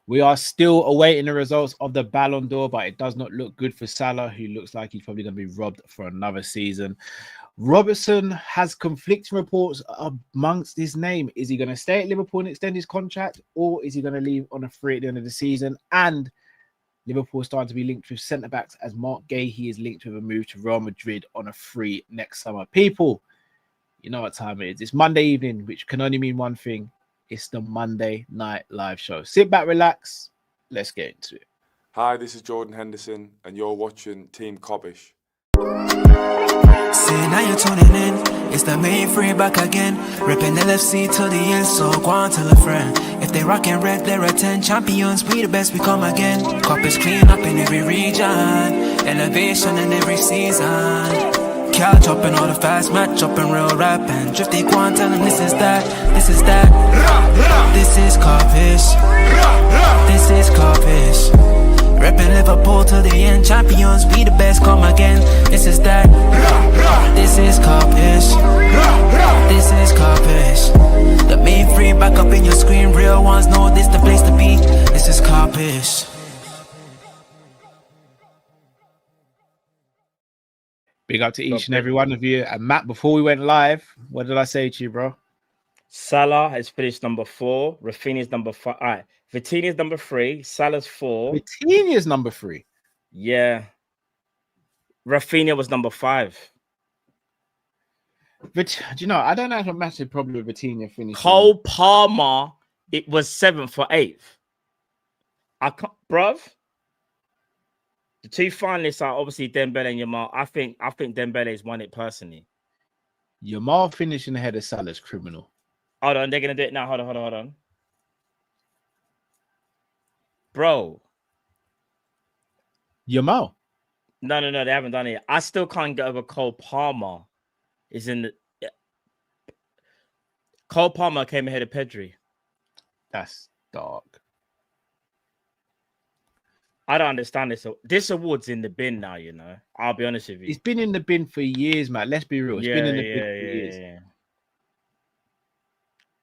We are still awaiting the results of the Ballon d'Or, but it does not look good for Salah, who looks like he's probably going to be robbed for another season. Robertson has conflicting reports amongst his name. Is he going to stay at Liverpool and extend his contract, or is he going to leave on a free at the end of the season? And Liverpool starting to be linked with centre-backs as Mark Guehi is linked with a move to Real Madrid on a free next summer. People, you know what time it is. It's Monday evening, which can only mean one thing. It's the Monday Night Live show. Sit back, relax. Let's get into it. Hi, this is Jordan Henderson, and you're watching Team Kopish. See, now you're tuning in. It's the main free back again. Ripping LFC to the end, so go on, tell a friend. If they rockin' red, they're 10 champions. We the best, we come again. Kopish clean up in every region. Elevation in every season. Catch up in all the fast match up in real rap and drifty quan, tell them this is that, this is that. This is Kopish. This is Kopish. Reppin' Liverpool to the end, champions, we the best, come again. This is that. This is Kopish. This is Kopish. The main free back up in your screen, real ones know this the place to be. This is Kopish. Big up to each and every one of you. And Matt, before we went live, what did I say to you, bro? Salah has finished number 4. Raphinha's number 5. All right. Vitinha's number 3. Salah's 4. Vitinha's number 3. Yeah. Raphinha was number 5. But do you know, I don't have a massive problem with Vitinha finishing. Cole Palmer, it was 7th or 8th. I can't, bruv. The two finalists are obviously Dembele and Yamal. I think Dembele's won it personally. Yamal finishing ahead of Salah's criminal. Hold on, they're gonna do it now. Hold on. Bro. Yamal. No, they haven't done it. I still can't get over Cole Palmer. Cole Palmer came ahead of Pedri. That's dark. I don't understand this. This award's in the bin now, you know. I'll be honest with you. It's been in the bin for years, man. Let's be real. It's been in the bin for years. Yeah.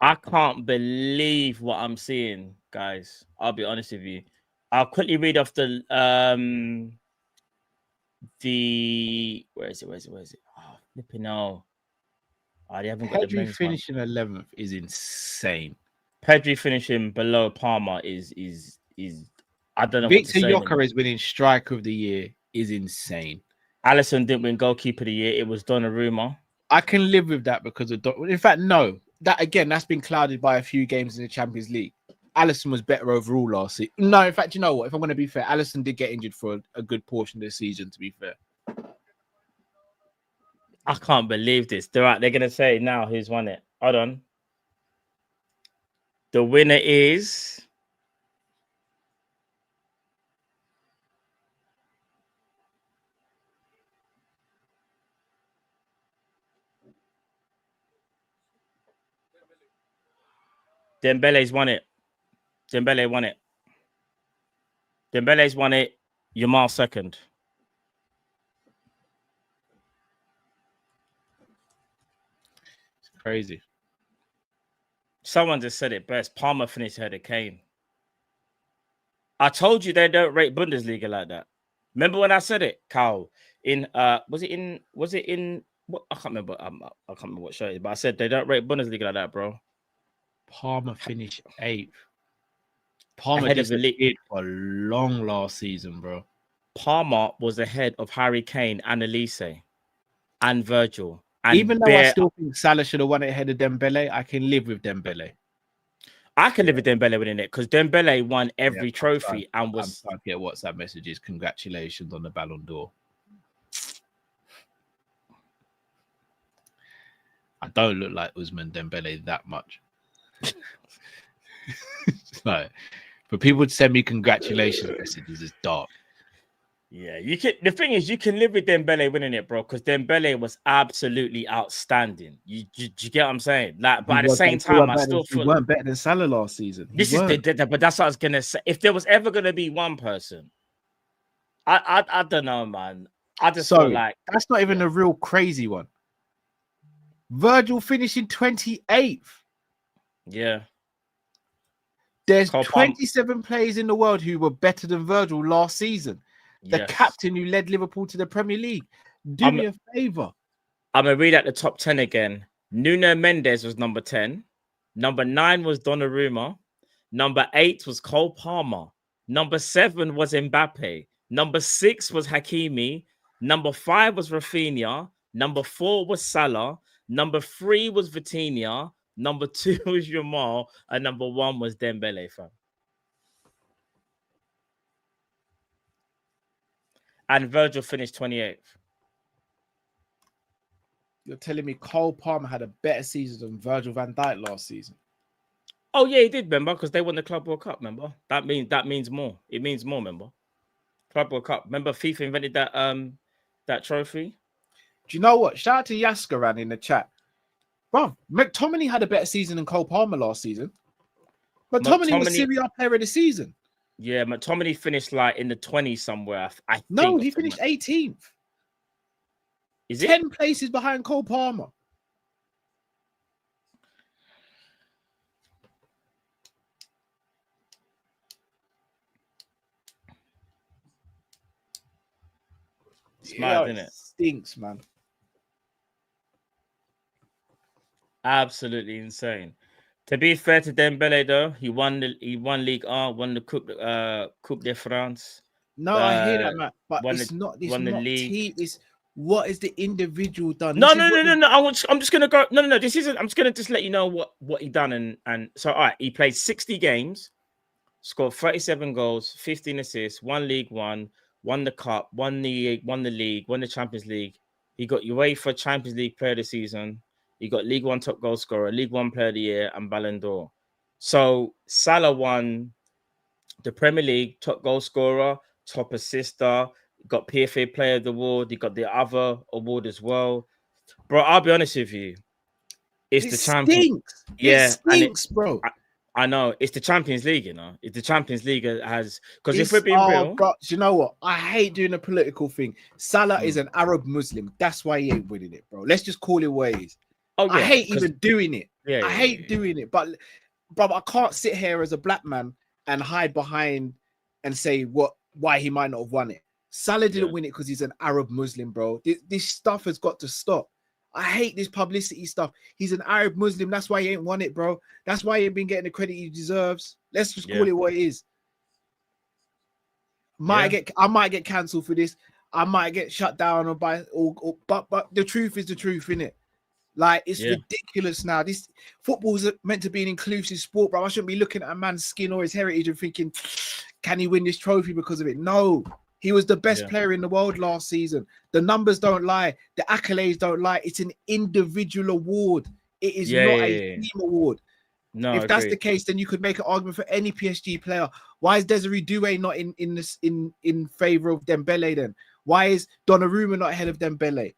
I can't believe what I'm seeing, guys. I'll be honest with you. I'll quickly read off the where is it? Oh, flipping hell. Oh, they haven't got Pedri the finishing 11th is insane. Pedri finishing below Palmer is I don't know. Victor Gyökeres winning striker of the year is insane. Alisson didn't win goalkeeper of the year. It was Donnarumma. I can live with that because of in fact, no. That again, that's been clouded by a few games in the Champions League. Alisson was better overall last season. No, in fact, you know what? If I'm going to be fair, Alisson did get injured for a good portion of the season, to be fair. I can't believe this. They're going to say now who's won it. Hold on. The winner is... Dembele's won it. Dembele won it. Dembele's won it. Yamal second. It's crazy. Someone just said it best. Palmer finished ahead of Kane. I told you they don't rate Bundesliga like that. Remember when I said it, Carl? Was it in what I can't remember. I can't remember what show it is, but I said they don't rate Bundesliga like that, bro. Palmer finished 8th. Palmer disappeared for long last season, bro. Palmer was ahead of Harry Kane and Elise and Virgil. And even though I still think Salah should have won it ahead of Dembele, I can live with Dembele. I can live with Dembele winning it because Dembele won every trophy and was... I get WhatsApp messages. Congratulations on the Ballon d'Or. I don't look like Ousmane Dembele that much. Like, for people to send me congratulations messages is dark. Yeah, you can. The thing is, you can live with Dembele winning it, bro, because Dembele was absolutely outstanding. You get what I'm saying? Like, but at the same time, I still feel he weren't better than Salah last season. But that's what I was gonna say. If there was ever gonna be one person, I don't know, man. I just feel like that's not even a real crazy one. Virgil finishing 28th. Yeah. There's Cole Palmer. 27 players in the world who were better than Virgil last season. The Yes. captain who led Liverpool to the Premier League. Do me a favor. I'm going to read out the top 10 again. Nuno Mendes was number 10. Number 9 was Donnarumma. Number 8 was Cole Palmer. Number 7 was Mbappe. Number 6 was Hakimi. Number 5 was Raphinha. Number 4 was Salah. Number 3 was Vitinha. Number 2 was Yamal. And number 1 was Dembele, fam. And Virgil finished 28th. You're telling me Cole Palmer had a better season than Virgil van Dijk last season? Oh, yeah, he did, remember, because they won the Club World Cup, remember? That means more. It means more, remember? Club World Cup. Remember FIFA invented that trophy? Do you know what? Shout out to Yaskaran in the chat. Bro, McTominay had a better season than Cole Palmer last season. McTominay was Serie A player of the season. Yeah, McTominay finished like in the 20s somewhere. No, he finished 18th. Is it 10 places behind Cole Palmer? It's mad, isn't it? Stinks, man. Absolutely insane. To be fair to Dembele, though, he won League R, won the Coupe de France. No, I hear that, man. But won it's the- not. It's won the not league. team. It's what is the individual done? No. This is what I'm just gonna go. No. This isn't. I'm just gonna just let you know what he done and so all right. He played 60 games, scored 37 goals, 15 assists, won League One, won the Cup, won the league, won the Champions League. He got UEFA Champions League Player of the Season. He got League One top goal scorer, League One Player of the Year, and Ballon d'Or. So Salah won the Premier League top goal scorer, top assister, got PFA Player of the Award. He got the other award as well. Bro, I'll be honest with you. It's it the Champions. stinks. Yeah, It stinks, bro. I know. It's the Champions League, you know. It's the Champions League has because if we're being real, bro, you know what? I hate doing a political thing. Salah is an Arab Muslim. That's why he ain't winning it, bro. Let's just call it what it is. oh yeah, I hate 'cause- even doing it. yeah, I hate doing it, but bro, I can't sit here as a black man and hide behind and say why he might not have won it. Salah didn't win it because he's an Arab Muslim, bro. This stuff has got to stop. I hate this publicity stuff. He's an Arab Muslim. That's why he ain't won it, bro. That's why he ain't been getting the credit he deserves. Let's just call it what it is. I might get cancelled for this. I might get shut down but the truth is the truth, innit? Like it's ridiculous now. This football's meant to be an inclusive sport, bro. I shouldn't be looking at a man's skin or his heritage and thinking, can he win this trophy because of it? No, he was the best player in the world last season. The numbers don't lie, the accolades don't lie. It's an individual award. It is not a team award. No, if that's the case, then you could make an argument for any PSG player. Why is Desiree Doué not in favor of Dembele then? Why is Donnarumma not ahead of Dembele?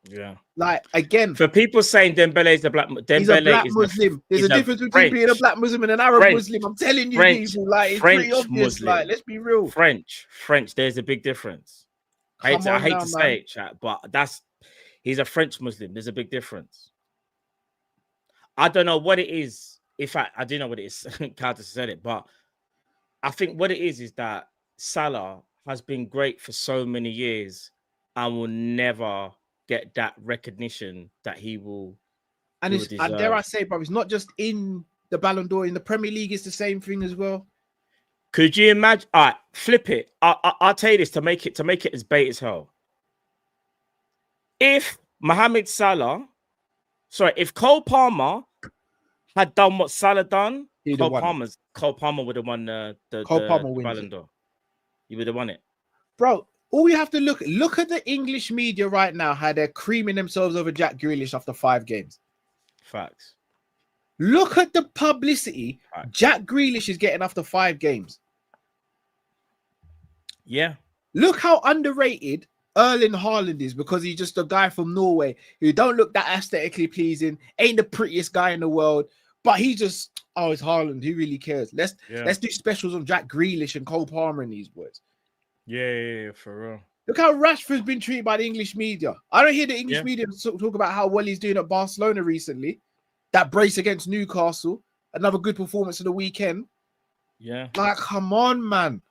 Yeah. Like again, for people saying Dembele is a black he's a black Muslim. There's a difference between being a black Muslim and an Arab Muslim. I'm telling you, people, like it's pretty obvious. Muslim. Like, let's be real. French. There's a big difference. I hate to say it, chat, but he's a French Muslim. There's a big difference. I don't know what it is. In fact, I do know what it is. Carter said it, but I think what it is that Salah has been great for so many years and will never get that recognition that he will. And dare I say, bro, it's not just in the Ballon d'Or. In the Premier League, it's the same thing as well. Could you imagine? All right, flip it. I'll tell you this to make it as bait as hell. If if Cole Palmer had done what Salah done, Cole Palmer would have won the Ballon d'Or. He would have won it, bro. All you have to look at the English media right now, how they're creaming themselves over Jack Grealish after 5 games. Facts. Look at the publicity Jack Grealish is getting after 5 games. Yeah. Look how underrated Erling Haaland is because he's just a guy from Norway who don't look that aesthetically pleasing, ain't the prettiest guy in the world, but he just, it's Haaland. Who really cares? Let's do specials on Jack Grealish and Cole Palmer in these words. Yeah, for real. Look how Rashford's been treated by the English media. I don't hear the English media talk about how well he's doing at Barcelona recently. That brace against Newcastle. another good performance of the weekend. Yeah. Like, come on, man.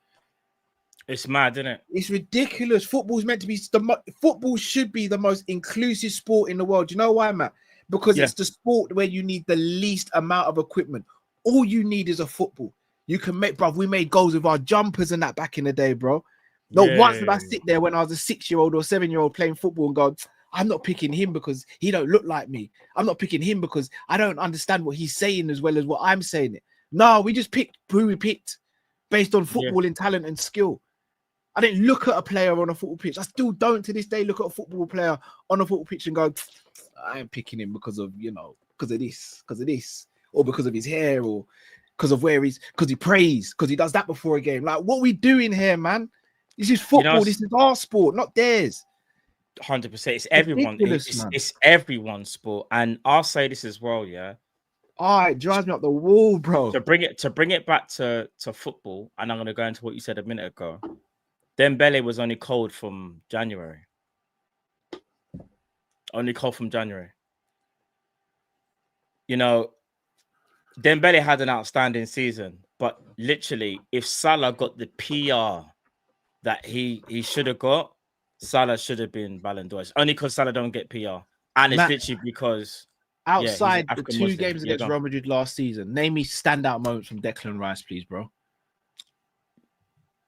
It's mad, isn't it? It's ridiculous. Football's meant to be football should be the most inclusive sport in the world. You know why, Matt? Because it's the sport where you need the least amount of equipment. All you need is a football. You can make, bro. We made goals with our jumpers and that back in the day, bro. Not once did I sit there when I was a 6-year-old or 7-year-old playing football and go, I'm not picking him because he don't look like me. I'm not picking him because I don't understand what he's saying as well as what I'm saying it. No, we just picked who we picked based on footballing talent and skill. I didn't look at a player on a football pitch. I still don't to this day look at a football player on a football pitch and go, I am picking him because of, because of this, or because of his hair, or because of because he prays, because he does that before a game. Like, what we doing here, man? This is football. This is our sport, not theirs. 100%. It's everyone. It's everyone's sport. And I'll say this as well, yeah. It drives me up the wall, bro. To bring it back to football, and I'm going to go into what you said a minute ago. Dembele was only cold from January. Only cold from January. Dembele had an outstanding season, but literally, if Salah got the PR that he should have got, Salah should have been Ballon d'Or. It's only because Salah don't get PR, and it's literally because outside the two games against Real Madrid last season, name me standout moments from Declan Rice, please, bro.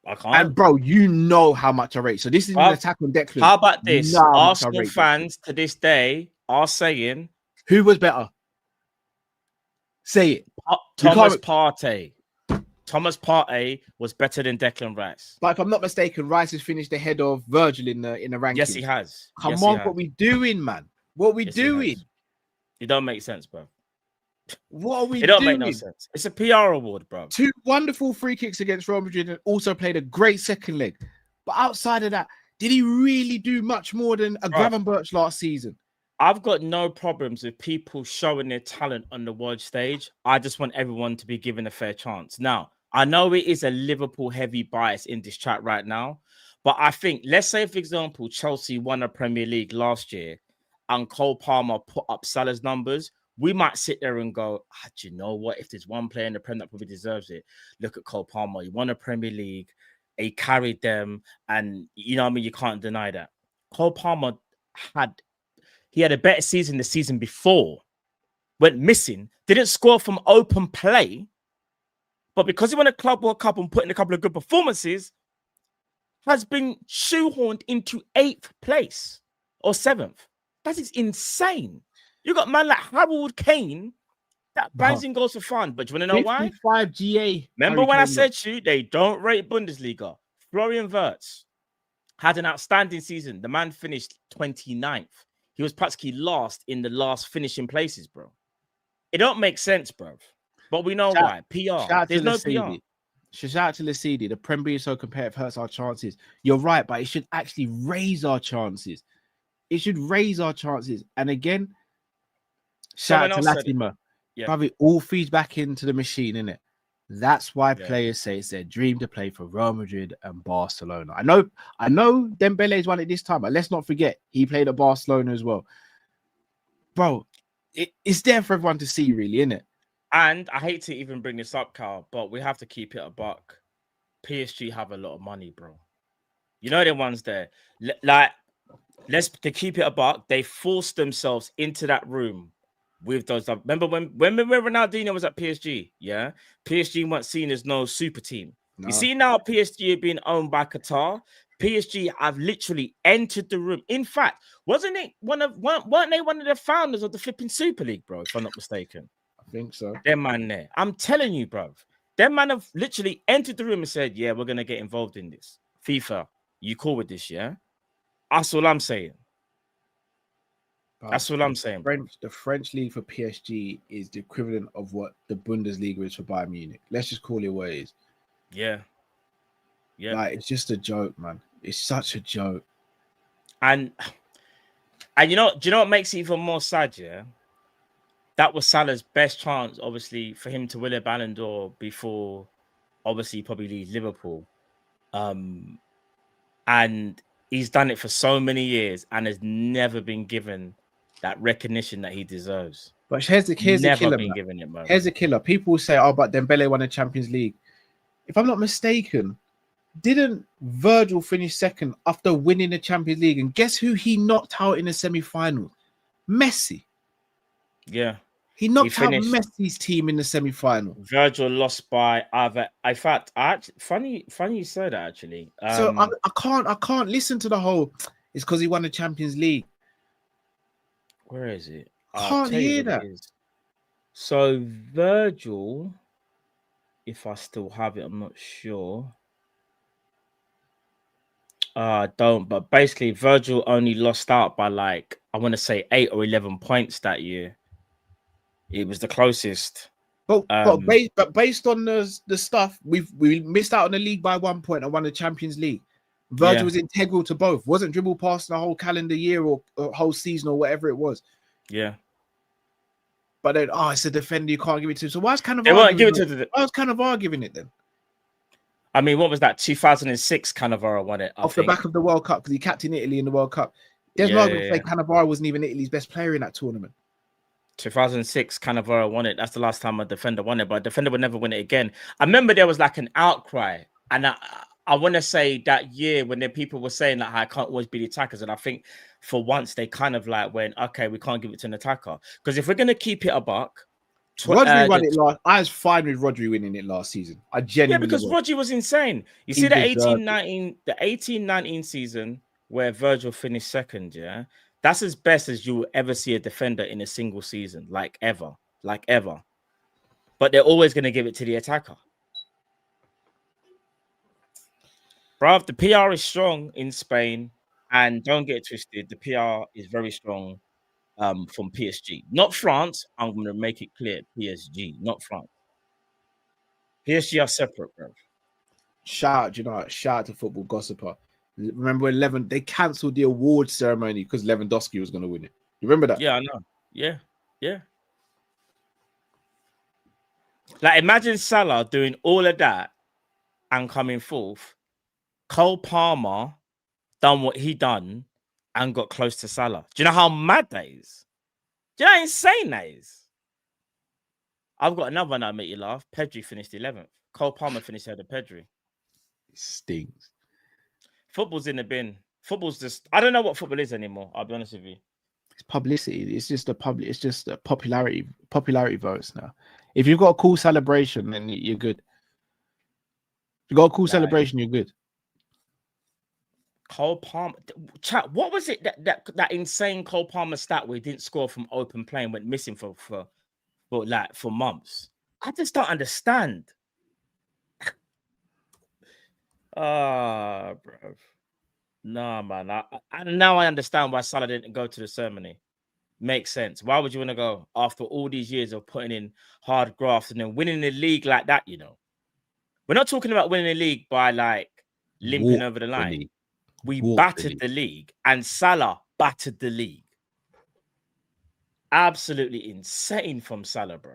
I can't. And bro, you know how much I rate. So this is an attack on Declan. How about this? Arsenal fans to this day are saying, who was better? Say it. Thomas Partey. Thomas Partey was better than Declan Rice. But if I'm not mistaken, Rice has finished ahead of Virgil in the rankings. Yes, he has. Come on, what we doing, man? What we doing? It don't make sense, bro. What are we doing? It don't make no sense. It's a PR award, bro. 2 wonderful free kicks against Real Madrid and also played a great second leg. But outside of that, did he really do much more than a Gravenberch last season? I've got no problems with people showing their talent on the world stage. I just want everyone to be given a fair chance. Now, I know it is a Liverpool heavy bias in this chat right now, but I think, let's say, for example, Chelsea won a Premier League last year and Cole Palmer put up Salah's numbers. We might sit there and go, do you know what? If there's one player in the Premier that probably deserves it, look at Cole Palmer. He won a Premier League. He carried them. And, you can't deny that. Cole Palmer had a better season the season before. Went missing. Didn't score from open play. But because he won a Club World Cup and put in a couple of good performances, has been shoehorned into 8th place or 7th. That is insane. You got man like Harold Kane that bangs in goals for fun. But do you want to know why? 55 GA. Remember when I said to you, they don't rate Bundesliga. Florian Wirtz had an outstanding season. The man finished 29th. He was practically last in the last finishing places, bro. It don't make sense, bro. But we know why. PR. There's no PR. Shout out to Lasidi. The Prem being so competitive hurts our chances. You're right, but it should actually raise our chances. It should raise our chances. And again, shout out to Latimer. Probably all feeds back into the machine, innit? That's why players say it's their dream to play for Real Madrid and Barcelona. I know Dembele's won it this time, but let's not forget he played at Barcelona as well. Bro, it's there for everyone to see, really, innit? And I hate to even bring this up, Carl, but we have to keep it a buck. PSG have a lot of money, bro. You know the ones there. To keep it a buck, they forced themselves into that room with those. Remember when Ronaldinho was at PSG? Yeah, PSG weren't seen as no super team. No. You see now PSG are being owned by Qatar. PSG have literally entered the room. In fact, weren't they one of the founders of the flipping Super League, bro? If I'm not mistaken, I think so. Them man there. I'm telling you, bro. Them man have literally entered the room and said, "Yeah, we're gonna get involved in this." FIFA, you cool with this? Yeah, that's all I'm saying. That's what I'm saying. The French league for PSG is the equivalent of what the Bundesliga is for Bayern Munich. Let's just call it what it is. Yeah. Like, it's just a joke, man. It's such a joke. And do you know what makes it even more sad? Yeah, that was Salah's best chance, obviously, for him to win a Ballon d'Or before, obviously, probably leave Liverpool. And he's done it for so many years and has never been given that recognition that he deserves. But here's the Never killer, been man. given it, man. Here's the killer. People say, "Oh, but Dembele won the Champions League." If I'm not mistaken, didn't Virgil finish second after winning the Champions League? And guess who he knocked out in the semi-final? Messi. Yeah. He knocked out finished- Messi's team in the semi-final. Virgil lost by either. In fact, funny you say that actually. So I can't listen to the whole. It's because he won the Champions League. Where is it? Can't hear that. So Virgil, if I still have it, I'm not sure. I don't, but basically Virgil only lost out by like, I want to say 8 or 11 points that year. It was the closest. But based on the stuff, we missed out on the league by 1 point and won the Champions League. Virgil was integral to both. Wasn't dribble past the whole calendar year or whole season or whatever it was. Yeah. But then, it's a defender, you can't give it to him. So why is kind of they won't give it to the? I was kind of arguing it then. I mean, what was that? 2006 Cannavaro won it. Off the back of the World Cup, because he captained Italy in the World Cup. There's no argument to say Cannavaro wasn't even Italy's best player in that tournament. 2006 Cannavaro won it. That's the last time a defender won it, but a defender would never win it again. I remember there was like an outcry, and I want to say that year when the people were saying that I can't always be the attackers, and I think for once they kind of like went, okay, we can't give it to an attacker, because if we're gonna keep it a buck, Rodri won it last. I was fine with Rodri winning it last season. I genuinely because Rodri was insane. You see the 18-19 season where Virgil finished second, yeah. That's as best as you will ever see a defender in a single season, like ever. But they're always going to give it to the attacker. Bruv, the PR is strong in Spain, and don't get it twisted, the PR is very strong from PSG. Not France, I'm going to make it clear, PSG, not France. PSG are separate, bro. Shout out to Football Gossiper. Remember when they cancelled the award ceremony because Lewandowski was going to win it? You remember that? Yeah, I know. Yeah. Like, imagine Salah doing all of that and coming fourth. Cole Palmer done what he done and got close to Salah. Do you know how mad that is? Do you know how insane that is? I've got another one that'll make you laugh. Pedri finished 11th. Cole Palmer finished ahead of Pedri. It stings. Football's in the bin. Football's just, I don't know what football is anymore. I'll be honest with you. It's publicity. It's just a popularity votes now. If you've got a cool celebration, then you're good. If you've got a cool celebration, you're good. Cole Palmer, chat. What was it that insane Cole Palmer stat where he didn't score from open play and went missing for months? I just don't understand. Bro. Nah, man. Now I understand why Salah didn't go to the ceremony. Makes sense. Why would you want to go after all these years of putting in hard graft and then winning the league like that? You know, we're not talking about winning the league by like limping over the line. We battered the league, and Salah battered the league. Absolutely insane from Salah, bro.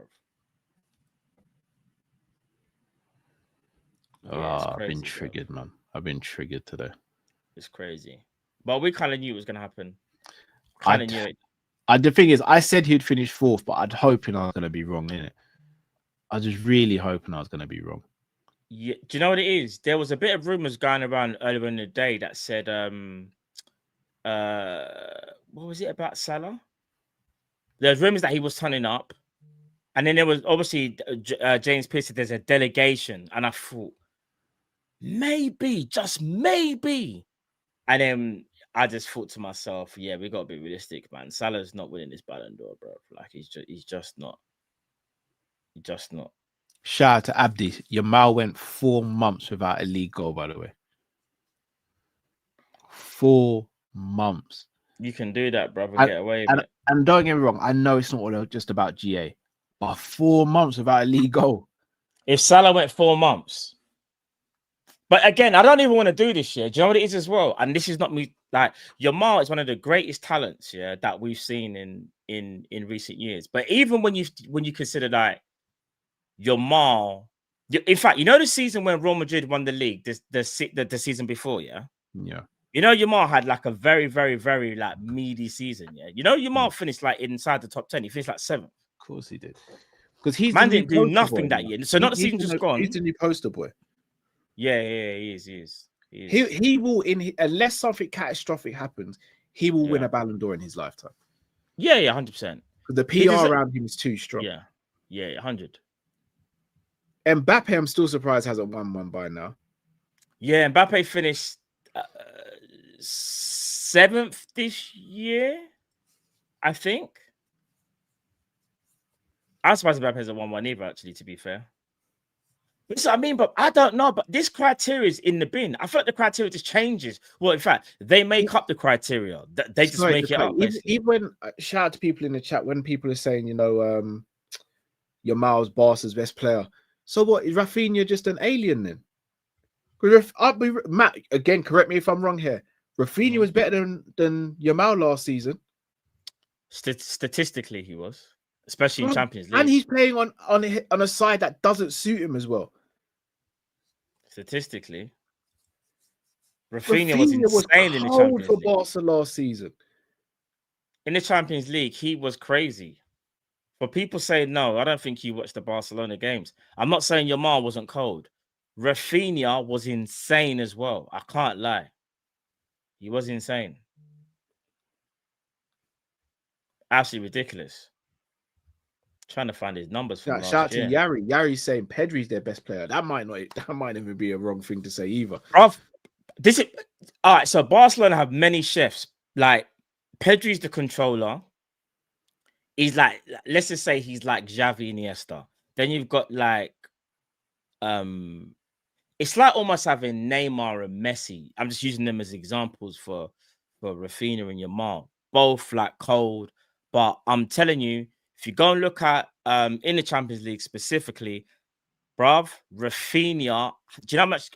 I've been triggered, man. I've been triggered today. It's crazy. But we kind of knew it was going to happen. Kind of knew it. The thing is, I said he'd finish fourth, but I'd hoping I was going to be wrong, innit? I was just really hoping I was going to be wrong. Yeah. Do you know what it is? There was a bit of rumors going around earlier in the day that said, what was it about Salah? There's rumors that he was turning up. And then there was obviously James Pierce said there's a delegation. And I thought, maybe, just maybe. And then I just thought to myself, yeah, we got to be realistic, man. Salah's not winning this Ballon d'Or, bro. Like, he's just not. He's just not. Shout out to Abdi. Yamal went 4 months without a league goal, by the way. 4 months. You can do that, brother. Get away with it. And don't get me wrong, I know it's not all just about GA, but 4 months without a league goal. If Salah went 4 months. But again, I don't even want to do this year. Do you know what it is as well? And this is not me. Like, Yamal is one of the greatest talents, yeah, that we've seen in recent years. But even when you consider that Yamal, in fact, you know the season when Real Madrid won the league, the season before, yeah? Yeah. You know, Yamal had like a very, very, very like meaty season, yeah? You know, Yamal finished like inside the top 10. He finished like 7th. course he did. Because he's Man the new didn't do poster nothing boy that now. year. So not the season He's just gone. He's the new poster boy. Yeah, he is. He will unless something catastrophic happens, he will win Yeah. a Ballon d'Or in his lifetime. Yeah, 100%. Because the PR around him is too strong. Yeah, 100. Mbappe, I'm still surprised hasn't won one by now. Yeah, Mbappe finished 7th this year, I think. I'm surprised Mbappe hasn't won one either, actually, to be fair. That's what I mean, but I don't know. But this criteria is in the bin. I feel like the criteria just changes. Well, in fact, they make up the criteria. They just make it up. Even when shout out to people in the chat when people are saying, Yamal's Barca's best player. So what? Is Raphinha just an alien then? Matt, again, correct me if I'm wrong here. Raphinha was better than Yamal last season. Statistically, he was, especially in Champions League. And he's playing on a side that doesn't suit him as well. Statistically, Raphinha was insane in the Champions for League. Barca last season. In the Champions League, he was crazy. But people say no. I don't think you watched the Barcelona games. I'm not saying Yamal wasn't cold. Raphinha was insane as well. I can't lie. He was insane. Absolutely ridiculous. Trying to find his numbers from last year. Shout out to Yari. Yari's saying Pedri's their best player. That might even be a wrong thing to say either. All right. So Barcelona have many chefs. Like Pedri's the controller. He's like, let's just say he's like Xavi Iniesta. Then you've got like, it's like almost having Neymar and Messi. I'm just using them as examples for Raphinha and Yamal. Both like cold, but I'm telling you, if you go and look at in the Champions League specifically, bruv, Raphinha, do you know how much?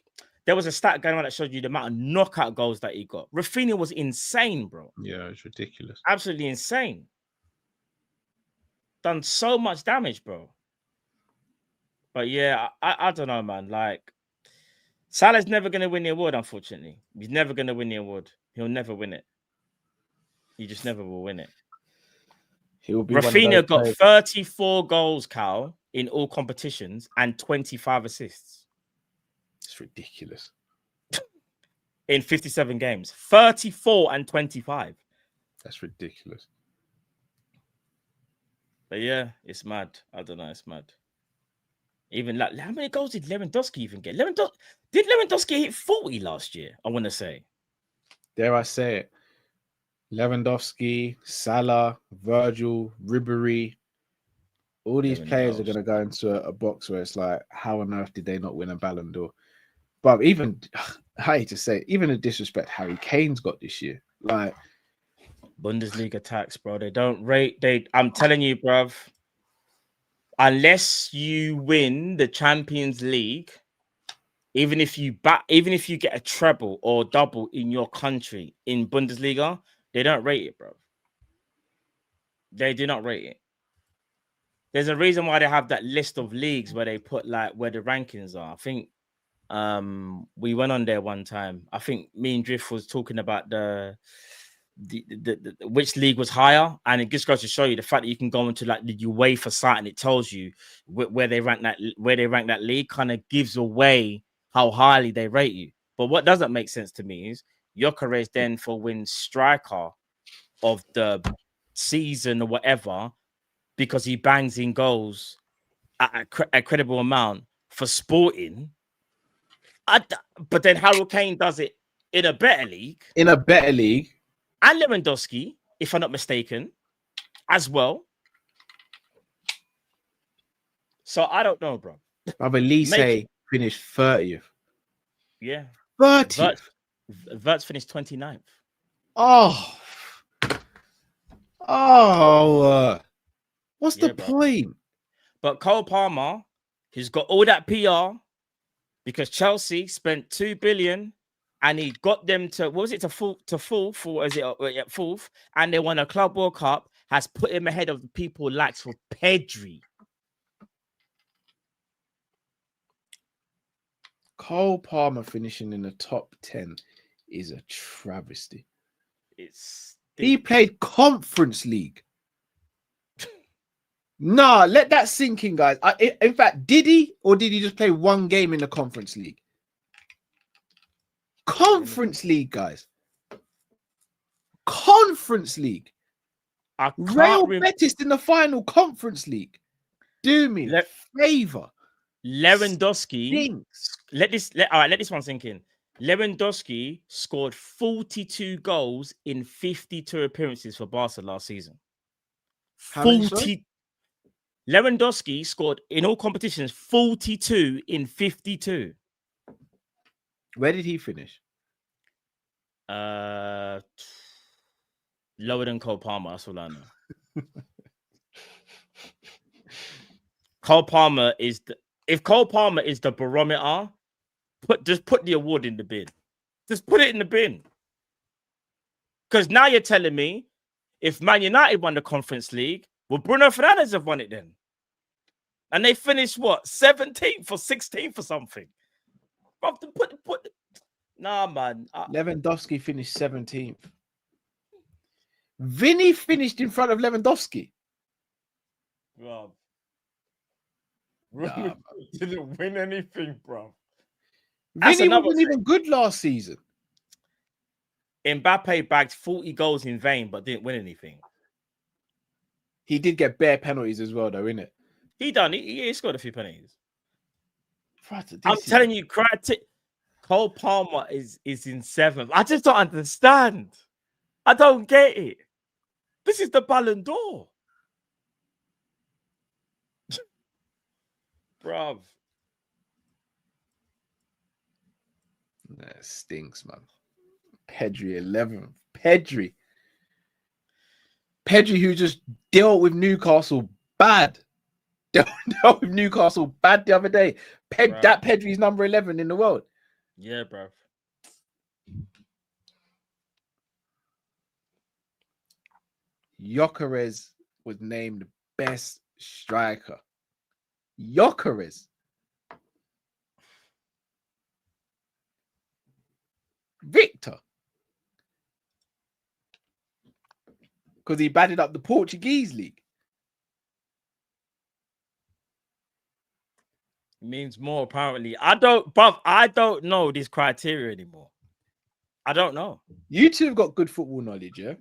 There was a stat going on that showed you the amount of knockout goals that he got. Raphinha was insane, bro. Yeah, it's ridiculous. Absolutely insane. Done so much damage, bro. But yeah, I don't know, man. Like, Salah's never going to win the award, unfortunately. He's never going to win the award. He'll never win it. He just never will win it. Raphinha got 34 goals, Cal, in all competitions and 25 assists. It's ridiculous. In 57 games. 34 and 25. That's ridiculous. But yeah, it's mad. I don't know. It's mad. Even like, how many goals did Lewandowski even get? Did Lewandowski hit 40 last year? I want to say. Dare I say it? Lewandowski, Salah, Virgil, Ribery, all these players are going to go into a box where it's like, how on earth did they not win a Ballon d'Or? But even, I hate to say it, even the disrespect Harry Kane's got this year. Like, Bundesliga tax, bro. They don't rate. I'm telling you, bruv. Unless you win the Champions League, even if you get a treble or double in your country in Bundesliga, they don't rate it, bro. They do not rate it. There's a reason why they have that list of leagues where they put like where the rankings are. I think we went on there one time. I think me and Drift was talking about the which league was higher, and it just goes to show you the fact that you can go into like the UEFA site and it tells you where they rank that league, kind of gives away how highly they rate you. But what doesn't make sense to me is Gyökeres then for win striker of the season or whatever because he bangs in goals at a credible amount for Sporting. But then Harold Kane does it in a better league. And Lewandowski, if I'm not mistaken, as well. So I don't know, bro. Elise finished 30th. Yeah. 30th. Verts finished 29th. What's the point? But Cole Palmer, he's got all that PR because Chelsea spent $2 billion. And he got them to fourth, and they won a Club World Cup. Has put him ahead of the people likes for Pedri. Cole Palmer finishing in the top 10 is a travesty. He played Conference League. Nah, let that sink in, guys. In fact, did he or did he just play one game in the Conference League? Conference League, guys. Conference League. Real Betis in the final Conference League. Do me a favor. Lewandowski. Let this one sink in. Lewandowski scored 42 goals in 52 appearances for Barca last season. 40. Lewandowski scored in all competitions 42 in 52. Where did he finish? Lower than Cole Palmer, that's all I know. Cole Palmer is if Cole Palmer is the barometer, just put the award in the bin. Just put it in the bin. Because now you're telling me if Man United won the Conference League, well, Bruno Fernandes have won it then. And they finished what? 17th or 16th or something. Nah, man. Lewandowski finished 17th. Vinny finished in front of Lewandowski. Bro. Didn't win anything, bro. Vinny wasn't even good last season. Mbappe bagged 40 goals in vain, but didn't win anything. He did get bare penalties as well, though, innit? He scored a few penalties. I'm telling you, Cole Palmer is in 7th. I just don't understand. I don't get it. This is the Ballon d'Or. Bruv. That stinks, man. Pedri 11th. Pedri, who just dealt with Newcastle bad. Dealt with Newcastle bad the other day. That Pedri's number 11 in the world. Yeah, bro. Gyökeres was named best striker. Gyökeres. Victor. Because he batted up the Portuguese league. Means more, apparently. I don't know this criteria anymore. I don't know. You two have got good football knowledge, yeah?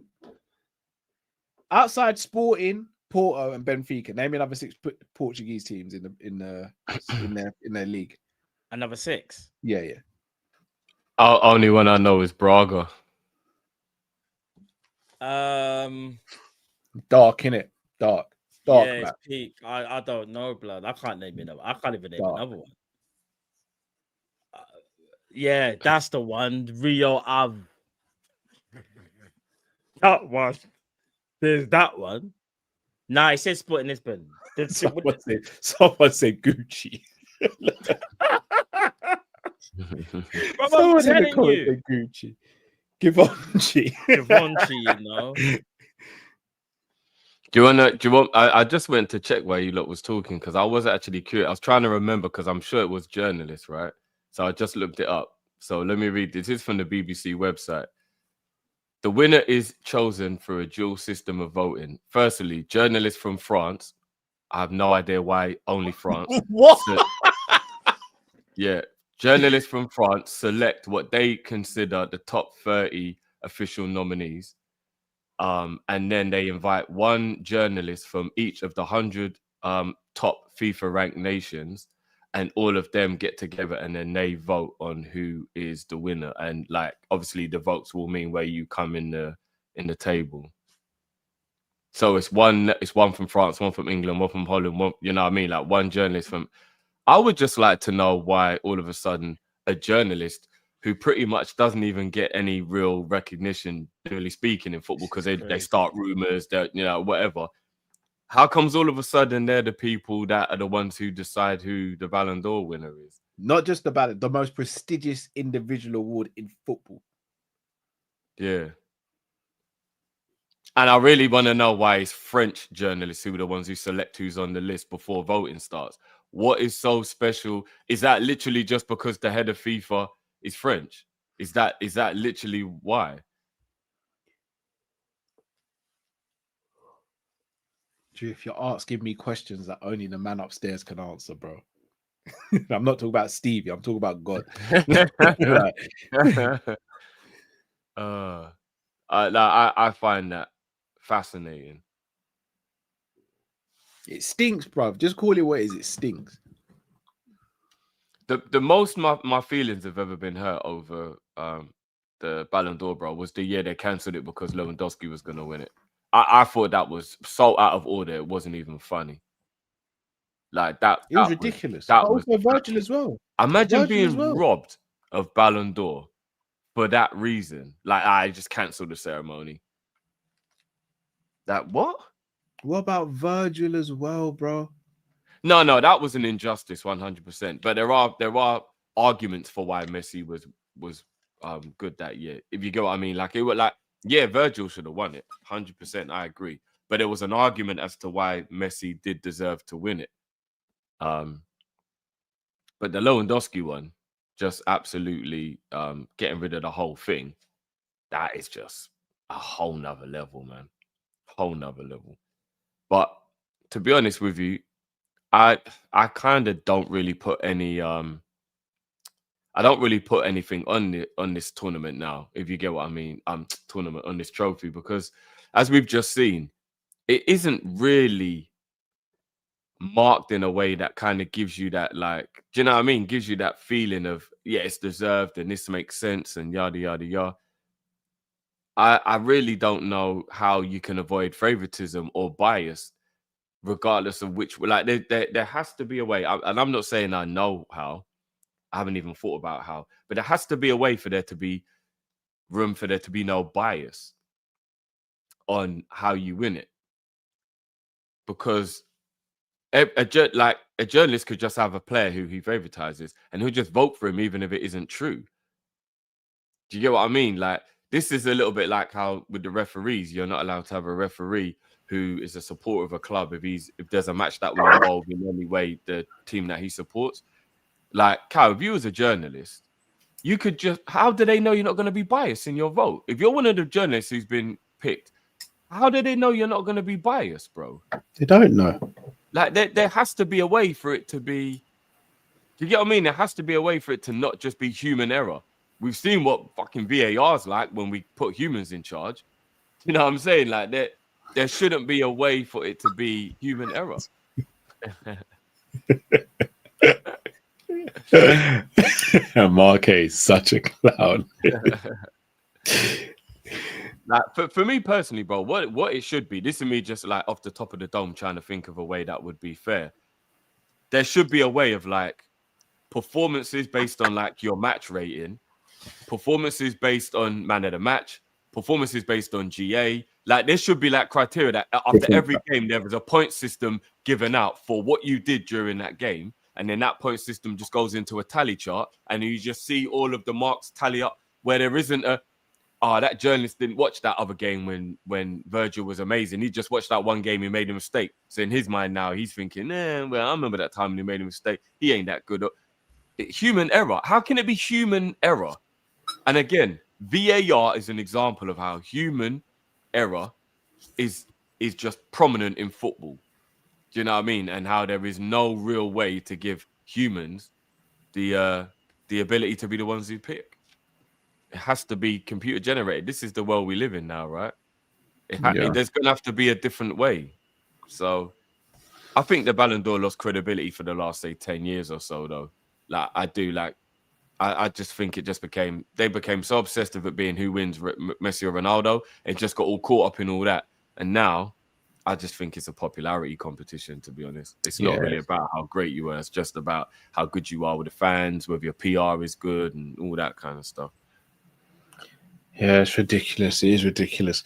Outside Sporting, Porto, and Benfica, name another 6 Portuguese teams in their league. Another 6? Yeah. Only one I know is Braga. Dark, innit? Dark. Yeah, it's peak. I don't know, blood. I can't even name another one. Yeah, that's the one. Rio Ave. That one. There's that one. Nah, it says Sporting Lisbon. Someone said Gucci. I'm telling you. Gucci. Givenchy, you know. Do you want? I just went to check where you lot was talking because I was actually curious. I was trying to remember because I'm sure it was journalists, right? So I just looked it up. So let me read. This is from the BBC website. The winner is chosen through a dual system of voting. Firstly, journalists from France. I have no idea why only France. What? Yeah. Journalists from France select what they consider the top 30 official nominees. And then they invite one journalist from each of the 100 top FIFA ranked nations, and all of them get together and then they vote on who is the winner. And like obviously the votes will mean where you come in the table. So it's one from France, one from England, one from Holland, one, you know what I mean? Like one journalist from. I would just like to know why all of a sudden a journalist who pretty much doesn't even get any real recognition, really speaking, in football, because they start rumors, that, you know, whatever. How comes all of a sudden they're the people that are the ones who decide who the Ballon d'Or winner is? Not just the Ballon, the most prestigious individual award in football. Yeah. And I really want to know why it's French journalists who are the ones who select who's on the list before voting starts. What is so special? Is that literally just because the head of FIFA is French? Is that literally why? If you're asking me questions that only the man upstairs can answer, bro. I'm not talking about Stevie. I'm talking about God. Like, I find that fascinating. it stinks, bro. Just call it what it is. It stinks. The most my feelings have ever been hurt over the Ballon d'Or, bro, was the year they cancelled it because Lewandowski was going to win it. I thought that was so out of order. It wasn't even funny. Like that. It was ridiculous. That But was also Virgil as well. Imagine Virgil being as well. robbed of Ballon d'Or for that reason. Like, I just cancelled the ceremony. That what? What about Virgil as well, bro? No, that was an injustice, 100%. But there are arguments for why Messi was good that year. If you get what I mean, like it was like, yeah, Virgil should have won it, 100%. I agree. But there was an argument as to why Messi did deserve to win it. But the Lewandowski one, just absolutely getting rid of the whole thing, that is just a whole nother level, man. Whole nother level. But to be honest with you, I kind of don't really put any I don't really put anything on this tournament now, if you get what I mean. Tournament, on this trophy, because as we've just seen, it isn't really marked in a way that kind of gives you that, like, do you know what I mean? Gives you that feeling of, yeah, it's deserved and this makes sense and yada yada yada. I really don't know how you can avoid favoritism or bias, regardless of which. Like, there has to be a way, and I'm not saying I know how. I haven't even thought about how, but there has to be a way for there to be room for there to be no bias on how you win it, because a journalist could just have a player who he favoritizes and he'll just vote for him even if it isn't true. Do you get what I mean? Like, this is a little bit like how with the referees, you're not allowed to have a referee who is a supporter of a club if there's a match that will involve in any way the team that he supports. Like, Kyle, if you was a journalist, you could just, how do they know you're not going to be biased in your vote? If you're one of the journalists who's been picked, how do they know you're not going to be biased, bro? They don't know. Like, there has to be a way for it to be, do you get what I mean? There has to be a way for it to not just be human error. We've seen what fucking VAR's like when we put humans in charge. You know what I'm saying? Like, there shouldn't be a way for it to be human error. Mark is such a clown. Like, for me personally, bro, what it should be, this is me just like off the top of the dome trying to think of a way that would be fair. There should be a way of like performances based on like your match rating, performances based on man of the match, performances based on GA. Like, there should be like criteria that after every game there is a point system given out for what you did during that game, and then that point system just goes into a tally chart, and you just see all of the marks tally up, where there isn't a, that journalist didn't watch that other game when Virgil was amazing. He just watched that one game, he made a mistake. So in his mind now, he's thinking, well, I remember that time when he made a mistake. He ain't that good. Human error. How can it be human error? And again, VAR is an example of how human error is just prominent in football. Do you know what I mean? And how there is no real way to give humans the ability to be the ones who pick. It has to be computer generated. This is the world we live in now, right? There's going to have to be a different way. So I think the Ballon d'Or lost credibility for the last, say, 10 years or so, though. Like, I just think they became so obsessed with it being who wins, Messi or Ronaldo. It just got all caught up in all that. And now I just think it's a popularity competition, to be honest. It's not really about how great you are. It's just about how good you are with the fans, whether your PR is good and all that kind of stuff. Yeah, it's ridiculous. It is ridiculous.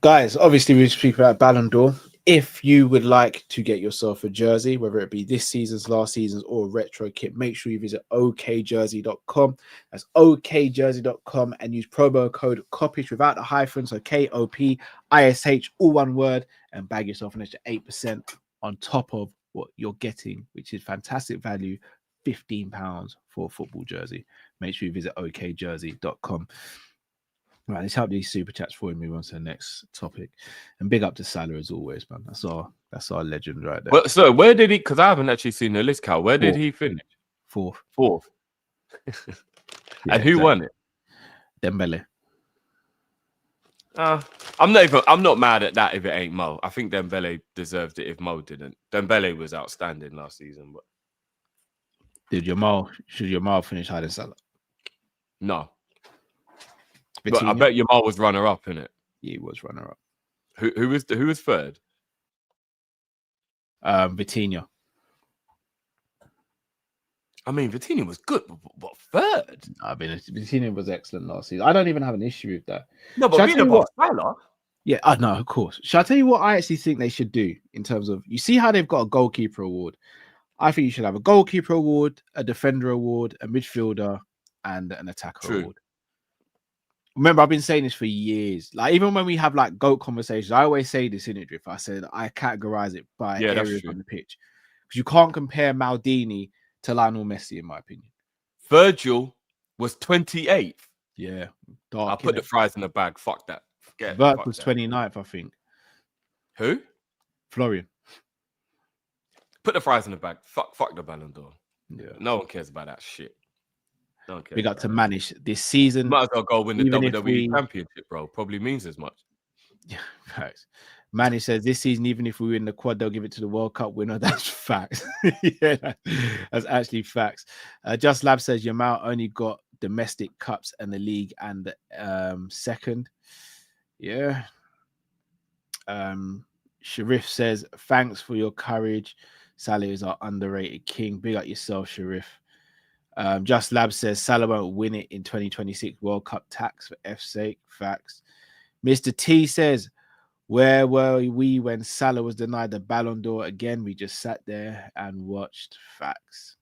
Guys, obviously we speak about Ballon d'Or. If you would like to get yourself a jersey, whether it be this season's, last season's, or retro kit, make sure you visit okjersey.com. That's okjersey.com and use promo code KOPISH without the hyphen, so KOPISH, all one word, and bag yourself an extra 8% on top of what you're getting, which is fantastic value, £15 for a football jersey. Make sure you visit okjersey.com. Right, let's help these super chats before we move on to the next topic. And big up to Salah as always, man. That's our legend right there. Well, so where did he? Because I haven't actually seen the list, Cal. Where did he finish? Fourth. And who won it? Dembele. I'm not mad at that if it ain't Mo. I think Dembele deserved it if Mo didn't. Dembele was outstanding last season, but Should Yamal finish higher than Salah? no. Vitinha? But I bet Yamal was runner up, innit? Yeah, he was runner up. Who was third? Vitinha. I mean, Vitinha was good, but third? I mean, Vitinha was excellent last season. I don't even have an issue with that. No, but being above Salah. Yeah, I know, of course. Shall I tell you what I actually think they should do in terms of, you see how they've got a goalkeeper award? I think you should have a goalkeeper award, a defender award, a midfielder, and an attacker award. Remember, I've been saying this for years. Like, even when we have like GOAT conversations, I always say this in it, Drift. I said I categorize it by areas on the pitch. Because you can't compare Maldini to Lionel Messi, in my opinion. Virgil was 28th. Yeah. Dark, I put the fries in the bag. Fuck that. Vert was 29th, I think. Who? Florian. Put the fries in the bag. Fuck the Ballon d'Or. Yeah. No one cares about that shit. No one cares. We got to manage this season. Might as well go win the WWE Championship, bro. Probably means as much. Yeah, facts. Manny says this season, even if we win the quad, they'll give it to the World Cup winner. That's facts. Yeah, that's actually facts. Just Lab says Yamal only got domestic cups and the league and second. Yeah. Sharif says thanks for your courage. Salah is our underrated king. Big up yourself, Sharif. Just Lab says Salah won't win it in 2026 World Cup tax for F's sake. Facts. Mr. T says, where were we when Salah was denied the Ballon d'Or again? We just sat there and watched. Facts.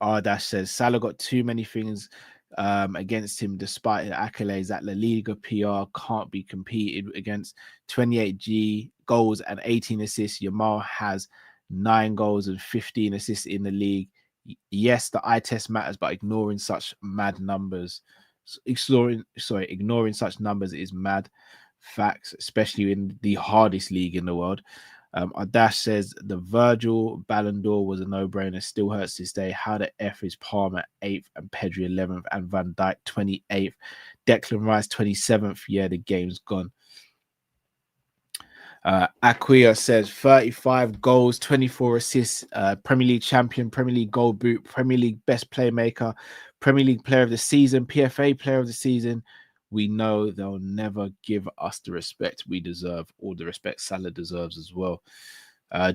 R-Dash says Salah got too many things against him despite the accolades that La Liga PR can't be competed against. 28 goals and 18 assists. Yamal has 9 goals and 15 assists in the league. Yes, the eye test matters, but ignoring such numbers is mad. Facts, especially in the hardest league in the world. Adash says the Virgil Ballon d'Or was a no-brainer. Still hurts this day. How the F is Palmer 8th and Pedri 11th and Van Dijk 28th. Declan Rice 27th. Yeah, the game's gone. Aquia says 35 goals, 24 assists, Premier League champion, Premier League gold boot, Premier League best playmaker, Premier League player of the season, PFA player of the season. We know they'll never give us the respect we deserve, or the respect Salah deserves as well.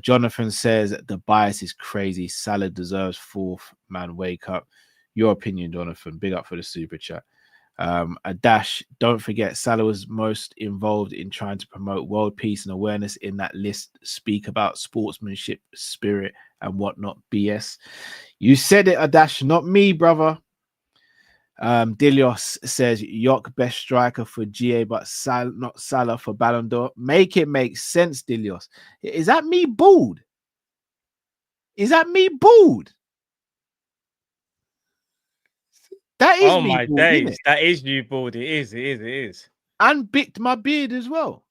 Jonathan says the bias is crazy. Salah deserves 4th. Man, wake up. Your opinion, Jonathan. Big up for the super chat. Adash, don't forget Salah was most involved in trying to promote world peace and awareness in that list. Speak about sportsmanship, spirit, and whatnot. BS. You said it, Adash, not me, brother. Dilios says Yok best striker for GA, but not Salah for Ballon d'Or. Make it make sense, Dilios. Is that me bald? Is that me bald? That is oh me my bald, days. That is you bald. It is. And bicked my beard as well.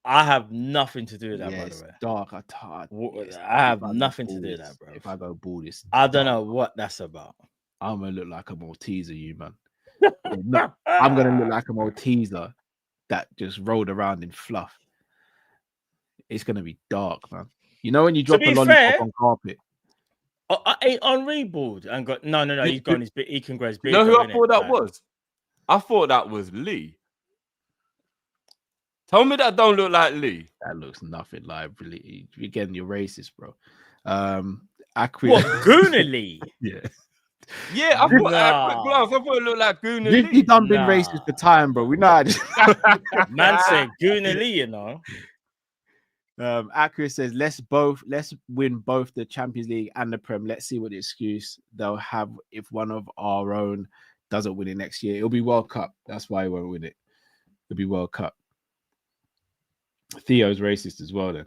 I have nothing to do with that, by the way. Dark. I have nothing to do with that, bro. If I go bald, I don't know what that's about. I'm gonna look like a Malteser, you man. I'm gonna look like a Malteser that just rolled around in fluff. It's gonna be dark, man. You know when you drop a lollipop on carpet. I ain't Henri bald and got no. He's got his bit. He can grow his beard. You know who I thought that was? I thought that was Lee. Tell me that don't look like Lee. That looks nothing like really. Again, you're racist, bro. Aquia. What, Gooner Lee? Yeah. Yeah, I thought it looked like Gooner Lee. You done been racist for time, bro. We know. Man said Gooner Lee, you know. Aquia says let's win both the Champions League and the Prem. Let's see what the excuse they'll have if one of our own doesn't win it next year. It'll be World Cup. That's why he won't win it. It'll be World Cup. Theo's racist as well then.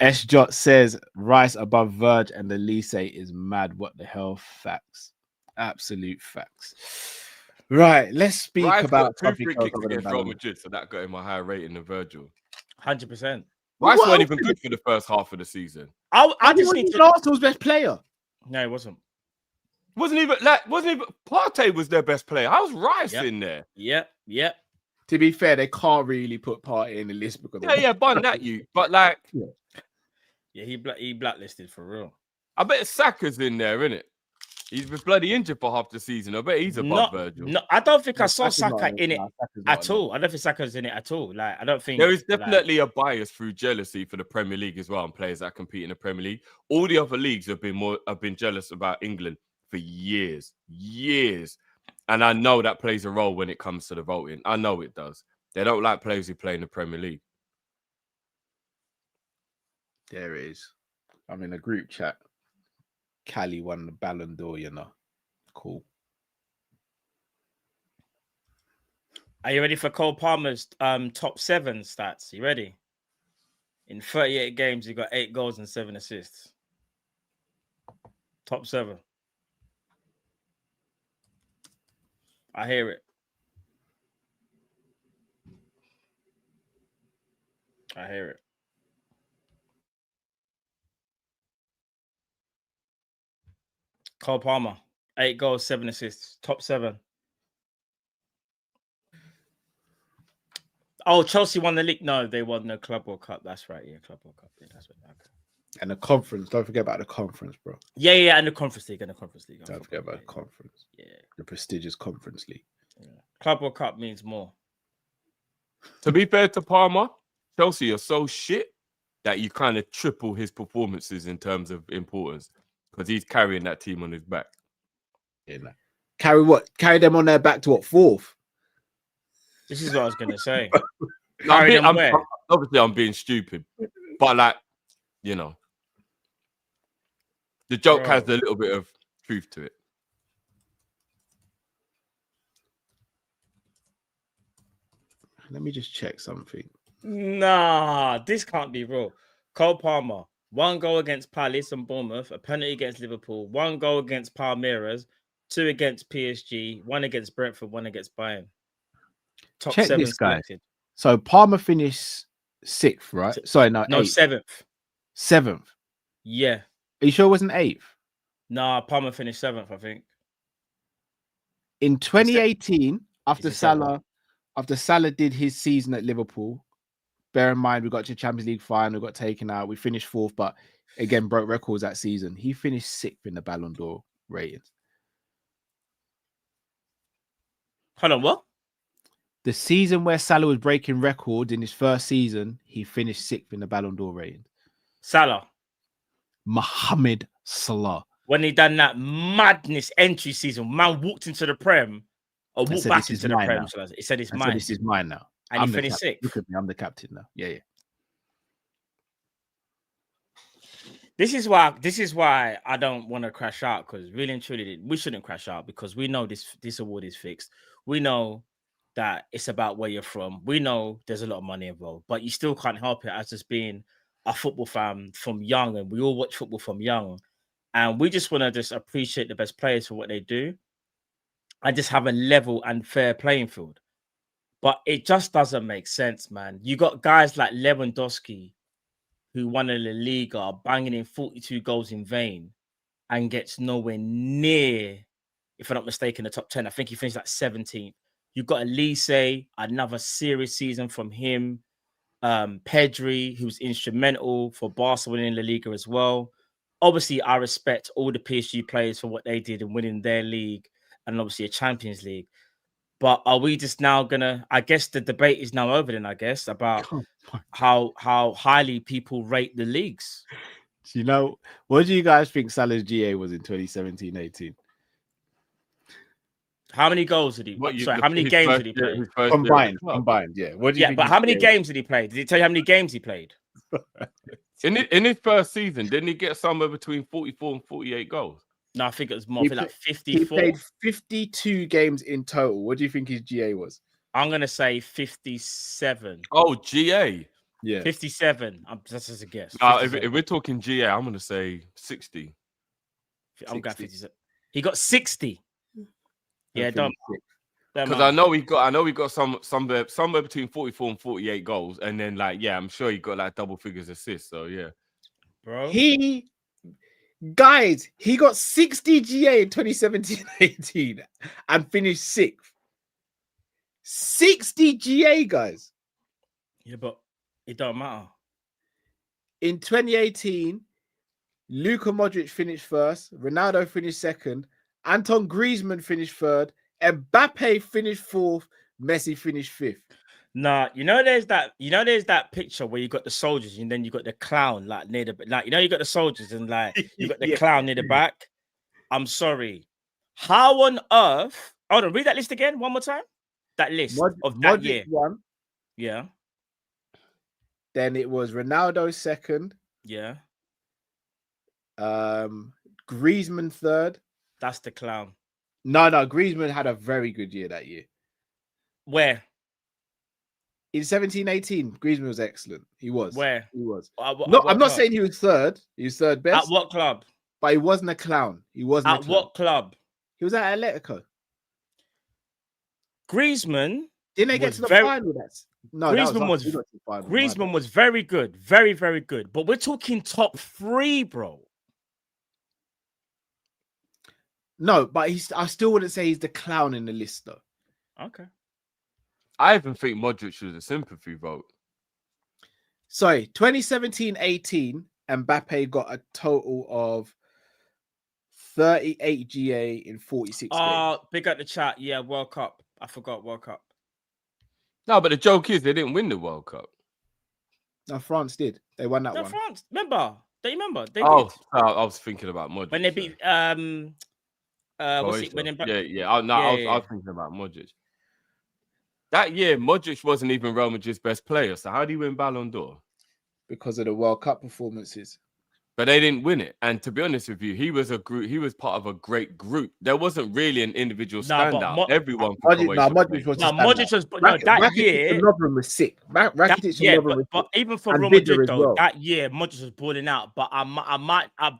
S Jot says Rice above Verge and the Lise is mad. What the hell? Facts. Absolute facts. Right, let's speak Rice about got 2 something free else kicks other than against Real Ballon. Madrid, so that got him a higher rating than Virgil. 100%. Rice What weren't else even did good for the first half of the season. I just need to. Arsenal's best player. No, it wasn't. Wasn't even Partey was their best player. How's Rice Yep. in there? Yep. To be fair, they can't really put Partey in the list because Bun that you. But like, Yeah, he blacklisted for real. I bet Saka's in there, isn't it? He's been bloody injured for half the season. I bet he's above Virgil. No, I don't think I saw Saka's not Saka in it Saka's not at all. I don't think Saka's in it at all. Like, I don't think There is definitely a bias through jealousy for the Premier League as well, and players that compete in the Premier League. All the other leagues have been jealous about England for years. And I know that plays a role when it comes to the voting. I know it does. They don't like players who play in the Premier League. There it is. I'm in a group chat. Cali won the Ballon d'Or, Cool. Are you ready for Cole Palmer's top 7 stats? You ready? In 38 games, he got 8 goals and 7 assists. Top 7. I hear it. Cole Palmer, 8 goals, 7 assists. Top 7. Oh, Chelsea won the league. No, they won the Club World Cup. That's right. Yeah, Club World Cup. Yeah, that's right. Okay. And the conference. Don't forget about the conference, bro. Yeah, and the Conference League. Don't forget about the conference. Yeah. The prestigious Conference League. Yeah. Club World Cup means more. To be fair to Palmer, Chelsea are so shit that you kind of triple his performances in terms of importance because he's carrying that team on his back. Yeah, carry them on their back to what, 4th? This is what I was going to say. Obviously, I'm being stupid, but like, the joke has a little bit of truth to it. Let me just check something. Nah, this can't be real. Cole Palmer, 1 goal against Palace and Bournemouth, a penalty against Liverpool, 1 goal against Palmeiras, 2 against PSG, 1 against Brentford, 1 against Bayern. Top Check 7 this guy. selected. So Palmer finished 6th, right? Sorry, no, 7th. 7th. Yeah. Are you sure it wasn't 8th? Nah, Palmer finished 7th, I think. In 2018, after He's a Salah did his season at Liverpool, bear in mind we got to Champions League final, we got taken out, we finished 4th, but again broke records that season. He finished 6th in the Ballon d'Or ratings. Hold on, what? The season where Salah was breaking records in his first season, he finished 6th in the Ballon d'Or rating. Salah. Mohamed Salah. When he done that madness entry season, man walked into the Prem or walked back into the Prem. So he said it's mine. This is mine now. And he finished 6th. Look at me, I'm the captain now. Yeah. This is why I don't want to crash out, because really and truly we shouldn't crash out, because we know this award is fixed. We know that it's about where you're from. We know there's a lot of money involved, but you still can't help it as just being a football fan from young, and we all watch football from young, and we just want to just appreciate the best players for what they do and just have a level and fair playing field. But it just doesn't make sense, man. You got guys like Lewandowski, who won a La Liga, banging in 42 goals in vain and gets nowhere near, if I'm not mistaken, the top 10. I think he finished like 17th. You've got Elise, another serious season from him. Pedri, who's instrumental for Barca winning La Liga as well. Obviously, I respect all the PSG players for what they did in winning their league and obviously a Champions League. But are we just now gonna? I guess the debate is now over. Then I guess about how highly people rate the leagues. What do you guys think Salah's GA was in 2017-18? How many goals did he? How many games did he play? Combined, yeah. But how many games did he play? Did he tell you how many games he played? In his first season, didn't he get somewhere between 44 and 48 goals? No, I think it was more. Like 54. He played 52 games in total. What do you think his GA was? I'm gonna say 57. Oh, GA. Yeah, 57. That's just a guess. If we're talking GA, I'm gonna say 60. I'm going 57. He got 60. Yeah, and don't finished sixth. Because I know we got somewhere between 44 and 48 goals, and then like I'm sure he got like double figures assists. So yeah, bro. He got 60 GA in 2017-18 and finished sixth. 60 GA, guys. Yeah, but it don't matter. In 2018, Luka Modric finished first, Ronaldo finished second, Anton Griezmann finished third, Mbappe finished fourth, Messi finished fifth. Nah, there's that picture where you got the soldiers and then you got the clown like near the you got the soldiers and like you got the Yeah. clown near the back. I'm sorry. How on earth? Hold on, read that list again one more time. That list of that Modric year. won. Yeah. Then it was Ronaldo second. Yeah. Griezmann third. That's the clown. No, Griezmann had a very good year that year. Where? In 17-18, Griezmann was excellent. He was. Where? He was. No, I'm not saying he was third. He was third best. At what club? But he wasn't a clown. He wasn't At what club? He was at Atletico. Griezmann. Didn't they get to the final? No, Griezmann was very good. Very, very good. But we're talking top 3, bro. No, but I still wouldn't say he's the clown in the list, though. Okay. I even think Modric was a sympathy vote. Sorry, 2017-18, Mbappe got a total of 38 GA in 46 games. Big up the chat. Yeah, World Cup. I forgot World Cup. No, but the joke is they didn't win the World Cup. No, France did. They won that one. France. Remember? They did. I was thinking about Modric. When they beat what's it? When I was thinking about Modric. That year, Modric wasn't even Real Madrid's best player. So how do you win Ballon d'Or? Because of the World Cup performances. But they didn't win it. And to be honest with you, he was part of a great group. There wasn't really an individual standout. Everyone. Modric was that year. Lovren was sick. Rakitic and Lovren was but even for and Real Madrid though, that year Modric was balling out. But I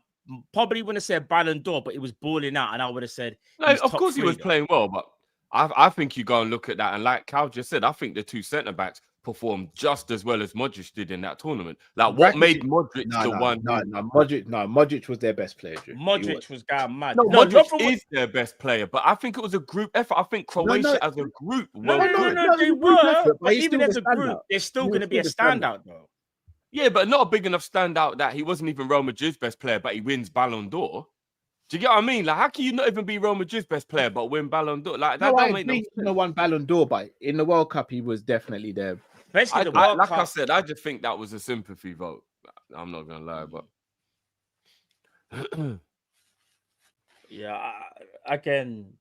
probably wouldn't have said Ballon d'Or, but he was balling out, and I would have said no. Of course, he was playing well, but I think you go and look at that, and like Cal just said, I think the two centre backs performed just as well as Modric did in that tournament. Like what made Modric one? Modric was their best player. Modric was going mad. No, Modric is their best player, but I think it was a group effort. I think Croatia as a group. They were. But even as a group, there's still going to be a standout though. Yeah, but not a big enough standout that he wasn't even Real Madrid's best player, but he wins Ballon d'Or. Do you get what I mean? Like, how can you not even be Real Madrid's best player but win Ballon d'Or? Like that don't make no sense. No one Ballon d'Or, but in the World Cup, he was definitely there. Basically, the World Cup. I said, I just think that was a sympathy vote. I'm not gonna lie, but yeah, again,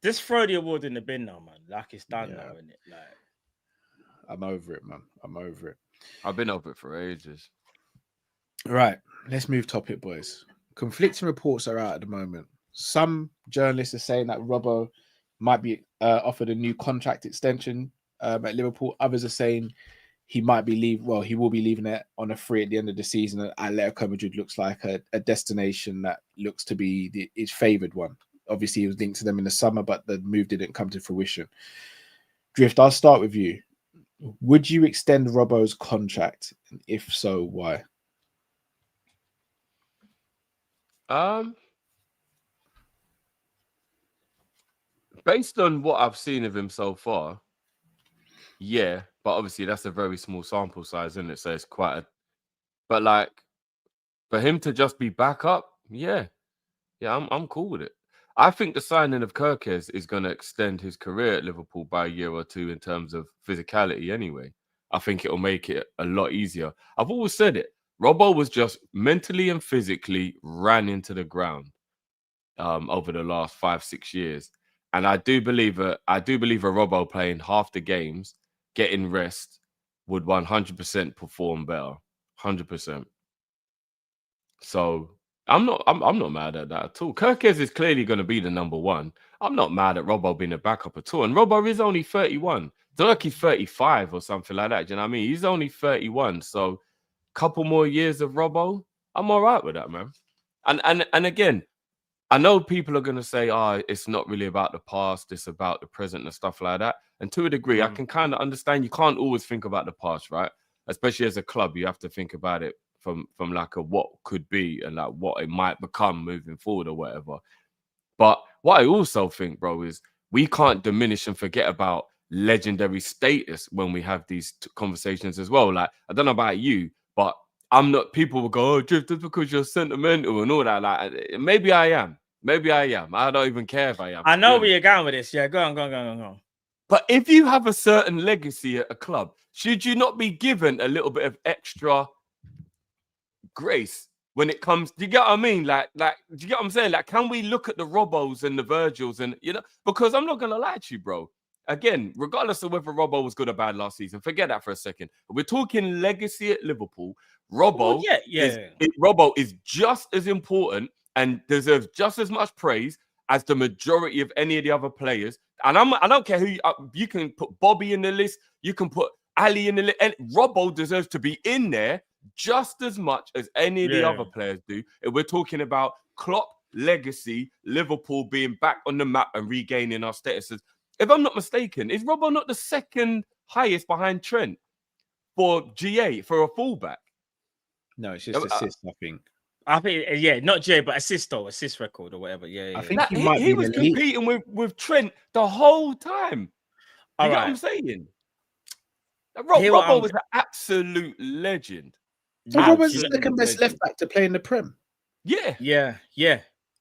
just throw the award in the bin now, man. Like it's done now, isn't it? Like, I'm over it, man. I'm over it. I've been over it for ages. Right, let's move topic, boys. Conflicting reports are out at the moment. Some journalists are saying that Robbo might be offered a new contract extension at Liverpool. Others are saying he might be he will be leaving it on a free at the end of the season. Atletico Madrid looks like a destination that looks to be his favoured one. Obviously, he was linked to them in the summer, but the move didn't come to fruition. Drift, I'll start with you. Would you extend Robbo's contract? If so, why? Based on what I've seen of him so far, yeah, but obviously that's a very small sample size, isn't it? So it's but like for him to just be back up, yeah, I'm cool with it. I think the signing of Keres is going to extend his career at Liverpool by a year or two in terms of physicality anyway. I think it'll make it a lot easier. I've always said it. Robbo was just mentally and physically ran into the ground over the last 5-6 years. And I do believe a Robbo playing half the games, getting rest, would 100% perform better. 100%. So I'm not mad at that at all. Keres is clearly going to be the number one. I'm not mad at Robbo being a backup at all. And Robbo is only 31. It's not like he's 35 or something like that. Do you know what I mean? He's only 31. So couple more years of Robbo, I'm all right with that, man. And again, I know people are going to say, oh, it's not really about the past, it's about the present and stuff like that. And to a degree, I can kind of understand you can't always think about the past, right? Especially as a club, you have to think about it from like a what could be and like what it might become moving forward or whatever. But what I also think, bro, is we can't diminish and forget about legendary status when we have these conversations as well. Like, I don't know about you, but I'm not, people will go, oh, Drift, just because you're sentimental and all that. Like, maybe I am. Maybe I am. I don't even care if I am. I know where you're going with this. Yeah, go on. But if you have a certain legacy at a club, should you not be given a little bit of extra grace when it comes? Do you get what I mean? Like, do you get what I'm saying? Like, can we look at the Robbos and the Virgils and, you know, because I'm not going to lie to you, bro. Again, regardless of whether Robbo was good or bad last season, forget that for a second. We're talking legacy at Liverpool. Robbo, Robbo is just as important and deserves just as much praise as the majority of any of the other players. And I don't care who you can put Bobby in the list, you can put Ali in the list, and Robbo deserves to be in there just as much as any of the other players do. And we're talking about Klopp legacy, Liverpool being back on the map and regaining our statuses. If I'm not mistaken, is Robbo not the second highest behind Trent for GA for a fullback? No, it's just assists, I think. I think, not GA, but assist record or whatever. Yeah. I think he was competing with Trent the whole time. You know what I'm saying? Robbo was an absolute legend. So Robbo's the second best left back to play in the Prem. Yeah.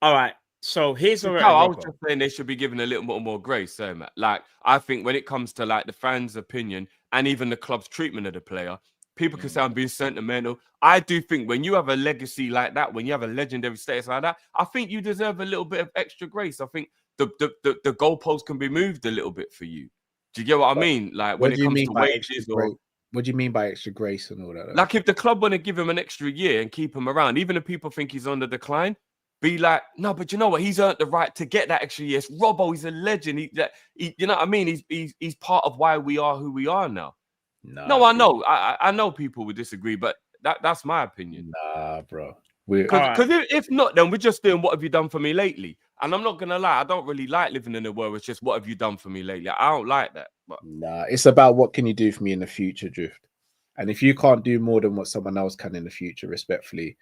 All right. So here's where I was just saying they should be given a little bit more grace, Matt. Like, I think when it comes to like the fans' opinion and even the club's treatment of the player, people can say I'm being sentimental. I do think when you have a legacy like that, when you have a legendary status like that, I think you deserve a little bit of extra grace. I think the goalpost can be moved a little bit for you. Do you get what I mean? Like when it comes to wages or what do you mean by extra grace and all that? Like if the club want to give him an extra year and keep him around, even if people think he's on the decline, be like, no, but you know what? He's earned the right to get that extra year. It's Robbo, he's a legend. He, you know what I memean? He's part of why we are who we are now. No, I know. I know people would disagree, but that's my opinion. Nah, bro. Because if not, then we're just doing what have you done for me lately? And I'm not gonna lie, I don't really like living in a world. It's just what have you done for me lately? I don't like that. But nah, it's about what can you do for me in the future, Drift. And if you can't do more than what someone else can in the future, respectfully,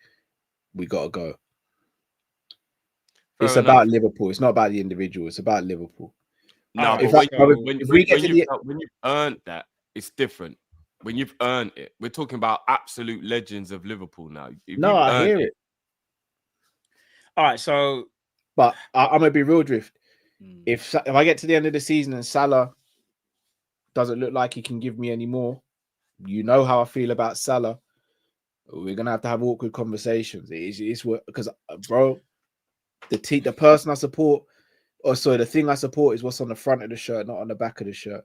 we gotta go. It's about Liverpool. It's not about the individual. It's about Liverpool. No, when you've earned that, it's different. When you've earned it, we're talking about absolute legends of Liverpool now. I hear it. All right, so, but I'm gonna be real, Drift. If I get to the end of the season and Salah doesn't look like he can give me any more, you know how I feel about Salah. We're gonna have to have awkward conversations. It's because, bro, the person I support, the thing I support is what's on the front of the shirt, not on the back of the shirt.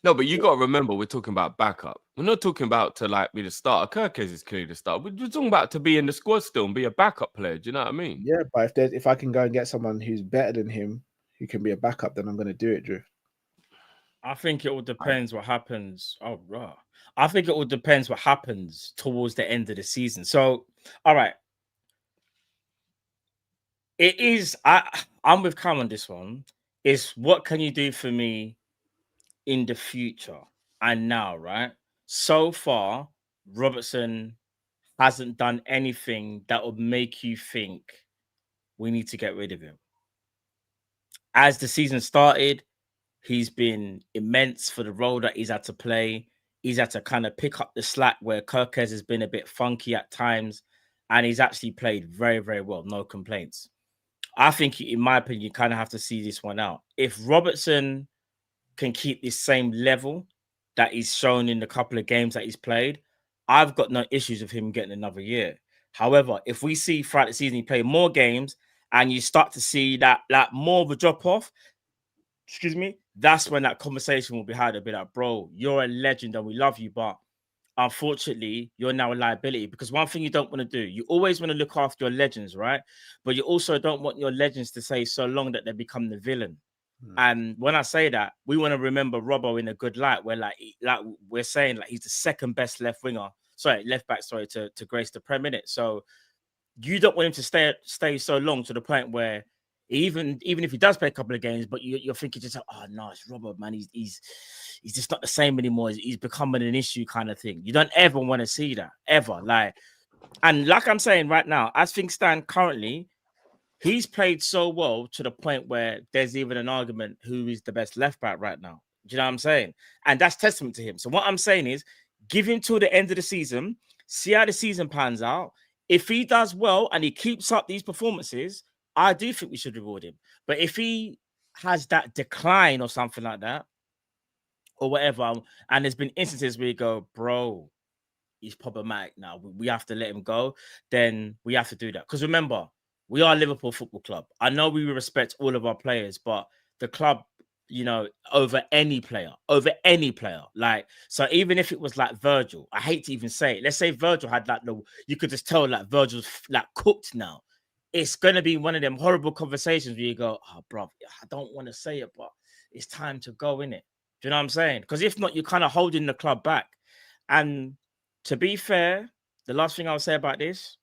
No, but you got to remember, we're talking about backup. We're not talking about to like be the starter. Keres is clearly the starter. We're talking about to be in the squad still and be a backup player. Do you know what I mean? Yeah, but if I can go and get someone who's better than him, who can be a backup, then I'm going to do it, Drift. I think it all depends what happens. I think it all depends what happens towards the end of the season. So, all right. It is, I'm with Cam on this one. It's what can you do for me in the future and now, right? So far, Robertson hasn't done anything that would make you think we need to get rid of him. As the season started, he's been immense for the role that he's had to play. He's had to kind of pick up the slack where Keres has been a bit funky at times, and he's actually played very, very well. No complaints. I think, in my opinion, you kind of have to see this one out. If Robertson can keep this same level that he's shown in the couple of games that he's played, I've got no issues with him getting another year. However, if we see throughout the season he play more games and you start to see that more of a drop-off, that's when that conversation will be had. A bit like, bro, you're a legend and we love you, but unfortunately, you're now a liability. Because one thing you don't want to do, you always want to look after your legends, right? But you also don't want your legends to stay so long that they become the villain. And when I say that, we want to remember Robbo in a good light, where like we're saying like he's the second best left back, to grace the Prem, innit? So you don't want him to stay so long to the point where even if he does play a couple of games, but you're thinking just, oh no, it's Robert, man. He's just not the same anymore. He's becoming an issue kind of thing. You don't ever want to see that ever. And like I'm saying right now, as things stand currently, he's played so well to the point where there's even an argument who is the best left back right now. Do you know what I'm saying? And that's testament to him. So what I'm saying is, give him till the end of the season, see how the season pans out. If he does well and he keeps up these performances, I do think we should reward him. But if he has that decline or something like that, or whatever, and there's been instances where you go, bro, he's problematic now, we have to let him go, then we have to do that. Because remember, we are Liverpool Football Club. I know we respect all of our players, but the club, you know, over any player. Like, so even if it was like Virgil, I hate to even say it. Let's say Virgil had like you could just tell like Virgil's like cooked now. It's gonna be one of them horrible conversations where you go, oh, bro, I don't want to say it, but it's time to go, innit? Do you know what I'm saying? Because if not, you're kind of holding the club back. And to be fair, the last thing I'll say about this,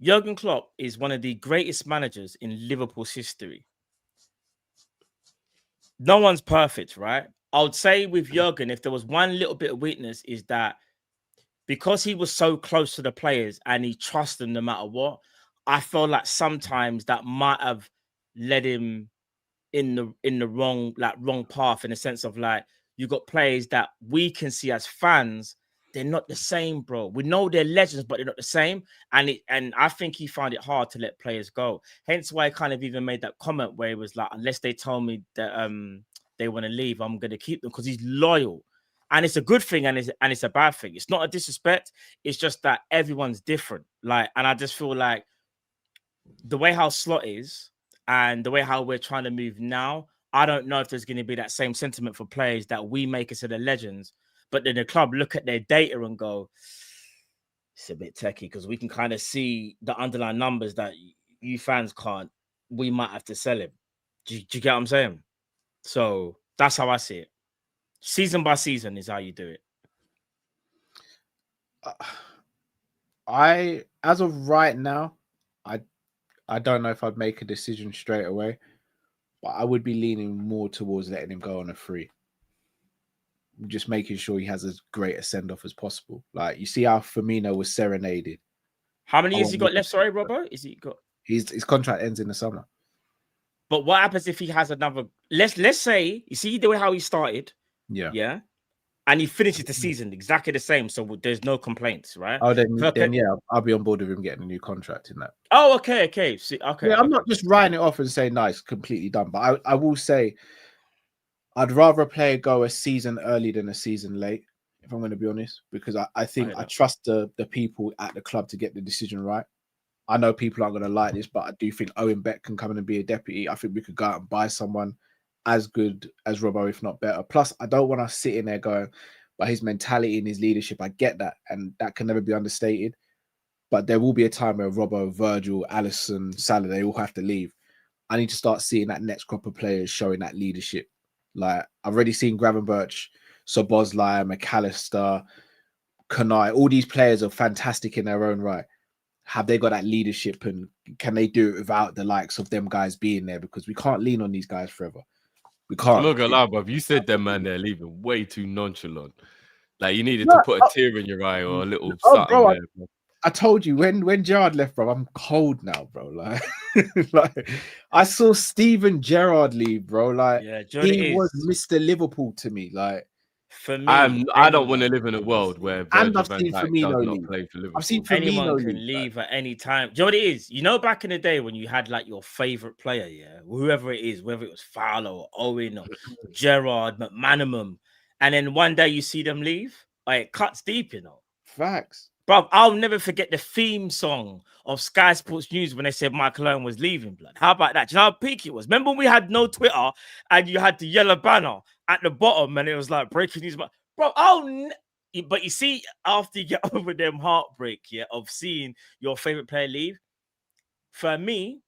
Jurgen Klopp is one of the greatest managers in Liverpool's history. No one's perfect, right? I would say with Jurgen, if there was one little bit of weakness, is that because he was so close to the players and he trusts them no matter what, I feel like sometimes that might have led him in the wrong path, in the sense of like, you got players that we can see as fans, they're not the same, bro. We know they're legends, but they're not the same. And I think he found it hard to let players go. Hence why I kind of even made that comment where he was like, unless they told me that they want to leave, I'm going to keep them, because he's loyal. And it's a good thing, and it's a bad thing. It's not a disrespect. It's just that everyone's different. Like, and I just feel like the way how Slot is and the way how we're trying to move now, I don't know if there's going to be that same sentiment for players that we make consider legends, but then the club look at their data and go, it's a bit techie, because we can kind of see the underlying numbers that you fans can't. We might have to sell him. Do you get what I'm saying? So that's how I see it. Season by season is how you do it. As of right now, I don't know if I'd make a decision straight away, but I would be leaning more towards letting him go on a free. Just making sure he has as great a send-off as possible. Like, you see how Firmino was serenaded. How many years he got left? Sorry, Robbo? Is he got? His contract ends in the summer. But what happens if he has another? Let's say, you see the way how he started. Yeah. And he finishes the season exactly the same, so there's no complaints, right? Oh, then yeah, I'll be on board with him getting a new contract in that. Oh, okay. See, okay. Yeah, I'm not just writing it off and saying, no, it's completely done. But I will say, I'd rather a player go a season early than a season late, if I'm going to be honest, because I think I trust the people at the club to get the decision right. I know people aren't going to like this, but I do think Owen Beck can come in and be a deputy. I think we could go out and buy someone as good as Robbo, if not better. Plus, I don't want to sit in there going, but his mentality and his leadership, I get that, and that can never be understated. But there will be a time where Robbo, Virgil, Alisson, Salah, they all have to leave. I need to start seeing that next crop of players showing that leadership. Like, I've already seen Gravenberch, Szoboszlai, McAllister, Kanai. All these players are fantastic in their own right. Have they got that leadership, and can they do it without the likes of them guys being there? Because we can't lean on these guys forever. We can't. I'm not gonna lie, bruv. You said them man they're leaving way too nonchalant. Like, you needed to put a tear in your eye or a little something bro, there. Bro. I told you when Gerrard left, bro, I'm cold now, bro. Like, like I saw Steven Gerrard leave, bro. Like, yeah, he was Mr. Liverpool to me. Like, for me, I don't want to live in a world where Virgil van Dijk does not play for Liverpool. I've seen anyone Firmino can leave at any time. Do you know what it is? You know, back in the day when you had like your favorite player, yeah, whoever it is, whether it was Fowler or Owen or Gerrard, McManaman, and then one day you see them leave, like, it cuts deep, you know. Facts. Bro, I'll never forget the theme song of Sky Sports News when they said Michael Owen was leaving, blood. How about that? Do you know how peak it was? Remember when we had no Twitter and you had the yellow banner at the bottom and it was like breaking news? Bro, but you see, after you get over them heartbreak, yeah, of seeing your favorite player leave, for me,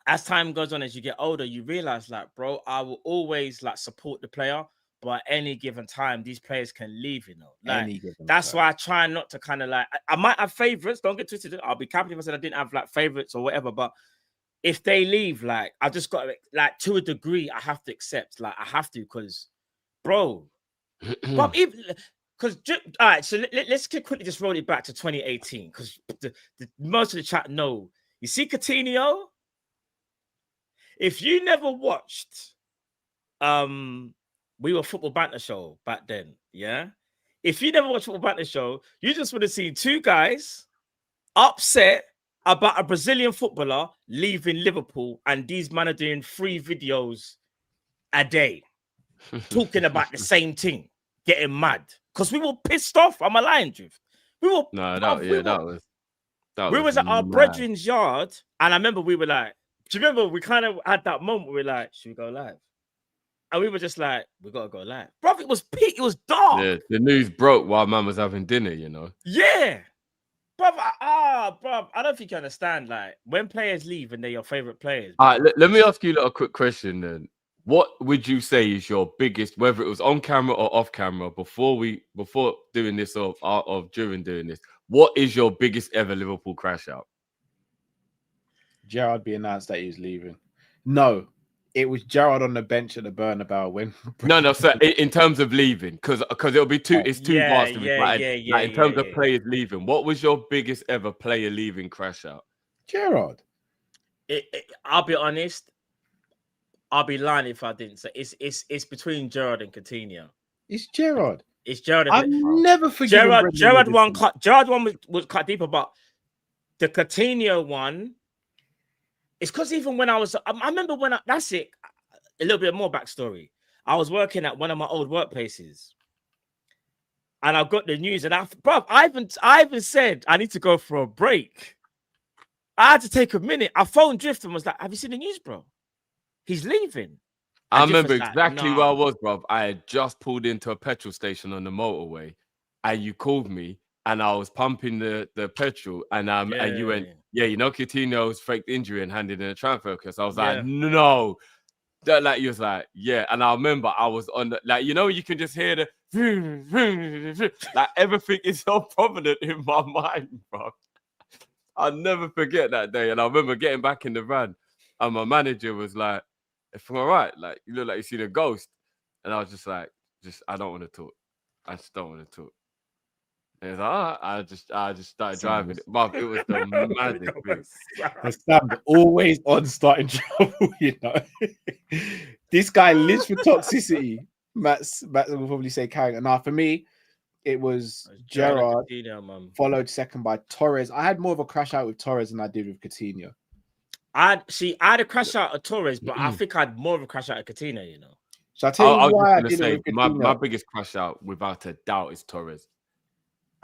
as time goes on, as you get older, you realize, like, bro, I will always like support the player, but at any given time, these players can leave, you know. Like, Any given that's time. why I try not to kind of like, I might have favorites, don't get twisted. I'll be happy if I said I didn't have like favorites or whatever, but if they leave, like, I just got to, like, to a degree, I have to accept, like, I have to, because, bro, but even, because, all right, so let's quickly just roll it back to 2018, because most of the chat know. You see Coutinho? If you never watched, we were Football Banter Show back then, yeah? If you never watched Football Banter Show, you just would have seen two guys upset about a Brazilian footballer leaving Liverpool, and these men are doing 3 videos a day talking about the same thing, getting mad. Because we were pissed off. I'm a lying, Drift. We were, we was at our brethren's yard, and I remember we were like, do you remember we kind of had that moment where we were like, should we go live? And we were just like, we gotta go live. Bro, it was peak, it was dark. Yeah, the news broke while man was having dinner, you know. Yeah. Bro, bro, I don't think you understand. Like, when players leave and they're your favorite players. All right, let me ask you a quick question then. What would you say is your biggest, whether it was on camera or off camera, before doing this or during doing this, what is your biggest ever Liverpool crash out? Gerrard be announced that he was leaving. No, it was Gerrard on the bench at the Bernabeu when. No. So in terms of leaving, because it'll be too. It's too vast. In terms of players leaving, what was your biggest ever player leaving crash out? Gerrard. I'll be honest. I'll be lying if I didn't say it's between Gerrard and Coutinho. It's Gerrard. It's Gerrard. I've never forgiven Gerrard one was cut deeper, but the Coutinho one. It's because even when I remember when that's it. A little bit more backstory. I was working at one of my old workplaces, and I got the news, and I even said I need to go for a break. I had to take a minute. I phoned Drift and was like, "Have you seen the news, bro? He's leaving." I remember exactly where I was, bro. I had just pulled into a petrol station on the motorway, and you called me, and I was pumping the petrol, and you went, yeah, you know, Coutinho's faked injury and handed in a transfer because I was like, no. Like, you was like, yeah. And I remember I was on the, like, you know, you can just hear the, like, everything is so prominent in my mind, bro. I'll never forget that day. And I remember getting back in the van, and my manager was like, if I'm all right, like, you look like you see the ghost. And I was just like, I don't want to talk. I just don't want to talk. And it's like, I just started driving it. But it was the maddest thing. Sam always on starting trouble, you know. This guy lives for toxicity. Matt will probably say carrying. Now, for me, it was Gerrard, followed second by Torres. I had more of a crash out with Torres than I did with Coutinho. I had a crash out of Torres, but I think I had more of a crash out of Coutinho, you know. So I tell you why I did say, it with Coutinho. My biggest crash out, without a doubt, is Torres.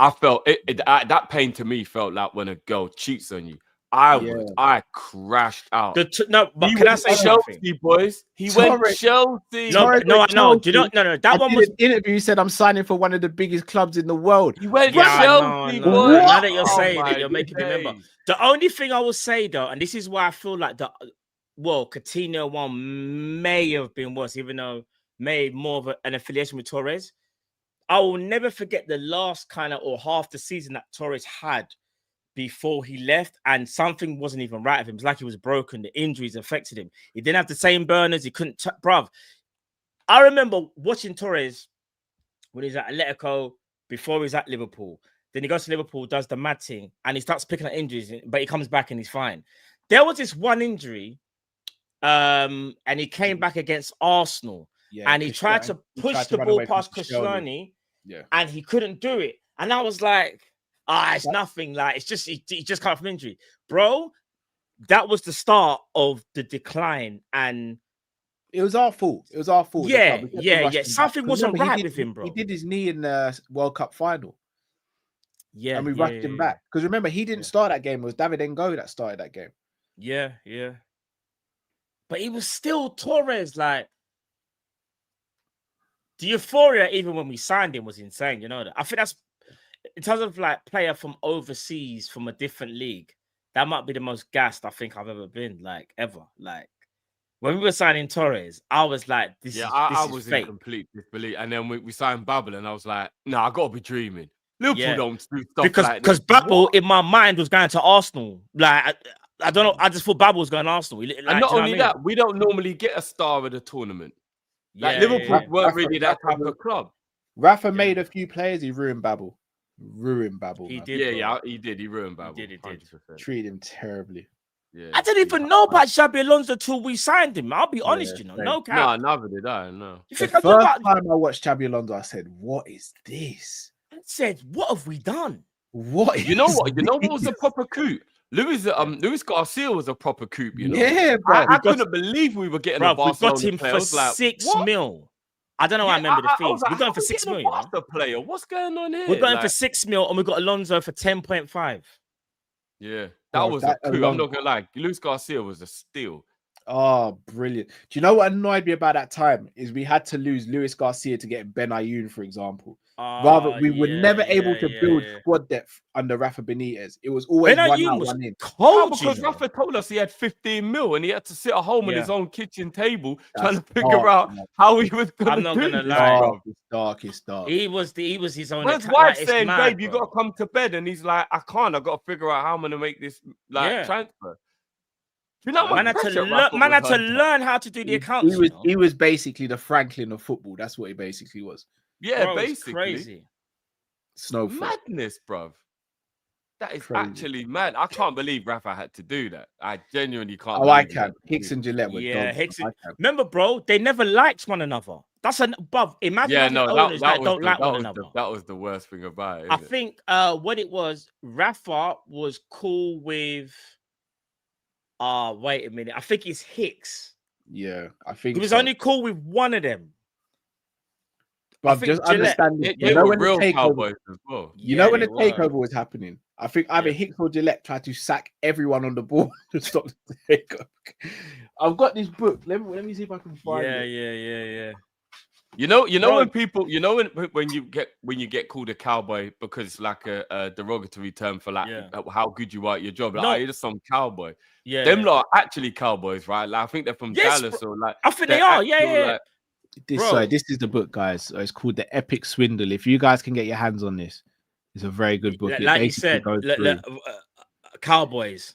I felt that pain to me felt like when a girl cheats on you. I crashed out. But can I say Chelsea, something? Boys? He went Chelsea. No. Do you know? No. That one was an interview. He said, "I'm signing for one of the biggest clubs in the world." He went Chelsea. No. Now that you're saying it, you're making me remember. The only thing I will say though, and this is why I feel like Coutinho one may have been worse, even though made more of an affiliation with Torres. I will never forget the last kind of or half the season that Torres had before he left, and something wasn't even right with him. It's like he was broken. The injuries affected him. He didn't have the same burners. He couldn't, bruv. I remember watching Torres when he's at Atletico, before he's at Liverpool. Then he goes to Liverpool, does the mad thing, and he starts picking up injuries, but he comes back and he's fine. There was this one injury, and he came back against Arsenal, and he tried to push the ball past Koscielny. Yeah, and he couldn't do it. And I was like, it's nothing. Like, it's just he just come from injury. Bro, that was the start of the decline. And it was our fault. Yeah. Something wasn't right with him, bro. He did his knee in the World Cup final. Yeah. And we rushed him back. Because remember, he didn't start that game. It was David Ngo that started that game. Yeah. But he was still Torres, like. The euphoria, even when we signed him, was insane. You know that. I think that's in terms of like player from overseas, from a different league. That might be the most gassed I think I've ever been, like ever. Like When we were signing Torres, I was like, "This is I this was is fake." in complete disbelief. And then we signed Babel, and I was like, "Nah, I gotta be dreaming." Liverpool don't do stuff like this. Because Babel in my mind was going to Arsenal. Like I don't know. I just thought Babel was going to Arsenal. Like, And not do you know only what I mean? that, we don't normally get a star of the tournament. Like Yeah, Liverpool yeah. weren't really that type of club. Rafa made a few players. He ruined Babel. He He man. did. Yeah, he did. He ruined Babel. He did. 100%. Treated him terribly. Yeah, I didn't even know about Xabi Alonso till we signed him. I'll be honest, you know. same. No cap. No, neither did I. No. You The think I first knew about? time I watched Xabi Alonso, I said, "What is this? I said, what have we done? What? You know is what? You know what was this?" a proper coup? Luis Garcia was a proper coup. You know. Yeah, bro. I couldn't believe we were getting a Bro, we Barcelona got him player. for I was like, 6 what? mil. I don't know. I remember the I fees. was like, We got him how for we 6 getting mil. a You know? Barca player. What's going on here? We got him Like, for 6 mil, and we got Alonso for 10.5. yeah, that Bro, was that a coup. I'm alone- not gonna lie. Luis Garcia was a steal. Oh, brilliant. Do you know what annoyed me about that time? Is we had to lose Luis Garcia to get Ben Ayoun, for example. Rather, we were never able to build squad depth under Rafa Benitez. It was always Ben one Ayoun out, was one in. cold, Because you know? Rafa told us he had 15 mil and he had to sit at home on his own kitchen table trying to That's figure dark, out man. how he was gonna I'm not do gonna this, lie. bro. It's dark. It's dark. He was his own. Man's attack, wife like, it's saying, mad, "Babe, you bro. gotta come to bed," and he's like, "I can't. I gotta figure out how I'm gonna make this transfer." Do you know Man what had to learn how to do the accounts. He was basically the Franklin of football. That's what he basically was. Yeah, Bro, it's basically. crazy. Snowfall. Madness, bruv. That is Crazy. actually mad. I can't believe Rafa had to do that. I genuinely can't. Oh, I believe he can. had to do Hicks and Gillette were Yeah, dogs. Hicks. I can. Remember, bro, they never liked one another. That's bruv. Imagine Yeah, having no, owners that that was don't like one was another. that was the worst thing about it. I Isn't it? think what it was, Rafa was cool with. Wait a minute. I think it's Hicks. Yeah, I think He was so. only cool with one of them. But think just Gillette- understand this. They You know were when the real takeover, cowboys as well. you know when they the were. takeover was happening, I think either Hicks or Gillette tried to sack everyone on the ball to stop the takeover. I've got this book. Let me see if I can find it. Yeah. You know Bro. when people, you know when you get called a cowboy because it's like a derogatory term for like how good you are at your job. Like, No. oh, you're just some cowboy. Yeah. Them lot are actually cowboys, right? Like I think they're from Yes, Dallas or like. I think they're they are. actual, Yeah. like, This is the book, guys. It's called The Epic Swindle. If you guys can get your hands on this, it's a very good book. Like It you said, goes through- Cowboys.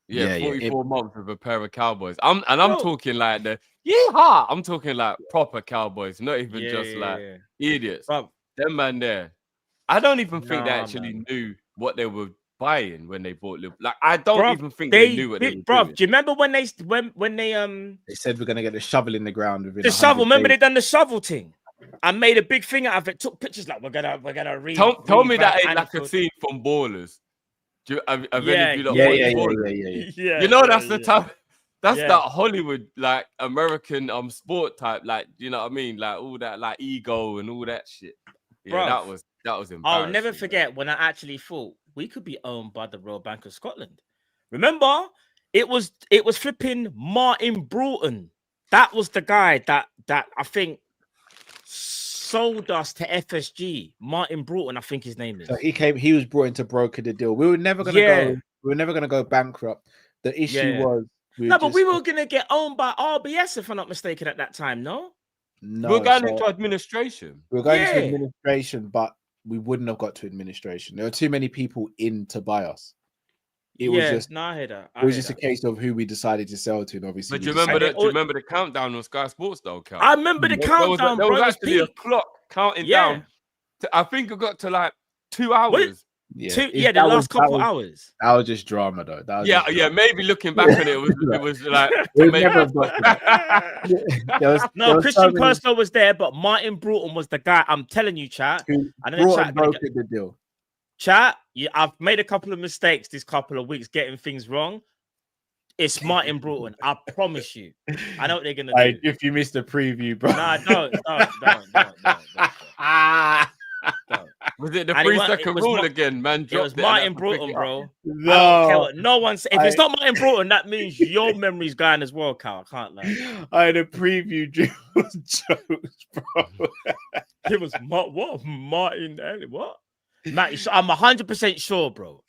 Yeah, Yeah, 44 months with a pair of cowboys. I'm Bro. talking like the yeehaw. I'm talking like proper cowboys, not even just like yeah. idiots. Bro, Them man there. I don't even think they Nah, actually man. knew what they were buying when they bought Liverpool. Like I don't Bruv, even think they knew what they were Bro, doing. do you remember when they They said we're gonna get the shovel in the ground within the 100 shovel? Remember they days. done the shovel thing? I made a big thing out of it. Took pictures like we're gonna Tell me that revamp ain't like a Anfield. scene from Ballers. Have any Yeah, of you lot Yeah, watched yeah, Ballers? yeah. You know that's the type. That's Yeah. that Hollywood like American sport type, like you know what I mean, like all that like ego and all that shit. Yeah, Bruv, that was embarrassing. I'll never man. forget when I actually thought we could be owned by the Royal Bank of Scotland. Remember, it was flipping Martin Broughton. That was the guy that I think sold us to FSG. Martin Broughton, I think his name is. So he was brought in to broker the deal. We were never gonna go bankrupt. The issue was we were gonna get owned by RBS if I'm not mistaken at that time. No, we're going into administration. We were going into administration, but we wouldn't have got to administration. There were too many people in to buy us. It was just I hear that. It was just a case of who we decided to sell to, and obviously. But do you remember the countdown on Sky Sports though, Cal? I remember the countdown. There was bro, actually a clock counting down. I think it got to like 2 hours. The last couple hours. That was just drama, though. That was yeah. Maybe looking back on it, it was like. Christian Personal was there, but Martin Broughton was the guy. I'm telling you, chat. Brokered the deal. Chat, I've made a couple of mistakes this couple of weeks getting things wrong. It's Martin Broughton. I promise you. I know what they're gonna do. If you missed the preview, bro. Nah, don't. Was it the 3-second rule again, man? It was Martin Broughton, bro. No, I don't care what no one said. If it's not Martin Broughton, that means your memory's gone as well, Cal. I can't lie. I had a preview drill jokes, bro. It was Martin? What? Matt, I'm 100% sure, bro.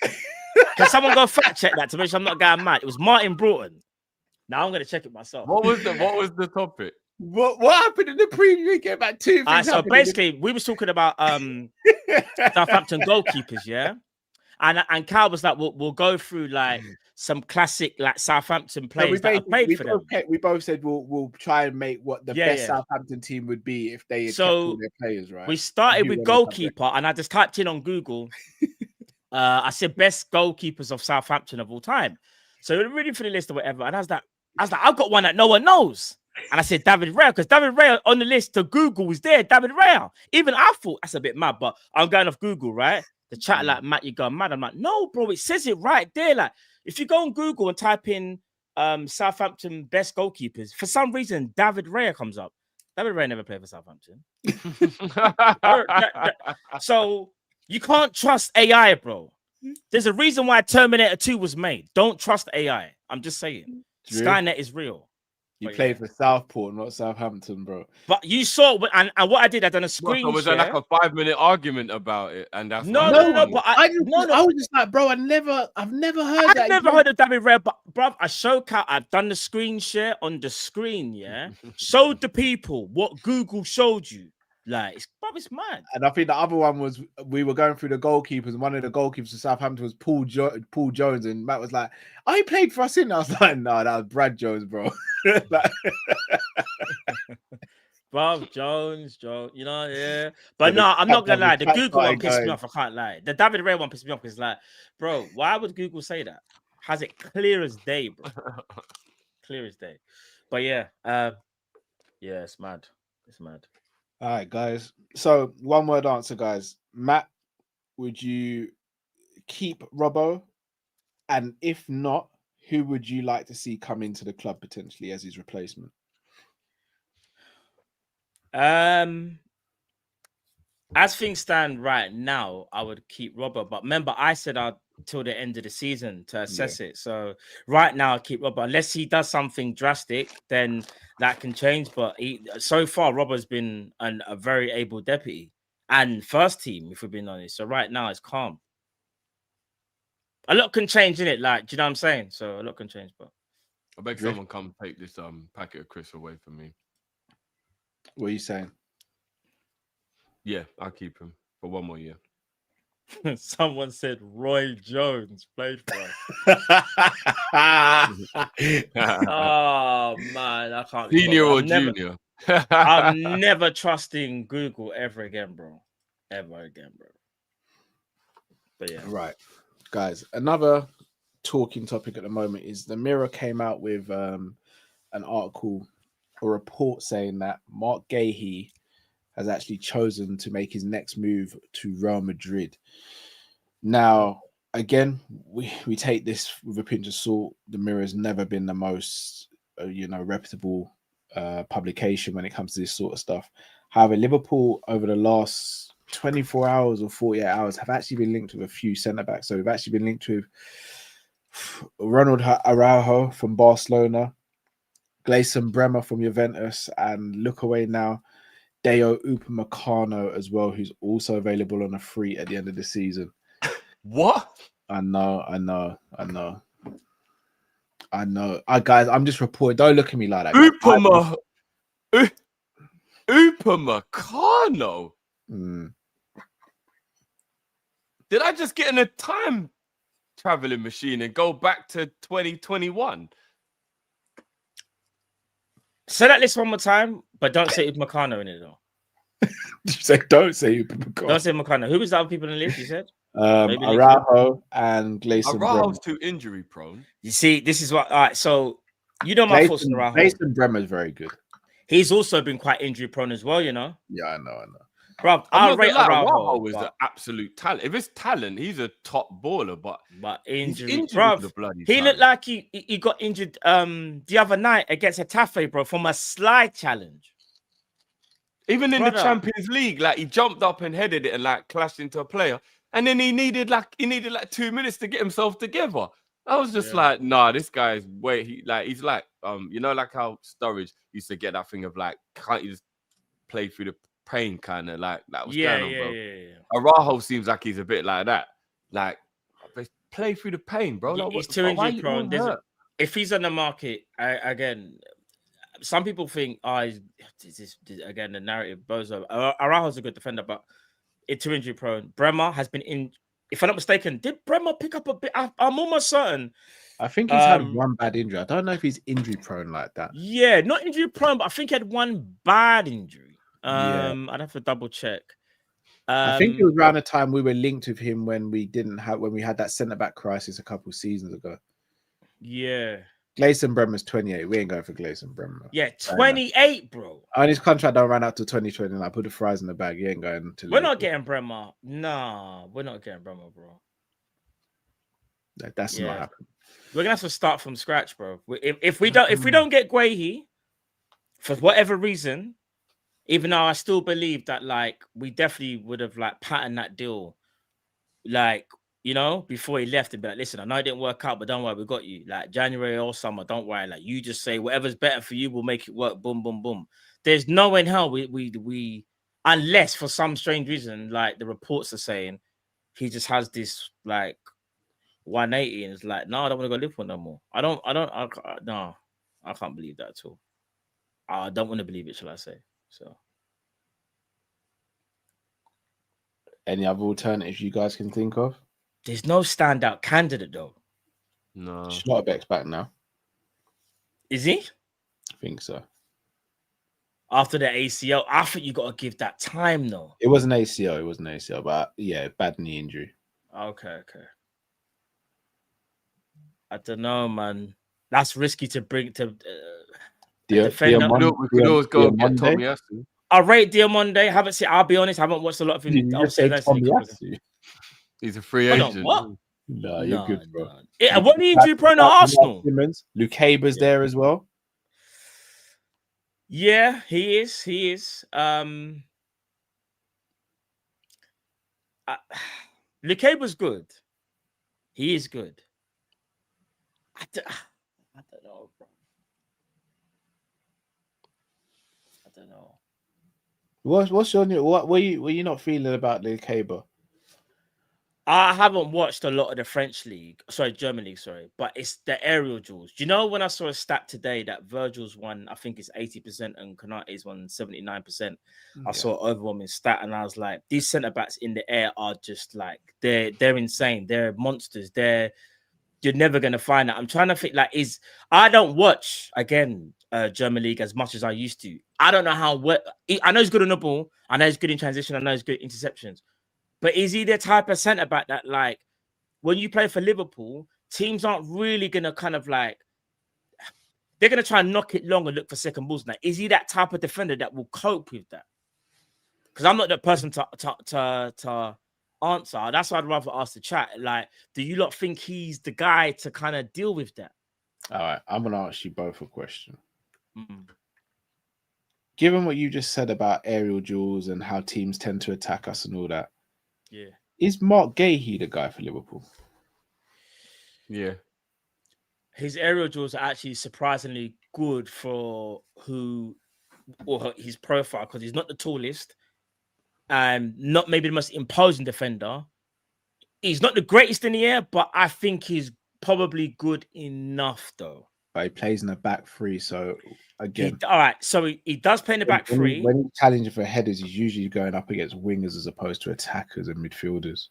Can someone go fact check that to make sure I'm not going mad? It was Martin Broughton. Now I'm gonna check it myself. What was the topic? What happened in the preview game? About two things. So basically, we was talking about Southampton goalkeepers, yeah. And Cal was like, we'll go through like some classic like Southampton players that have played for them. We both said we'll try and make what the best Southampton team would be if they had kept all their players, right? We started with goalkeeper, and I just typed in on Google. I said best goalkeepers of Southampton of all time. So we're reading for the list or whatever, and I was like, I've got one that no one knows. And I said David Raya, because David Raya on the list to Google was there. David Raya. Even I thought that's a bit mad, but I'm going off Google, right? The chat like, Matt, you're going mad. I'm like, no, bro, it says it right there. Like, if you go on Google and type in Southampton best goalkeepers, for some reason, David Raya comes up. David Raya never played for Southampton. So you can't trust AI, bro. There's a reason why Terminator 2 was made. Don't trust AI. I'm just saying. Skynet is real. You played for Southport, not Southampton, bro. But you saw, and what I did, I done a screen share. Was there like a 5-minute argument about it? And that's no. But I was just like, bro, I've never heard that. I've never heard of David Raya, but bro, I showed Cal. I've done the screen share on the screen, yeah. Showed the people what Google showed you. Like, it's mad. And I think the other one was we were going through the goalkeepers, and one of the goalkeepers for Southampton was Paul Jones, and Matt was like, "Oh, he played for us in." I was like, "No, that was Brad Jones, bro." Like... Bro, Jones, you know, yeah. But no, I'm not gonna lie. The Google one pissed me off. I can't lie. The David Raya one pissed me off because, like, bro, why would Google say that? Has it clear as day, bro? Clear as day. But yeah, it's mad. It's mad. All right, guys. So one word answer, guys. Matt, would you keep Robbo? And if not, who would you like to see come into the club potentially as his replacement? As things stand right now, I would keep Robbo. But remember, I said I'd till the end of the season to assess it. So right now, I keep Robbo. Unless he does something drastic, then that can change. But so far, Robbo's been a very able deputy and first team, if we're being honest. So right now, it's calm. A lot can change in it. Like, do you know what I'm saying? So a lot can change. But I beg someone come take this packet of crisps away from me. What are you saying? Yeah, I'll keep him for one more year. Someone said Roy Jones played for us. Oh man, I can't. Senior or junior? I'm never trusting Google ever again, bro. Ever again, bro. But yeah, right, guys. Another talking topic at the moment is the Mirror came out with an article or report saying that Mark Guehi has actually chosen to make his next move to Real Madrid. Now, again, we take this with a pinch of salt. The Mirror has never been the most, reputable publication when it comes to this sort of stuff. However, Liverpool over the last 24 hours or 48 hours have actually been linked with a few centre-backs. So we've actually been linked with Ronald Araujo from Barcelona, Gleison Bremer from Juventus, and look away now, Deo Upamecano as well, who's also available on a free at the end of the season. What? I know. Guys, I'm just reporting. Don't look at me like that. Upamecano. Did I just get in a time traveling machine and go back to 2021? Say that list one more time, but don't say Upamecano in it though. You say don't say Upamecano. Don't say Upamecano. Who was the other people in the list? You said Araujo and Gleison. Araujo's too injury prone. You see, this is what. All right, so you know my thoughts on Araujo. Gleison Bremer is very good. He's also been quite injury prone as well, you know. Yeah, I know. Bro, I rate Araujo. Is an absolute talent. If it's talent, he's a top baller. But injury, bro. He looked like he got injured the other night against Getafe, bro, from a slide challenge. Even in the Champions League, like he jumped up and headed it and like clashed into a player, and then he needed like 2 minutes to get himself together. I was just like, nah, this guy's he's like like how Sturridge used to get that thing of like, can't you just play through the pain kind of like that was going on, bro. Araujo seems like he's a bit like that. Like play through the pain, bro. Like, he's too injury prone. if he's on the market again, some people think, again, the narrative bozo. Araujo's a good defender, but it's too injury prone. Bremer has been in. If I'm not mistaken, did Bremer pick up a bit? I'm almost certain. I think he's had one bad injury. I don't know if he's injury prone like that. Yeah, not injury prone, but I think he had one bad injury. Yeah. I'd have to double check. I think it was around the time we were linked with him when we had that centre back crisis a couple of seasons ago. Yeah. Gleison Bremer's 28. We ain't going for Gleison Bremer. Yeah, 28, bro. And his contract don't run out to 2020. I put the fries in the bag. He ain't going to. We're not getting Bremer. Nah, we're not getting Bremer, bro. That's not happening. We're gonna have to start from scratch, bro. If we don't get Guehi, for whatever reason, even though I still believe that like we definitely would have like patterned that deal, like, you know, before he left and be like, listen, I know it didn't work out, but don't worry, we got you. Like January or summer, don't worry. Like you just say whatever's better for you, we'll make it work. Boom, boom, boom. There's no way in hell we unless for some strange reason, like the reports are saying, he just has this like 180 and it's like, no, I don't want to go Liverpool no more. No, I can't believe that at all. I don't want to believe it, shall I say? So, any other alternatives you guys can think of? There's no standout candidate though. No, Schlotterbeck's back now. Is he? I think so. After the ACL, I think you got to give that time though. It was an ACL, but yeah, bad knee injury. Okay. I don't know, man. That's risky to bring to defender. We could always go and get Tommy Asu. I rate Diamonde. I'll be honest, I haven't watched a lot of him. He's a free agent. What? No, you're good, bro. Yeah, what injury prone at Arsenal? Luke Haber's there as well. Yeah, he is. Luke Haber's good. He is good. I don't know, bro. I don't know. What's your new? What were you not feeling about Luke Haber? I haven't watched a lot of the German league, but it's the aerial duels. Do you know when I saw a stat today that Virgil's won, I think it's 80% and Konate's won 79%. I saw an overwhelming stat and I was like, these centre backs in the air are just like they're insane. They're monsters. You're never gonna find that. I'm trying to think I don't watch again German league as much as I used to. I don't know I know he's good on the ball. I know he's good in transition. I know he's good at interceptions. But is he the type of centre back that, like, when you play for Liverpool, teams aren't really going to kind of like, they're going to try and knock it long and look for second balls now. Is he that type of defender that will cope with that? Because I'm not the person to answer. That's why I'd rather ask the chat. Like, do you lot think he's the guy to kind of deal with that? All right, I'm going to ask you both a question. Mm-hmm. Given what you just said about aerial duels and how teams tend to attack us and all that, yeah, is Mark Guehi the guy for Liverpool? Yeah. His aerial duels are actually surprisingly good for his profile, because he's not the tallest and not maybe the most imposing defender. He's not the greatest in the air, but I think he's probably good enough though. But he plays in the back three, so again, all right. So he does play in the back three. When he's challenging for headers, he's usually going up against wingers as opposed to attackers and midfielders.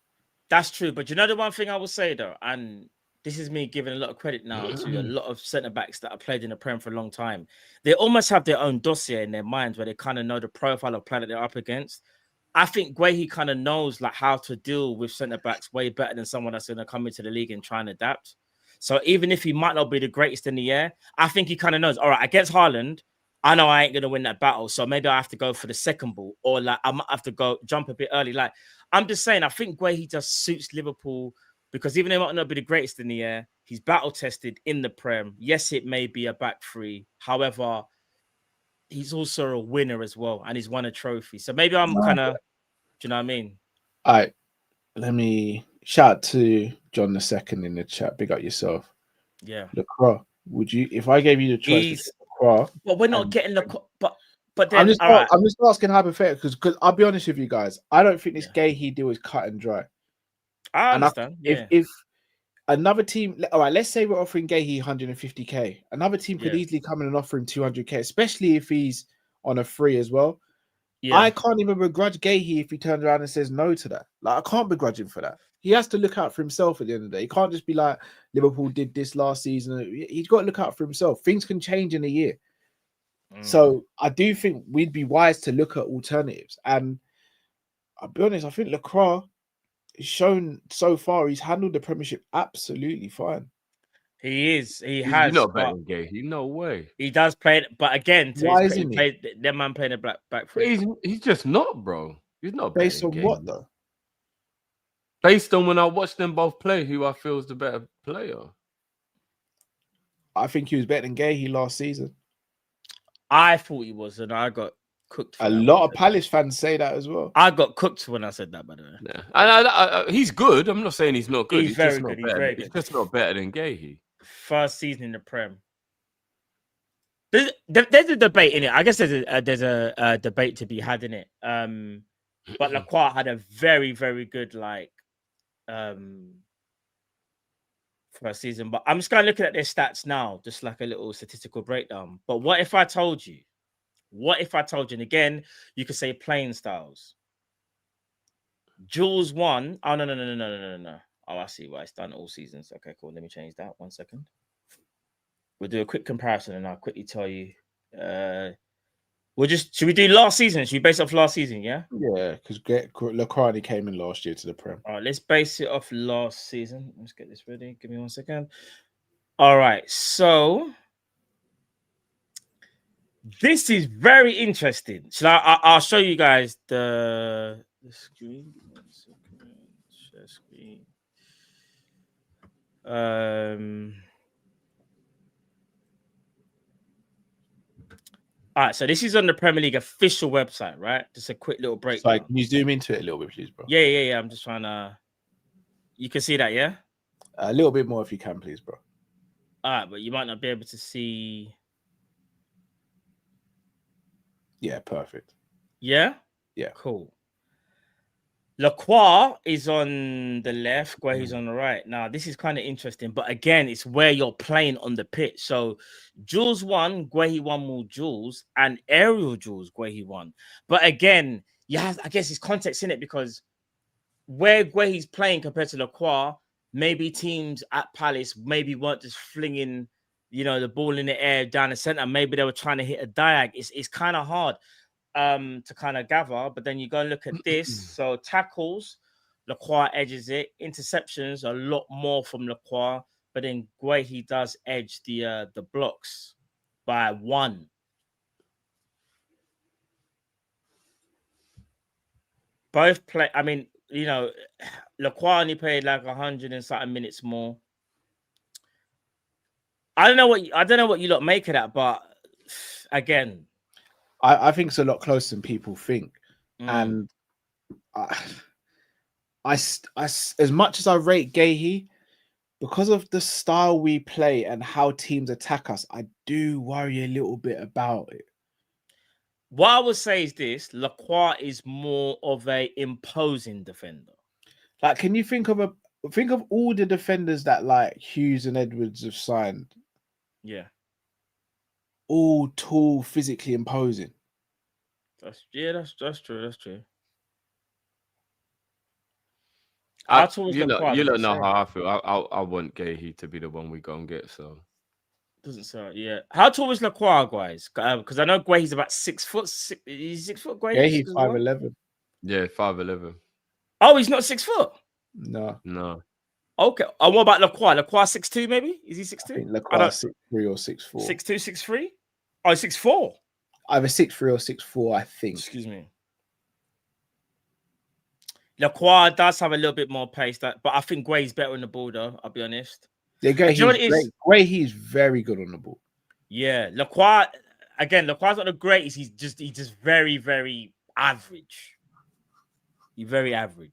That's true, but you know the one thing I will say though, and this is me giving a lot of credit now to a lot of centre backs that have played in the Prem for a long time. They almost have their own dossier in their minds where they kind of know the profile of player that they're up against. I think Guehi kind of knows like how to deal with centre backs way better than someone that's going to come into the league and try and adapt. So even if he might not be the greatest in the air, I think he kind of knows, all right, against Haaland, I know I ain't going to win that battle. So maybe I have to go for the second ball, or like I might have to go jump a bit early. Like, I'm just saying, I think Guehi just suits Liverpool because even though he might not be the greatest in the air, he's battle tested in the Prem. Yes, it may be a back three. However, he's also a winner as well, and he's won a trophy. So maybe I'm kind of, do you know what I mean? All right, let me shout out to John II in the chat. Big up yourself. Yeah. Lacroix, would you, if I gave you the choice, Lacroix, but we're not getting Lacroix. But then, I'm just asking hypotheticals because I'll be honest with you guys. I don't think this Guehi deal is cut and dry. I understand. If another team. All right, let's say we're offering Guehi 150k. Another team could Yeah. easily come in and offer him 200k, especially if he's on a free as well. Yeah. I can't even begrudge Guehi if he turns around and says no to that. Like, I can't begrudge him for that. He has to look out for himself at the end of the day. He can't just be like, Liverpool did this last season. He's got to look out for himself. Things can change in a year. So I do think we'd be wise to look at alternatives. And I'll be honest, I think Lacroix has shown so far he's handled the Premiership absolutely fine. He is. He You're has. not But betting Guehi. No way. he does play it. But again, to Why his credit, isn't he he? played, that man playing the back three. He's just not, bro. He's not Based betting on Guehi. what though? Based on when I watched them both play, who I feel is the better player. I think he was better than Guehi last season. I thought he was, and I got cooked. For A that lot one. of Palace fans say that as well. I got cooked when I said that, by the way. Yeah. And he's good. I'm not saying he's not good. He's very just good. Not He's better. very He's good. just not better than Guehi. First season in the Prem. There's a debate in it. I guess there's a debate to be had in it. But Lacroix had a very, very good first season. But I'm just kind of looking at their stats now, just like a little statistical breakdown. But what if I told you? And again, you could say playing styles. Jules won. Oh no. Oh, I see why it's done all seasons. Okay, cool. Let me change that. 1 second. We'll do a quick comparison and I'll quickly tell you. Should we do last season? Should we base it off last season? Yeah. Yeah, because Lacroix came in last year to the Prem. All right, let's base it off last season. Let's get this ready. Give me 1 second. All right, so this is very interesting. So I'll show you guys the screen. Give me 1 second. Share screen. All right, so this is on the Premier League official website, right? Just a quick little breakdown. Sorry, can you zoom into it a little bit, please, bro? Yeah. I'm just trying to. You can see that, yeah? A little bit more if you can, please, bro. All right, but you might not be able to see. Yeah, perfect. Yeah? Yeah. Cool. Lacroix is on the left, Guehi's on the right. Now, this is kind of interesting, but again, it's where you're playing on the pitch. So, Jules won, Guehi won more Jules, and aerial Jules, Guehi won. But again, I guess it's context in it because where Guehi's playing compared to Lacroix, maybe teams at Palace maybe weren't just flinging, the ball in the air down the center. Maybe they were trying to hit a diag. It's kind of hard to kind of gather, but then you go and look at this. So tackles, Lacroix edges it. Interceptions, a lot more from Lacroix, but then Guehi does edge the blocks by 1. Both play. I mean, Lacroix only played like 100 and something minutes more. I don't know what you lot make of that, but again, I think it's a lot closer than people think, and I, as much as I rate Guehi, because of the style we play and how teams attack us, I do worry a little bit about it. What I would say is this: Lacroix is more of a imposing defender. Like, can you think of all the defenders that like Hughes and Edwards have signed? Yeah, all tall, physically imposing. That's true. That's true. You don't know how I feel. I want Guehi to be the one we go and get. So doesn't sound. Yeah. How tall is Lacroix, guys? Because I know Guehi's about 6 foot. He's 6 foot. Guehi's 5'11". Yeah, 5'11". Oh, he's not 6 foot. No. Okay. And what about Lacroix? Lacroix 6'2", maybe? Is he 6'2"? I think Lacroix 6'3" or 6'4". 6'2", 6'3"? Oh, 6'4". Either 6'3" or 6'4", I think. Excuse me. Lacroix does have a little bit more pace, but I think Guehi's better on the ball, though. I'll be honest. Yeah, Guehi's very good on the ball. Yeah, Lacroix. Again, Lacroix's not the greatest. He's just very, very average. He's very average.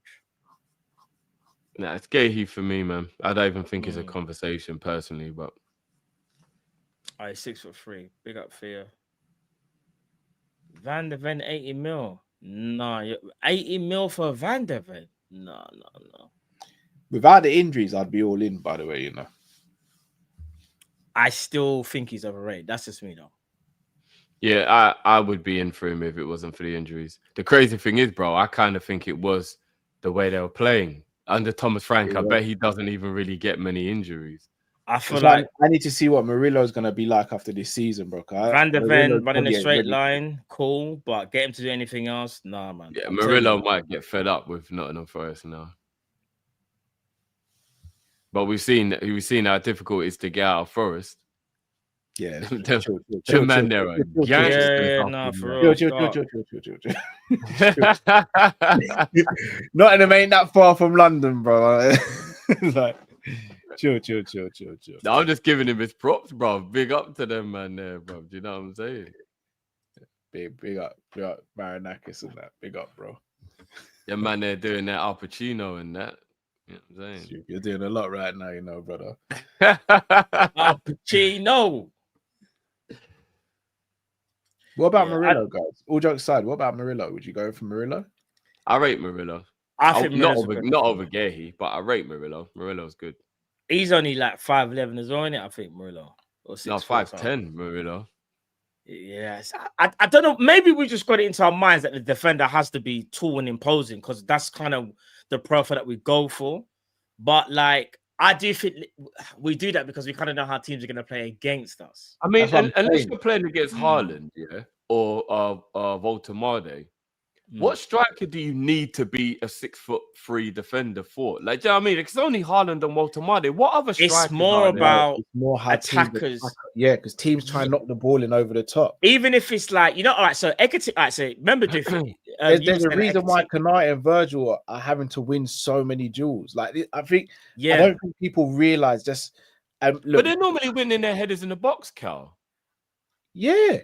Nah, it's Guehi for me, man. I don't even think it's a conversation personally, but. All right, 6'3". Big up for you. Van der Ven, 80 mil. No, 80 mil for Van der Ven. No. Without the injuries, I'd be all in. By the way, you know. I still think he's overrated. That's just me, though. Yeah, I would be in for him if it wasn't for the injuries. The crazy thing is, bro, I kind of think it was the way they were playing under Thomas Frank. I bet he doesn't even really get many injuries. I feel like I need to see what Murillo's gonna be like after this season, bro. Van der Ven running a straight line, cool, but get him to do anything else, nah, man. Yeah, Murillo might get fed up with Nottingham Forest now. But we've seen how difficult it is to get out of Forest. Yeah, man, there are Nottingham ain't that far from London, bro. Like, chill. No, I'm just giving him his props, bro. Big up to them, man. There, bro. Do you know what I'm saying? Big up, Marinakis and that. Big up, bro. Yeah, man, they're doing that Al Pacino and that. You know what I'm saying? You're doing a lot right now, you know, brother. Al Pacino. What about Murillo, guys? All jokes aside, what about Murillo? Would you go for Murillo? I rate Murillo. I think not over Guehi, but I rate Murillo. Murillo's good. He's only like 5'11" as well, isn't it? I think Murillo. Or 5'10", Murillo. Yes, I don't know. Maybe we just got it into our minds that the defender has to be tall and imposing because that's kind of the profile that we go for. But like, I do think we do that because we kind of know how teams are going to play against us. I mean, unless you're playing against Haaland, yeah, or Voltemade, what striker do you need to be a 6'3" defender for? Like, do you know what I mean? It's only Haaland and Walter. What other strikers? It's more about attackers. Yeah, because teams try and knock the ball in over the top. Even if it's like, you know, all right, so Ekati, all right, so remember, there's a reason why Kanai and Virgil are having to win so many duels. Like, I think, I don't think people realize just. Look, but they're normally winning their headers in the box, Cal. Yeah.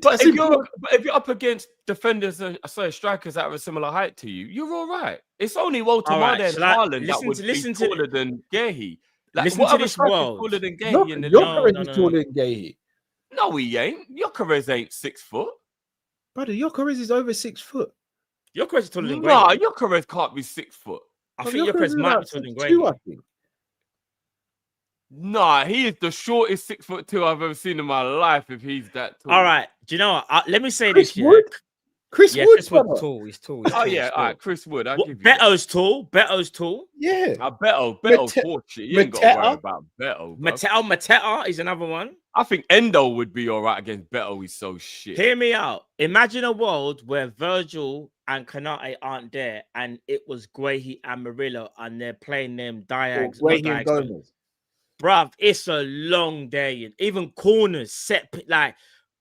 But if you're up against defenders and strikers that are a similar height to you, you're all right. It's only Walter and Haaland that would be taller than Guehi. Like, what other striker taller than Guehi? Gyökeres is taller than Guehi. No, he ain't. Gyökeres ain't 6 foot. Brother, Gyökeres is over 6 foot. Gyökeres is taller than Guehi. Nah, Gyökeres can't be 6 foot. I think Gyökeres might be taller than Guehi. I think. Nah, he is the shortest 6'2" I've ever seen in my life. If he's that tall. All right, do you know what? Let me say Chris this. Wood? Chris Wood's tall. He's tall. Oh yeah, all right, Chris Wood. I'll give you Beto's tall. Beto's tall. Yeah. Beto's fortunate. You ain't got to worry about Beto. Mateta is another one. I think Endo would be all right against Beto. He's so shit. Hear me out. Imagine a world where Virgil and Kanate aren't there, and it was Guehi and Murillo, and they're playing them diags. Bruv, it's a long day. Even corners, set, like,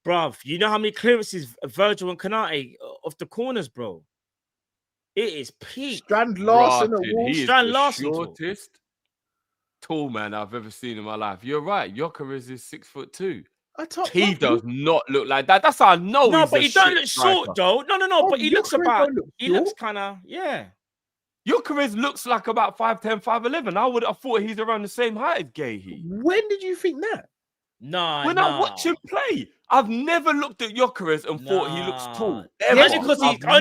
bruv, you know how many clearances Virgil and Kanate off the corners, bro? It is peak. Strand Larson at Wall. He is the shortest tall man I've ever seen in my life. You're right. Gyökeres is 6'2". He does not look like that. That's how I know. No, but he don't look short, though. No. But he looks about. He looks kind of, yeah. Gyökeres looks like about 5'10", 5'11". I would have thought he's around the same height as Guehi. When did you think that? When I watch him play, I've never looked at Gyökeres and thought he looks tall. Only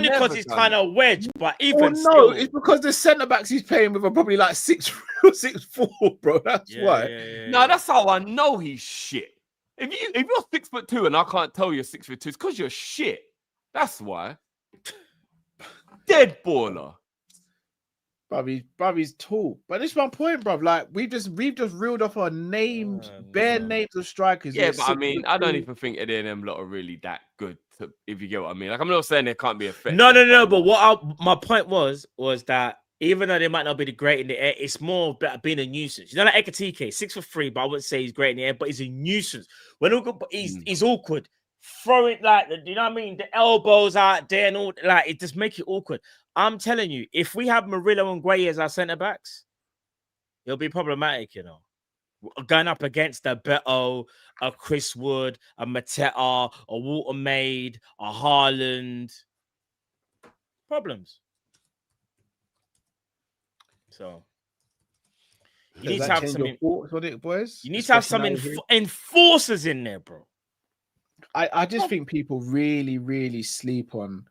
because he's kind of wedge, but even still, it's because the centre backs he's playing with are probably like 6'4", 6'4", bro. That's why. No, that's how I know he's shit. If you're 6'2" and I can't tell you're 6'2", it's because you're shit. That's why. Dead baller. Bruv, he's tall. But this is my point, bruv. Like, we've just reeled off our names, names of strikers. Yeah, but I mean, I don't even think any of them lot are really that good, if you get what I mean. Like, I'm not saying they can't be effective. No. But my point was that even though they might not be the great in the air, it's more about being a nuisance. You know, like Ekatike, 6'3", but I wouldn't say he's great in the air, but he's a nuisance. He's awkward. Throw it like, you know what I mean? The elbows out there and all, like, it just makes it awkward. I'm telling you, if we have Murillo and Guehi as our centre backs, it'll be problematic, you know. Going up against a Beto, a Chris Wood, a Mateta, a Walter Maid, a Haaland. Problems. So you need to have some thoughts on it, boys. You need to have some enforcers in there, bro. I just think people really, really sleep on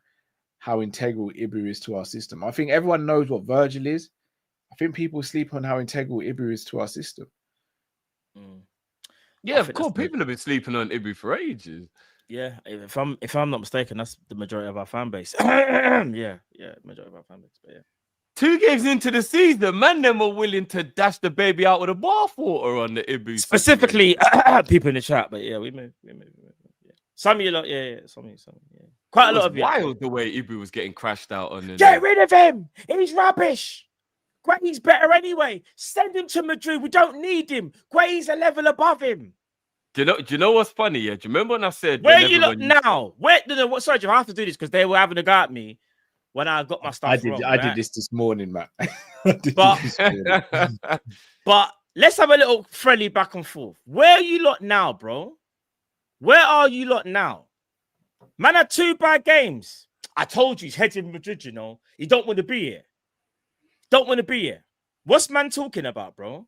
how integral Ibu is to our system. I think everyone knows what Virgil is. I think people sleep on how integral Ibu is to our system. Yeah, of course. People have been sleeping on Ibu for ages. Yeah, if I'm not mistaken, that's the majority of our fan base. yeah, majority of our fan base. But yeah. 2 games into the season, man, them were willing to dash the baby out with the bathwater on the Ibu. Specifically, people in the chat, but yeah, we move. Yeah. Some of you lot, some of you, yeah. Quite a lot of you. Wild the way Ibu was getting crashed out on. Get rid of him. He's rubbish. Guehi's better anyway. Send him to Madrid. We don't need him. Guehi's a level above him. Do you know what's funny? Yeah, do you remember when I said where you look now? Where? No, sorry, I have to do this because they were having a go at me when I got my stuff. I did this morning, Matt. But let's have a little friendly back and forth. Where are you lot now, bro? Where are you lot now? Man had 2 bad games. I told you he's heading to Madrid, you know. You don't want to be here. Don't want to be here. What's man talking about, bro?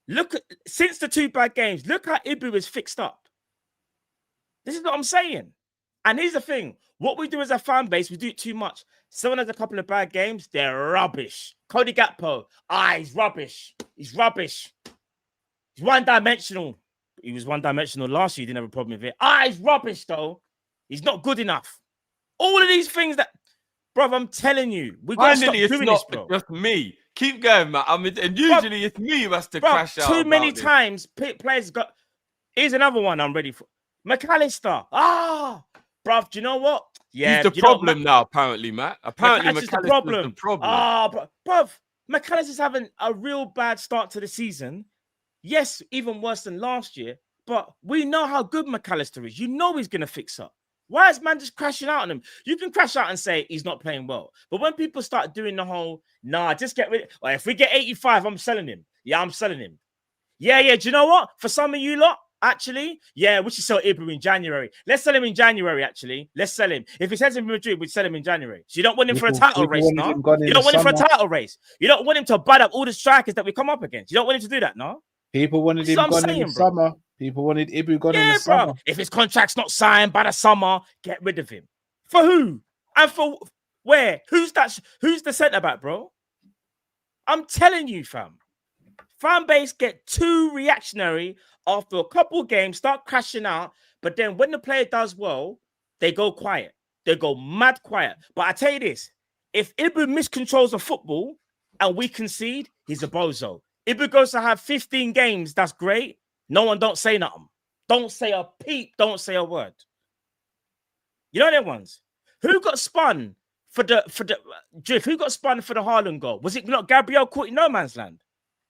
Look, since the 2 bad games, look how Ibu is fixed up. This is what I'm saying. And here's the thing. What we do as a fan base, we do it too much. Someone has a couple of bad games, they're rubbish. Cody Gakpo, he's rubbish. He's rubbish. He's one-dimensional. He was one-dimensional last year. He didn't have a problem with it. He's rubbish, though. He's not good enough. All of these things that... Bro, I'm telling you. We got to stop doing this, bro. Just me. Keep going, man. I mean, and usually it's me who has to crash out. Too many times players got... Here's another one I'm ready for. McAllister. Bro, do you know what? Yeah, he's the problem now, apparently, Matt. Apparently, McAllister's the problem. Bro, McAllister's having a real bad start to the season. Yes, even worse than last year. But we know how good McAllister is. You know he's going to fix up. Why is man just crashing out on him? You can crash out and say he's not playing well. But when people start doing the whole, just get rid of... Well, if we get 85, I'm selling him. Yeah, I'm selling him. Yeah. Do you know what? For some of you lot, actually, yeah, we should sell Ibu in January. Let's sell him in January, actually. Let's sell him. If he says in Madrid, we'd sell him in January. So you don't want him for a title race, no? You don't want him for a title race. You don't want him to bud up all the strikers that we come up against. You don't want him to do that, no? People wanted him gone in the summer. People wanted Ibu gone in the summer. If his contract's not signed by the summer, get rid of him. For who? And for where? Who's that? Who's the centre back, bro? I'm telling you, fam. Fan base get too reactionary after a couple games, start crashing out. But then when the player does well, they go quiet. They go mad quiet. But I tell you this, if Ibu miscontrols the football and we concede, he's a bozo. Ibu goes to have 15 games, that's great. No one don't say nothing. Don't say a peep. Don't say a word. You know them ones? Who got spun for the drift? Who got spun for the Haaland goal? Was it not Gabriel caught in no man's land?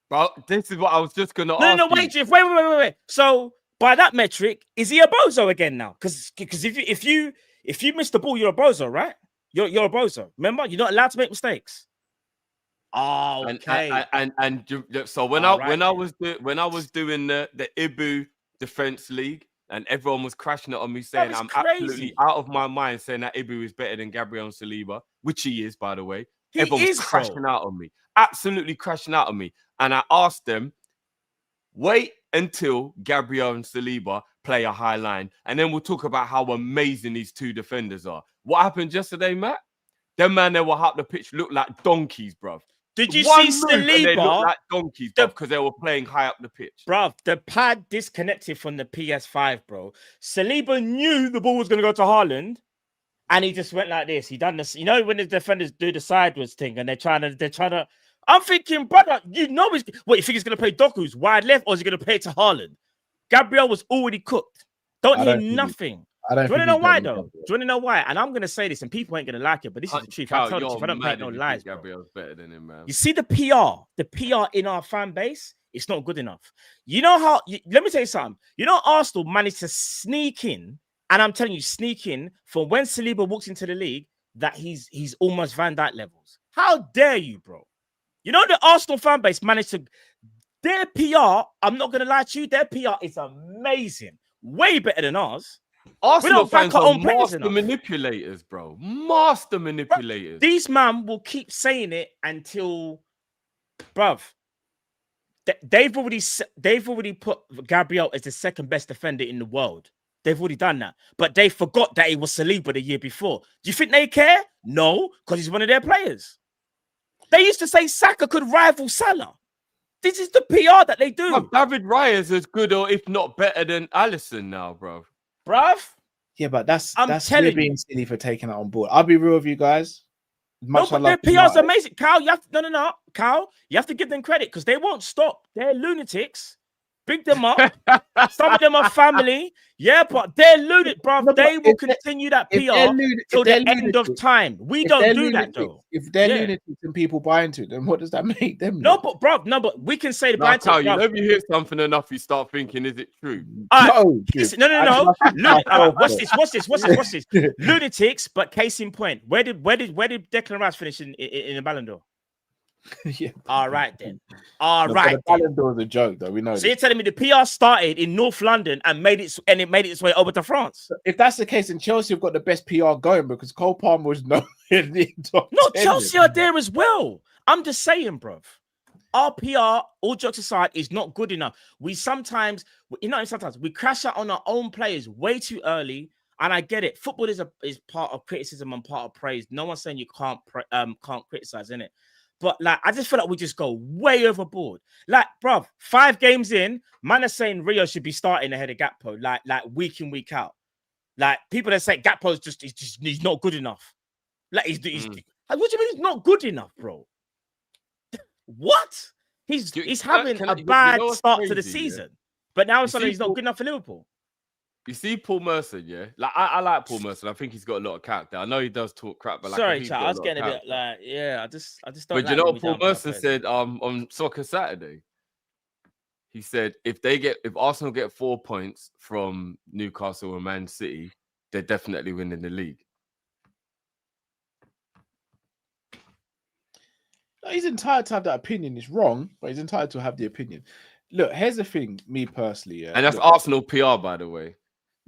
Well, this is what I was just going to ask. No, wait, Drift. Wait. So by that metric, is he a bozo again now? Because if you miss the ball, you're a bozo, right? You're a bozo. Remember, you're not allowed to make mistakes. Oh, okay. And so when I was doing the Ibu Defense League, and everyone was crashing it on me, saying I'm absolutely out of my mind, saying that Ibu is better than Gabriel and Saliba, which he is, by the way. Everyone was crashing out on me, absolutely crashing out on me. And I asked them, wait until Gabriel and Saliba play a high line, and then we'll talk about how amazing these 2 defenders are. What happened yesterday, Matt? Them man, they were up the pitch, looked like donkeys, bruv. Did you see Saliba? They looked like donkeys, because they were playing high up the pitch. Bruv, the pad disconnected from the PS5, bro. Saliba knew the ball was going to go to Haaland, and he just went like this. He done this. You know when the defenders do the sideways thing, and they're trying to. I'm thinking, brother, you know you think he's going to play Doku's wide left, or is he going to play it to Haaland? Gabriel was already cooked. Don't hear nothing. Do you want to know why, though? Do you want to know why? And I'm going to say this, and people ain't going to like it, but this is the truth. I told you, I don't make no lies, bro. Gabriel's better than him, man. You see the PR in our fan base, it's not good enough. You know how, let me tell you something. You know, Arsenal managed to sneak in, and I'm telling you, sneak in from when Saliba walks into the league, that he's almost Van Dijk levels. How dare you, bro? You know, the Arsenal fan base managed to, their PR, I'm not going to lie to you, their PR is amazing. Way better than ours. Arsenal fans are master manipulators, bro. Master manipulators. Bro, these man will keep saying it until, bruv, they've already put Gabriel as the second best defender in the world. They've already done that. But they forgot that it was Saliba the year before. Do you think they care? No, because he's one of their players. They used to say Saka could rival Salah. This is the PR that they do. Bro, David Raya is as good or if not better than Alisson now, bro. Bruv. Yeah, but that's telling we're being silly for taking that on board. I'll be real with you guys. No, but their PR's amazing. Cal, you have to, no. Cal, you have to give them credit because they won't stop. They're lunatics. Big them up. Some of them are family. Yeah, but they're lunatic, bro. They will continue that PR till the end of time. We don't do that, though. If they're lunatics and people buy into it, then what does that make them? No, but we can say the no, Cal, you know, if you hear something enough, you start thinking, is it true? No. What's this? Lunatics, but case in point. Where did Declan Rice finish in the Ballon d'Or? Yeah. All right then. The Ballon d'Or is a joke, though. We know. So you're telling me the PR started in North London and made its way over to France? If that's the case, then Chelsea have got the best PR going because Cole Palmer was nowhere in the top 10. Chelsea are there as well. I'm just saying, bruv. Our PR, all jokes aside, is not good enough. We sometimes we crash out on our own players way too early. And I get it. Football is part of criticism and part of praise. No one's saying you can't criticize, innit? But like, I just feel like we just go way overboard. Like, bruv, 5 games in, man are saying Rio should be starting ahead of Gakpo, like week in, week out. Like, people that say Gakpo's he's not good enough. Like, what do you mean he's not good enough, bro? What? He's having a bad start to the season, but now suddenly he's not good enough for Liverpool. You see Paul Merson, yeah? Like, I like Paul Merson. I think he's got a lot of character. I know he does talk crap, but like, sorry, chat, I was getting a bit like, I just don't. But you know what Paul Merson said on Soccer Saturday? He said if Arsenal get 4 points from Newcastle and Man City, they're definitely winning the league. No, he's entitled to have that opinion. It's wrong, but he's entitled to have the opinion. Look, here's the thing, me personally, yeah. And that's Arsenal PR, by the way.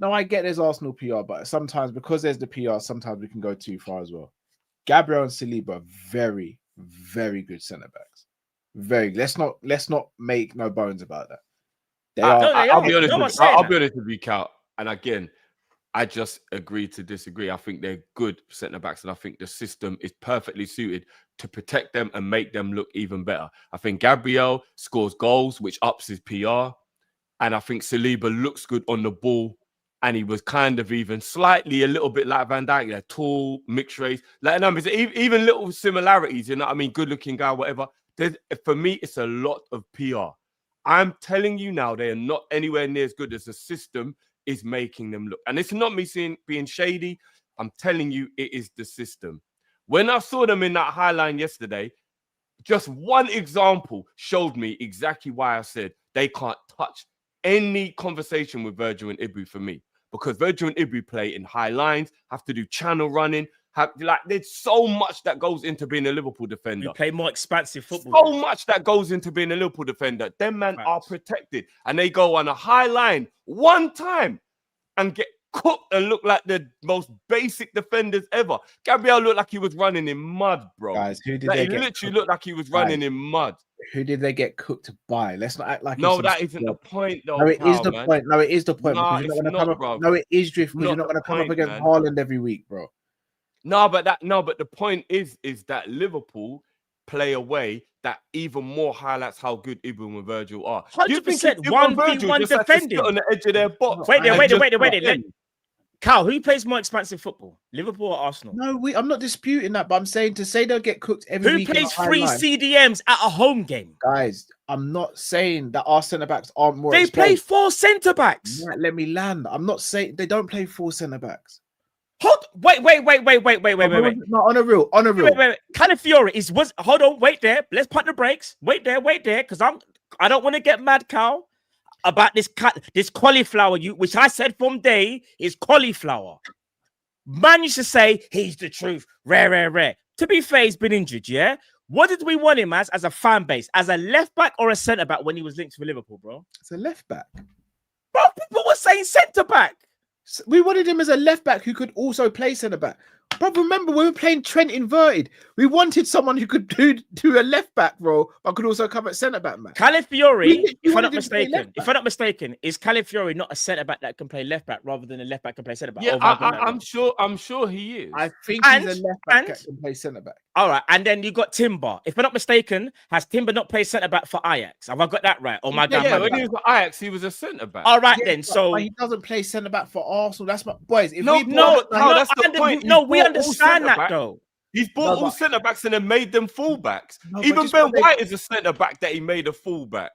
No, I get there's Arsenal PR, but sometimes because there's the PR, sometimes we can go too far as well. Gabriel and Saliba, very, very good centre backs. Very. Let's not make no bones about that. I'll be honest with you, Cal. And again, I just agree to disagree. I think they're good centre backs, and I think the system is perfectly suited to protect them and make them look even better. I think Gabriel scores goals, which ups his PR, and I think Saliba looks good on the ball. And he was kind of even slightly a little bit like Van Dijk. They're tall, mixed race. Like numbers, even little similarities, you know what I mean? Good looking guy, whatever. For me, it's a lot of PR. I'm telling you now, they are not anywhere near as good as the system is making them look. And it's not me being shady. I'm telling you, it is the system. When I saw them in that high line yesterday, just one example showed me exactly why I said they can't touch any conversation with Virgil and Ibu for me. Because Virgil and Ibu play in high lines, have to do channel running. There's so much that goes into being a Liverpool defender. We play more expansive football. So much that goes into being a Liverpool defender. Them men are protected. And they go on a high line one time and get cooked and look like the most basic defenders ever. Gabriel looked like he was running in mud, bro. Guys, who did they get? He literally looked like he was running in mud. Who did they get cooked by? Let's not act like no, that isn't the point, though. No, it is the point. No, it is the point. No, it's not, bro. No, it is drift because you're not going to come up against Haaland every week, bro. No, but the point is that Liverpool play a way that even more highlights how good Ibu and Virgil are. 100% 1v1 defending on the edge of their box. Wait there. Cal, who plays more expansive football? Liverpool or Arsenal? No, I'm not disputing that, but I'm saying to say they'll get cooked every week. Who plays 3 CDMs at a home game? Guys, I'm not saying that our centre-backs aren't more exposed. They play 4 centre-backs. Right, let me land. I'm not saying they don't play 4 centre-backs. Wait. No, on a real. Wait. Calafiori hold on, wait there. Let's put the brakes. Wait there, because I don't want to get mad, Cal, about this cauliflower, which I said from day is cauliflower. Man used to say he's the truth. Rare. To be fair, he's been injured, yeah? What did we want him as a fan base? As a left back or a centre back when he was linked to Liverpool, bro? It's a left back. Bro, people were saying centre back. We wanted him as a left back who could also play centre back. Bro, remember when we were playing Trent inverted, we wanted someone who could do a left back role, but could also come at centre back, man. Calafiori, if I'm not wanted him to play mistaken, is Calafiori not a centre back that can play left back rather than a left back can play centre back? Yeah, I'm sure he is. I think he's a left back that can play centre back. All right, and then you got Timber. If I'm not mistaken, has Timber not played centre back for Ajax? Have I got that right? Oh my God! Yeah, when he was at Ajax, he was a centre back. All right, then. So but he doesn't play centre back for Arsenal. That's my boys. If that's the point. No, we understand that though. He's bought all centre backs and then made them fullbacks. No, even Ben White is a centre back that he made a fullback.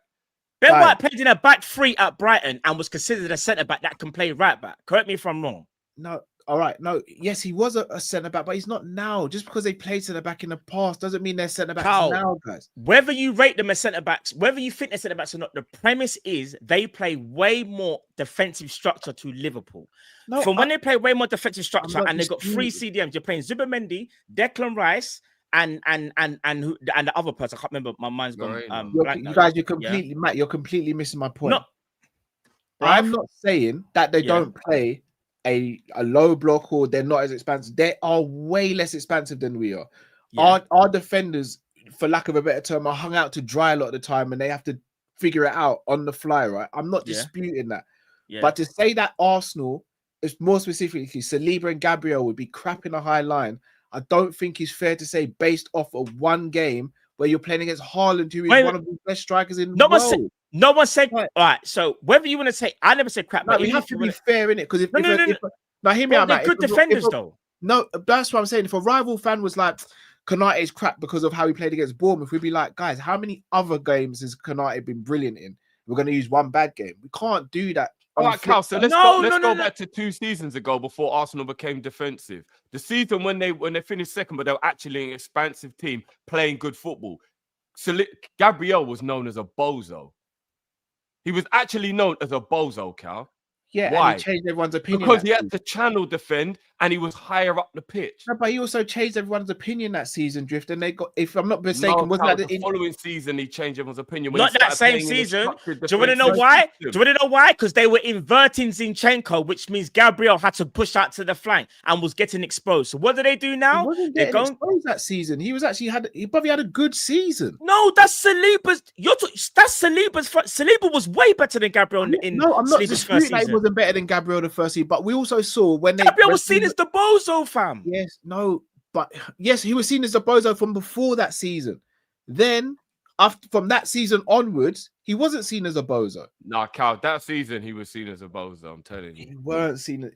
Ben White played in a back three at Brighton and was considered a centre back that can play right back. Correct me if I'm wrong. No, all right. No, yes, he was a centre back, but he's not now. Just because they played centre back in the past doesn't mean they're centre backs now, guys. Whether you rate them as centre backs, whether you think they're centre backs or not, the premise is they play way more defensive structure to Liverpool. No, when they play way more defensive structure and they've got 3 CDMs, you're playing Zubimendi, Declan Rice, and the other person. I can't remember. My mind's gone. You guys, you're completely Matt. You're completely missing my point. I'm not saying that they don't play a low block or they're not as expansive. They are way less expansive than we are. Our defenders, for lack of a better term, are hung out to dry a lot of the time and they have to figure it out on the fly, right? I'm not disputing that. But to say that Arsenal, is more specifically Saliba and Gabriel, would be crap in a high line, I don't think it's fair to say based off of one game where you're playing against Haaland, who is one of the best strikers in the world. No one said, all right, so whether you want to say, I never said crap, but we have to be fair in it. Because now hear me out, Matt. Good defenders, though. No, that's what I'm saying. If a rival fan was like, Konate is crap because of how he played against Bournemouth, we'd be like, guys, how many other games has Konate been brilliant in? We're going to use one bad game. We can't do that. All right, Cal, so let's go back to 2 seasons ago before Arsenal became defensive. The season when they finished second, but they were actually an expansive team playing good football. So Gabriel was known as a bozo. He was actually known as a bozo, Cal. Yeah, why? And he changed everyone's opinion. Because he had to channel defend and he was higher up the pitch. No, but he also changed everyone's opinion that season, Drift. And they got, if I'm not mistaken, wasn't that the following season he changed everyone's opinion? When not that same season. Do you want to know why? Because they were inverting Zinchenko, which means Gabriel had to push out to the flank and was getting exposed. So what do they do now? He wasn't getting exposed that season. He was actually he probably had a good season. No, that's Saliba's. That's Saliba's. Saliba was way better than Gabriel in no, I'm not Saliba's first season. He wasn't better than Gabriel the first season, but we also saw when Gabriel was seen as the bozo, fam. Yes, no, but yes, he was seen as the bozo from before that season. Then, from that season onwards, he wasn't seen as a bozo. Nah, Cal, that season he was seen as a bozo. I'm telling you, he weren't seen.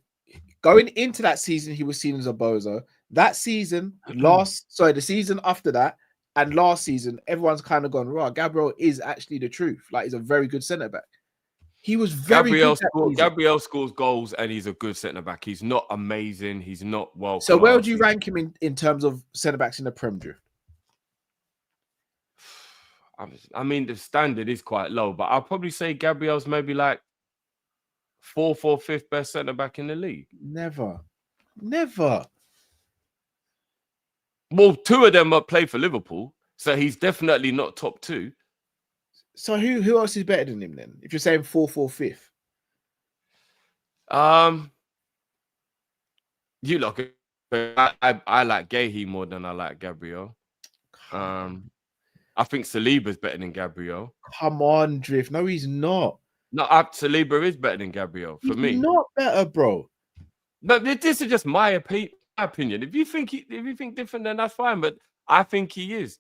Going into that season, he was seen as a bozo. That season, the season after that, and last season, everyone's kind of gone, right, Gabriel is actually the truth. Like, he's a very good centre back. He was very good. Gabriel scores goals and he's a good centre back. He's not amazing. He's not well. So where would you rank him in terms of centre backs in the Prem, Drift? I mean, the standard is quite low, but I'll probably say Gabriel's maybe like 4th or 5th best centre back in the league. Never. Well, 2 of them play for Liverpool, so he's definitely not top 2. So who else is better than him then? If you're saying 4th or 5th, you look. I like Guehi more than I like Gabriel. I think Saliba's better than Gabriel. Come on, Drift. No, he's not. No, Saliba is better than Gabriel for me. He's not better, bro. But this is just my opinion. If you think different, then that's fine. But I think he is.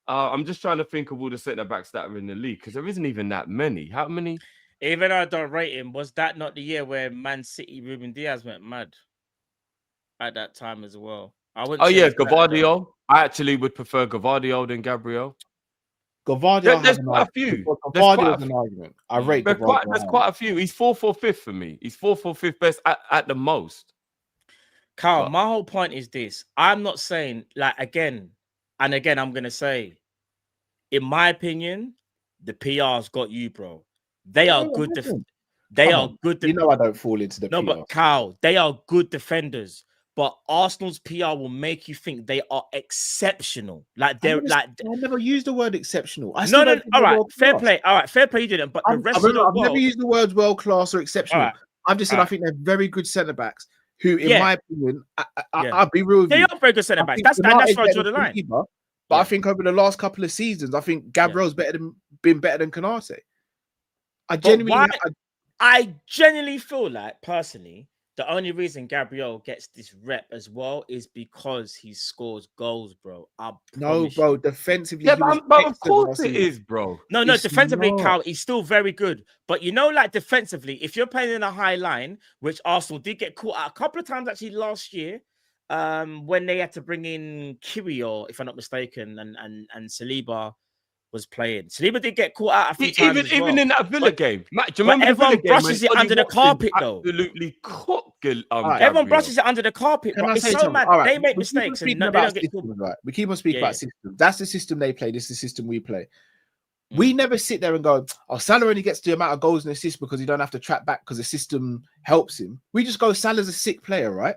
I'm just trying to think of all the centre backs that are in the league because there isn't even that many. How many? Even though I don't rate him, was that not the year where Man City Ruben Diaz went mad at that time as well? Gavardio. I actually would prefer Gavardio than Gabriel. Gavardio there's quite a few. Gavardio is an argument. I rate Gavardio. There's quite a few. He's 4th or 5th for me. He's 4th or 5th best at the most. Carl, my whole point is this. I'm not saying, like, again, I'm going to say, in my opinion, the PR's got you, bro. They are good. They are good. You know I don't fall into the PR. No, but Carl, they are good defenders. But Arsenal's PR will make you think they are exceptional. Like they're I never used the word exceptional. No. All right, fair play. All right, fair play. You didn't. But the rest of the world, I've never used the words world class or exceptional. Right. I've just said I think they're very good centre backs. who, in my opinion, I'll be real with They you. are very good centre backs. think That's why I Konate's draw better the than line. Saliba, but I think over the last couple of seasons, I think Gabriel's been better than Konate. I genuinely feel like, personally, the only reason Gabriel gets this rep as well is because he scores goals, bro. No, bro, defensively. Yeah, but of course it is, bro. No, defensively, Cal, he's still very good. But you know, like defensively, if you're playing in a high line, which Arsenal did get caught out a couple of times actually last year, when they had to bring in Kiwior, if I'm not mistaken, and Saliba was playing. Saliba did get caught out a few times even in that Villa game. Matt, do you remember everyone brushes it under the carpet, though. Absolutely cooked. Everyone brushes it under the carpet, but it's so mad. Right. They make mistakes and they don't get systems, right? We keep on speaking about systems. That's the system they play. This is the system we play. We never sit there and go, "Oh, Salah only gets the amount of goals and assists because he don't have to track back because the system helps him." We just go, Salah's a sick player, right?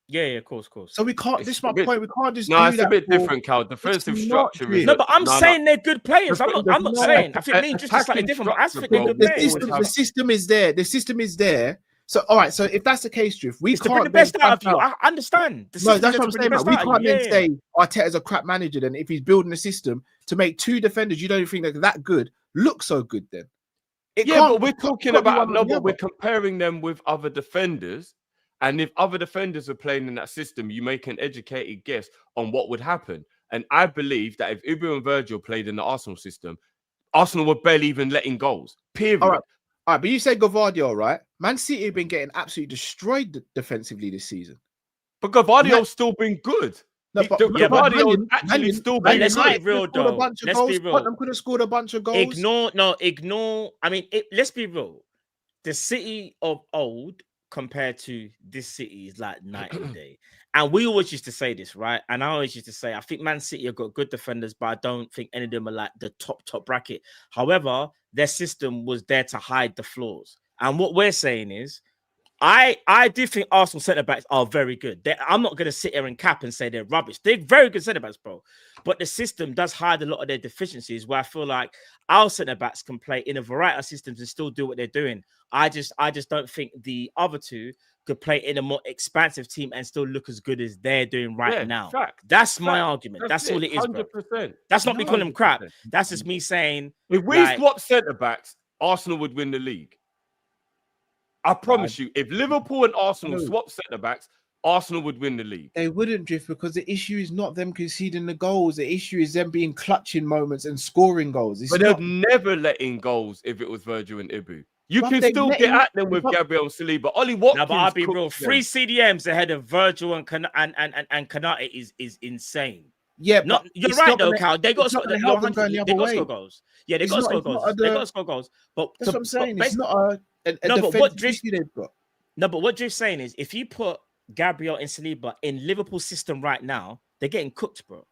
Yeah, of course. So we can't. This is my point. We can't just. No, it's a bit different, Cal. Defensive structure is. No, but I'm saying they're good players. I'm not saying. I think me just slightly different. But I think they're good players. The system is there. The system is there. So, all right. So, if that's the case, Drift, we can't bring the best out of you. I understand. No, that's what I'm saying. We can't then say Arteta's a crap manager. Then, if he's building a system to make two defenders, you don't think that good look so good. Then, but we're talking about but we're comparing them with other defenders. And if other defenders are playing in that system, you make an educated guess on what would happen. And I believe that if Ibu and Virgil played in the Arsenal system, Arsenal were barely even letting goals. Period. All right, but you say Gavardio, right? Man City have been getting absolutely destroyed defensively this season. But Gavardio's still been good. No, Gavardio's actually still been good. Let's be real, though. Let's be real. Tottenham could have scored a bunch of goals. Ignore. I mean, let's be real. The City of old compared to this City is like night and day. And we always used to say this, right? And I always used to say, I think Man City have got good defenders, but I don't think any of them are like the top bracket. However, their system was there to hide the flaws. And what we're saying is, I do think Arsenal centre-backs are very good. I'm not going to sit here and cap and say they're rubbish. They're very good centre-backs, bro. But the system does hide a lot of their deficiencies where I feel like our centre-backs can play in a variety of systems and still do what they're doing. I just don't think the other two could play in a more expansive team and still look as good as they're doing now. That's my argument. That's all it is, 100%. Bro. That's not me calling them crap. That's just me saying... If we swap centre-backs, Arsenal would win the league. I promise you, if Liverpool and Arsenal swap centre-backs, Arsenal would win the league. They wouldn't, Drift, because the issue is not them conceding the goals. The issue is them being clutching moments and scoring goals. But they'd never let in goals if it was Virgil and Ibu. You can still get at them with Gabriel and Saliba. Ollie Watkins. No, but I'll be real. 3 CDMs ahead of Virgil and Konate is insane. Yeah, you're right though, Cal. They got to score goals. Yeah, they got to score goals. They got to score goals. But that's what I'm saying. It's not a defensive issue they've got. No, but what Drew's saying is, if you put Gabriel and Saliba in Liverpool's system right now, they're getting cooked, bro.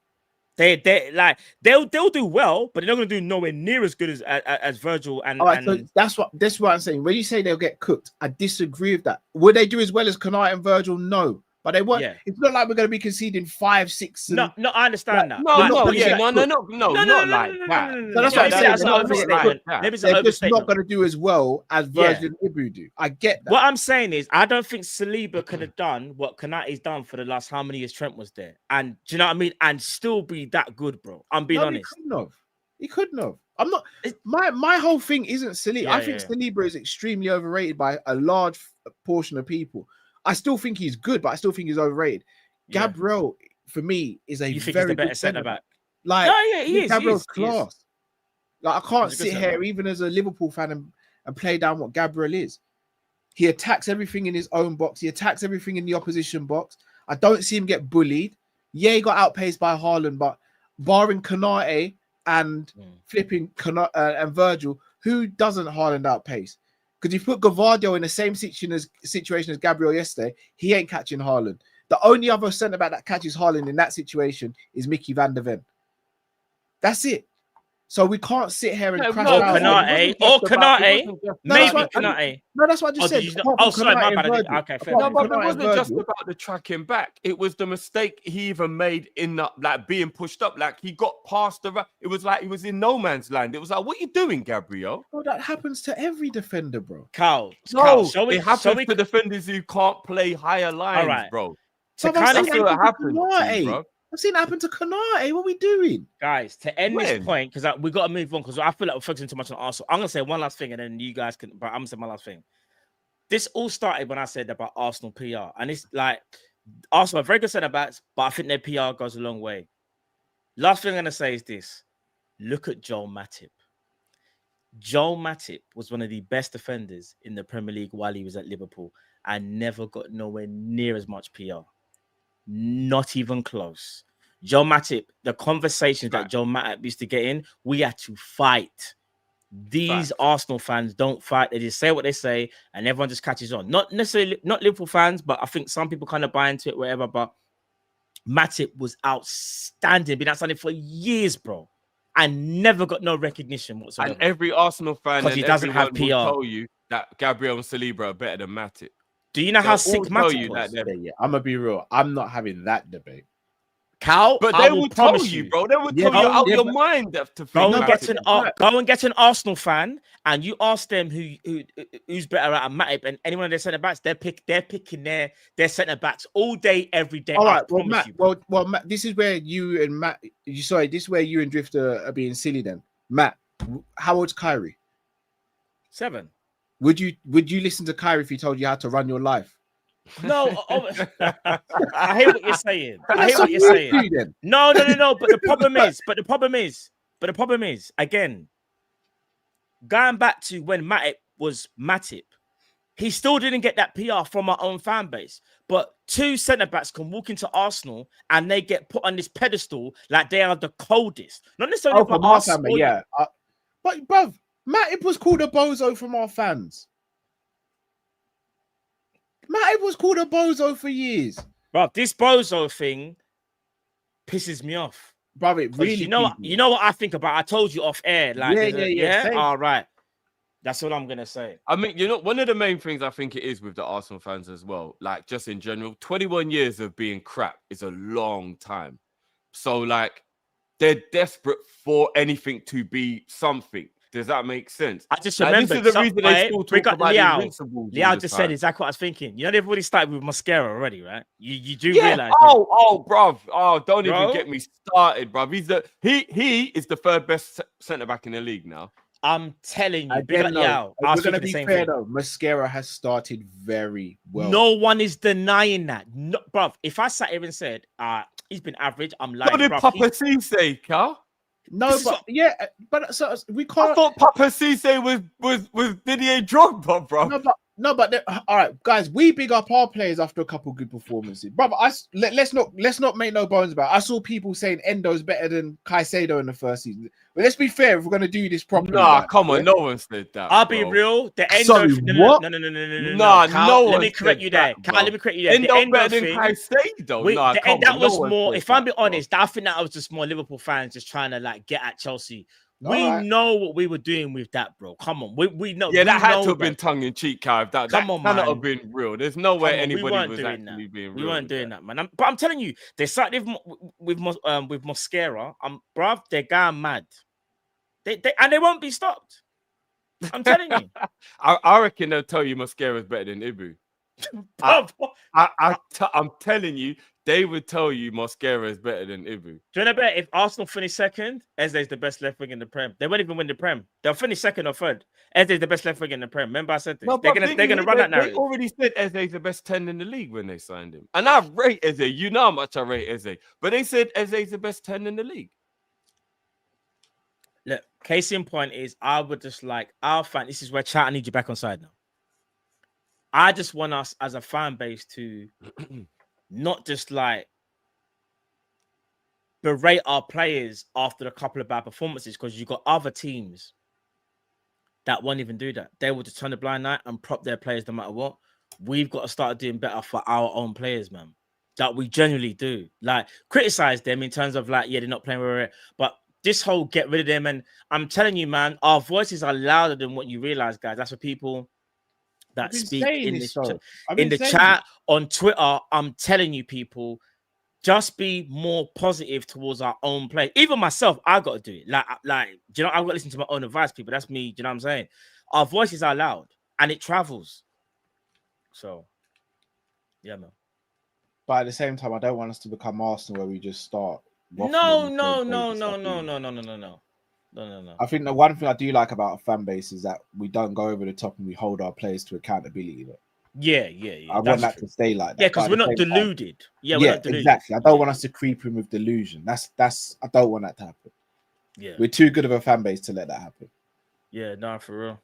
They'll do well, but they're not going to do nowhere near as good as Virgil and. All right, so that's what I'm saying. When you say they'll get cooked, I disagree with that. Would they do as well as Konate and Virgil? No. But they won't. Yeah. It's not like we're going to be conceding 5, 6. No, I understand that. No, not like that. So that's what I'm saying. They're just not going to do as well as Virgil and Ibu do. I get that. What I'm saying is, I don't think Saliba could have done what Konate's done for the last how many years Trent was there, and do you know what I mean? And still be that good, bro. I'm being honest. He couldn't have. I'm not. My whole thing isn't Saliba. I think Saliba is extremely overrated by a large portion of people. I still think he's good, but I still think he's overrated. Yeah. Gabriel, for me, is a very good centre back. Like, he is. Gabriel's class. Like, I can't sit here, even as a Liverpool fan, and play down what Gabriel is. He attacks everything in his own box. He attacks everything in the opposition box. I don't see him get bullied. Yeah, he got outpaced by Haaland, but barring Konate and flipping and Virgil, who doesn't Haaland outpace? Because if you put Gavardio in the same situation as Gabriel yesterday, he ain't catching Haaland. The only other centre-back that catches Haaland in that situation is Mickey van der Ven. That's it. So we can't sit here and crash Or out. Kanate, maybe Kanate. No, that's what I just said. Sorry, my bad. Okay, fair. No, but it wasn't just about the tracking back. It was the mistake he even made in that, like being pushed up. Like he got past the. It was like he was in no man's land. It was like, what are you doing, Gabriel? Oh, that happens to every defender, bro. Carl, it happens to defenders who can't play higher lines, bro. So that's what happens, bro. I've seen it happen to Kanate. What are we doing? Guys, to end this point, because we got to move on, because I feel like we're focusing too much on Arsenal. I'm going to say one last thing, and then you guys can, but I'm going to say my last thing. This all started when I said about Arsenal PR. And it's like, Arsenal are very good centre-backs, but I think their PR goes a long way. Last thing I'm going to say is this. Look at Joel Matip. Joel Matip was one of the best defenders in the Premier League while he was at Liverpool and never got nowhere near as much PR. Not even close. Joel Matip, the conversations that Joel Matip used to get in, we had to fight. These Arsenal fans don't fight. They just say what they say, and everyone just catches on. Not necessarily, not Liverpool fans, but I think some people kind of buy into it, whatever. But Matip was outstanding, been outstanding for years, bro, and never got no recognition whatsoever. And every Arsenal fan, because he doesn't have PR, will tell you that Gabriel and Saliba are better than Matip. Do you know how sick Matip was? Yeah, I'm gonna be real. I'm not having that debate. Cal, but they will tell you, bro. They will tell you out your mind to go and get an Arsenal fan, and you ask them who's better at Matip, and anyone of their centre backs, they're picking their centre backs all day, every day. All right, well, Matt, Matt, this is where you and Matt. This is where you and Drifter are being silly. Then, Matt, how old's Kyrie? 7. Would you listen to Kyrie if he told you how to run your life? No, I hear what you're saying. No. But the problem is, again, going back to when Matip was Matip, he still didn't get that PR from our own fan base. But 2 centre backs can walk into Arsenal and they get put on this pedestal like they are the coldest. Not necessarily from our fan base, yeah. But bruv, Matip was called a bozo from our fans. Matip was called a bozo for years. Bro, this bozo thing pisses me off. Bro, it really. You know what I think about? I told you off air. Like, yeah. All right. That's what I'm gonna say. I mean, one of the main things I think it is with the Arsenal fans as well, like just in general, 21 years of being crap is a long time. So, like, they're desperate for anything to be something. Does that make sense? I just remember this is the reason they still talk about the Invincibles. Liao just said exactly what I was thinking. You know, they've already started with mascara already, right? You do realize. Bruv. Oh, don't even get me started, bruv. He is the 3rd best centre back in the league now. I'm telling you, again, we're gonna be fair though. Mascara has started very well. No one is denying that, no, bruv. If I sat here and said, he's been average, I'm lying. What did Papa Cisse, Carl? No, but so we can't. I thought Papa Cisse was Didier Drogba, bro. No, but all right, guys, we big up our players after a couple good performances, brother. Let's not make no bones about it. I saw people saying Endo's better than Caicedo in the first season. But let's be fair, if we're gonna do this properly. Nah, come on, no one said that. I'll be real. The Endo. Sorry, what? No. Nah, no one. Let me correct you there. Let me correct you there. Endo better than Caicedo. Nah, that was more. If I'm being honest, I think that was just more Liverpool fans just trying to like get at Chelsea. We know what we were doing with that, bro. Come on, we know. Yeah, that had to have been tongue in cheek, Carl. That cannot have been real. There's no way anybody was actually being real. We weren't doing that, man. But I'm telling you, they started with mascara. Bruv, they're going mad. They won't be stopped. I'm telling you. I reckon they'll tell you mascara is better than Ibu. I'm telling you, they would tell you mascara is better than Ibu. Do you know bet if Arsenal finish second, Eze's the best left wing in the Prem. They won't even win the Prem. They'll finish second or third. Eze's the best left wing in the Prem. Remember I said this. They're gonna run that narrative. They already said Eze's the best 10 in the league when they signed him. And I rate Eze. You know how much I rate Eze. But they said Eze's the best 10 in the league. Look, case in point is I would just like our fan. This is where chat, I need you back on side now. I just want us as a fan base to not just like berate our players after a couple of bad performances, because you've got other teams that won't even do that. They will just turn a blind eye and prop their players no matter what. We've got to start doing better for our own players, man. That we generally do. Like, criticize them in terms of like, yeah, they're not playing where we're at, but this whole get rid of them. And I'm telling you, man, our voices are louder than what you realize, guys. That's for people that speak in this in the chat on Twitter. I'm telling you, people, just be more positive towards our own play. Even myself, I got to do it. Like, do you know, I've got to listen to my own advice, people. That's me. Do you know what I'm saying? Our voices are loud and it travels. So, yeah, man. But at the same time, I don't want us to become Arsenal where we just start. No. I think the one thing I do like about a fan base is that we don't go over the top and we hold our players to accountability. Yeah. I want that to stay like that. Yeah, because we're not deluded. We're not deluded. Exactly. I don't want us to creep in with delusion. That's. I don't want that to happen. Yeah, we're too good of a fan base to let that happen. Yeah, no, for real.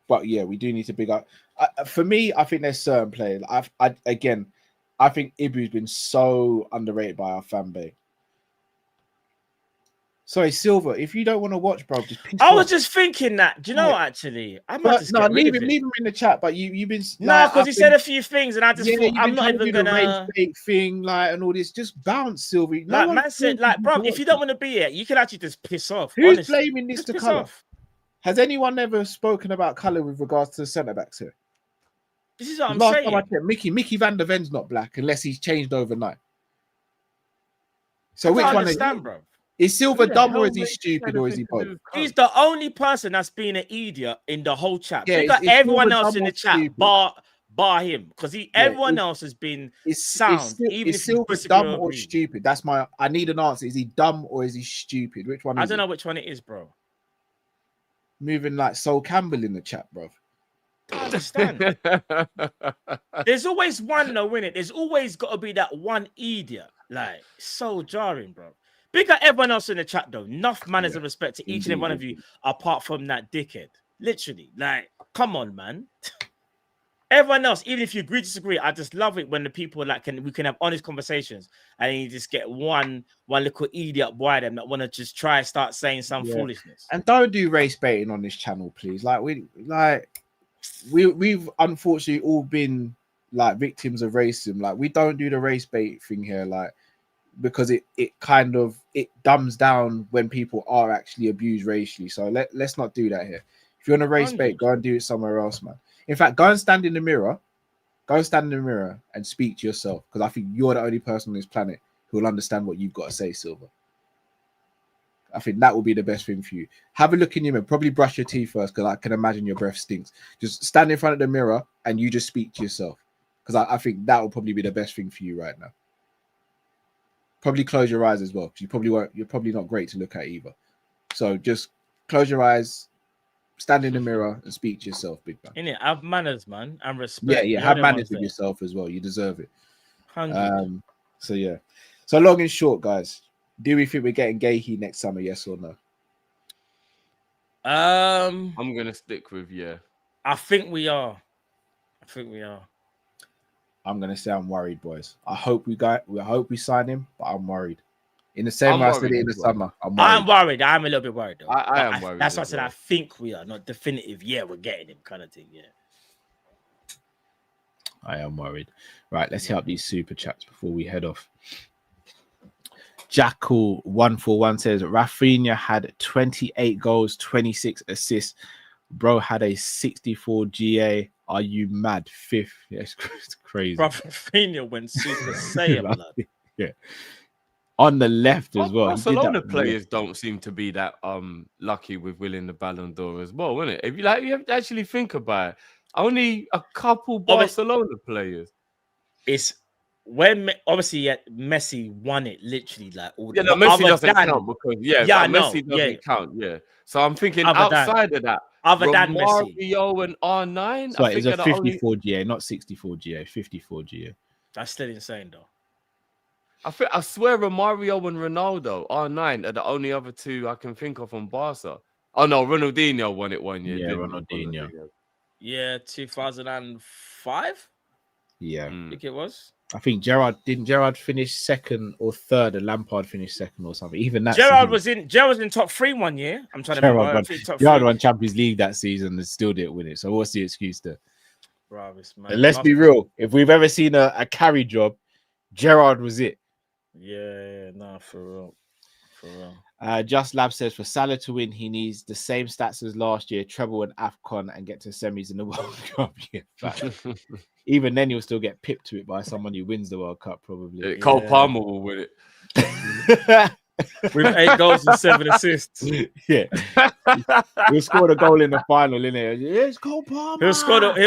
But yeah, we do need to big up. For me, I think there's certain players. I think Ibu's been so underrated by our fan base. Sorry, Silver, if you don't want to watch, bro, just piss I was off. just thinking that. Do you know, actually? I might just leave him in the chat, but you've been... No, because he said a few things, and I just thought, I'm not even going to... race bait thing, like, and all this. Just bounce, Silver. Like, man said, like, bro, if you don't want to be here, you can actually just piss off. Who's honestly. blaming this just to piss colour? Off. Has anyone ever spoken about colour with regards to the centre-backs here? This is what I'm Last saying. time I checked, Mickey van der Ven's not black unless he's changed overnight. So which one is it? Bro? Is Silver dumb or is he stupid or is he both? He's the only person that's been an idiot in the whole chat. Yeah, Look at everyone else in the chat, stupid? bar him, because everyone else has been sound. Is Silver dumb or stupid? That's my. I need an answer. Is he dumb or is he stupid? Which one? I don't know which one it is, bro. Moving like Sol Campbell in the chat, bro. I understand. There's always one though, innit? There's always got to be that one idiot. Like, so jarring, bro. Big up everyone else in the chat, though. Enough manners and respect to each and every one of you, apart from that dickhead. Literally, like, come on, man. Everyone else, even if you agree, disagree, I just love it when the people like we can have honest conversations, and you just get one little idiot boy them that want to just try and start saying some foolishness. And don't do race baiting on this channel, please. We've unfortunately all been like victims of racism. Like, we don't do the race bait thing here, like, because it dumbs down when people are actually abused racially. So let's not do that here. If you want to race bait, go and do it somewhere else, man. In fact, go and stand in the mirror. Go and stand in the mirror and speak to yourself, because I think you're the only person on this planet who will understand what you've got to say, Silver. I think that will be the best thing for you. Have a look in your mirror. Probably brush your teeth first, because I can imagine your breath stinks. Just stand in front of the mirror and you just speak to yourself, because I think that will probably be the best thing for you right now. Probably close your eyes as well, because you're probably not great to look at either. So just close your eyes, stand in the mirror and speak to yourself, big man. Innit? Have manners, man, and respect. Yeah. Have manners with yourself as well. You deserve it. 100. So yeah. So long and short, guys. Do we think we're getting Guehi next summer? Yes or no? I'm gonna stick with yeah. I think we are. I'm gonna say I'm worried, boys. I hope we sign him, but I'm worried. In the same way I said it in the summer, I'm worried. I'm a little bit worried though. I am worried. That's what I said. I think we are, not definitive. Yeah, we're getting him, kind of thing. Yeah. I am worried. Right, let's hit up these super chats before we head off. Jackal141 says Raphinha had 28 goals, 26 assists. Bro had a 64 GA. Are you mad? Fifth. Yeah, it's crazy. Bro, Raphinha went Super Saiyan, yeah. On the left as well. Barcelona players don't seem to be that lucky with winning the Ballon d'Or as well, isn't it? If you have to actually think about it, only a couple Barcelona players. It's when obviously Messi won it literally like all the Messi doesn't count because Messi doesn't count. Yeah, so I'm thinking outside of that, other than Messi, Mario and R9. So it's a 54 GA, not 64 GA, 54 GA. That's still insane though. I swear Romario and Ronaldo, R9, are the only other two I can think of on Barca. Oh no, Ronaldinho won it one year. Yeah, Ronaldinho. Yeah, 2005. Yeah, I think it was. I think didn't Gerrard finish second or third, and Lampard finished second or something. Even that Gerrard was in top 3 1 year. I'm trying to remember. Gerrard won Champions League that season and still didn't win it. So what's the excuse there? Bro, and let's be real. If we've ever seen a carry job, Gerrard was it. Yeah, no, for real. Just Lab says for Salah to win, he needs the same stats as last year, treble and AFCON, and get to semis in the World Cup. Yeah, even then, he'll still get pipped to it by someone who wins the World Cup, probably. Cole Palmer will win it. With 8 goals and 7 assists. Yeah. He'll score the goal in the final, innit? Yeah, it's Cole Palmer. He'll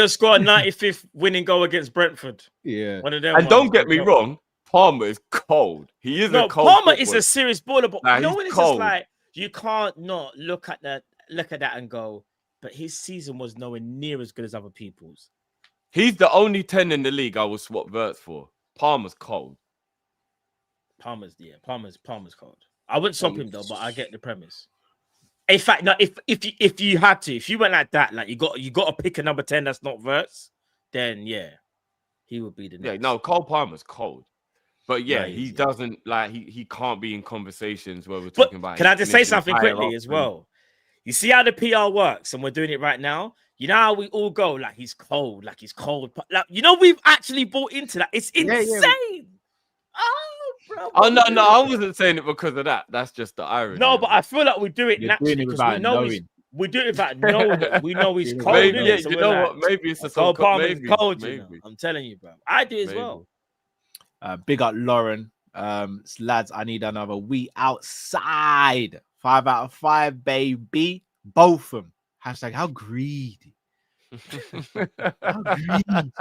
score a 95th winning goal against Brentford. Yeah. One of them And don't get me wrong, Palmer is cold. He is a cold Palmer footballer. is a serious baller, but Nah, when it's cold. just like you can't not look at that and go, but his season was nowhere near as good as other people's. He's the only 10 in the league I would swap Verts for. Palmer's cold. Palmer's cold. I wouldn't swap him though, but I get the premise. In fact, no, if you had to, if you went like that, like you got to pick a number 10 that's not Verts, then yeah, he would be the next. Yeah, no, Cole Palmer's cold. But yeah, Yeah, he doesn't like he can't be in conversations where we're talking about. Can I just say something quickly higher as up well? You see how the PR works, and we're doing it right now. You know how we all go, like he's cold. Like we've actually bought into that. It's insane. Oh, bro. Oh no, I wasn't saying it because of that. That's just the irony. No, but I feel like we do it naturally because we know we do it without knowing it. We know he's cold. Maybe, yeah, so you know what? Maybe it's a Cole Palmer's maybe, cold. maybe. You know? I'm telling you, bro. I do as well. Big up Lauren. Lads, I need another. We outside. 5 out of 5, baby. Both of them. Hashtag how greedy. How greedy.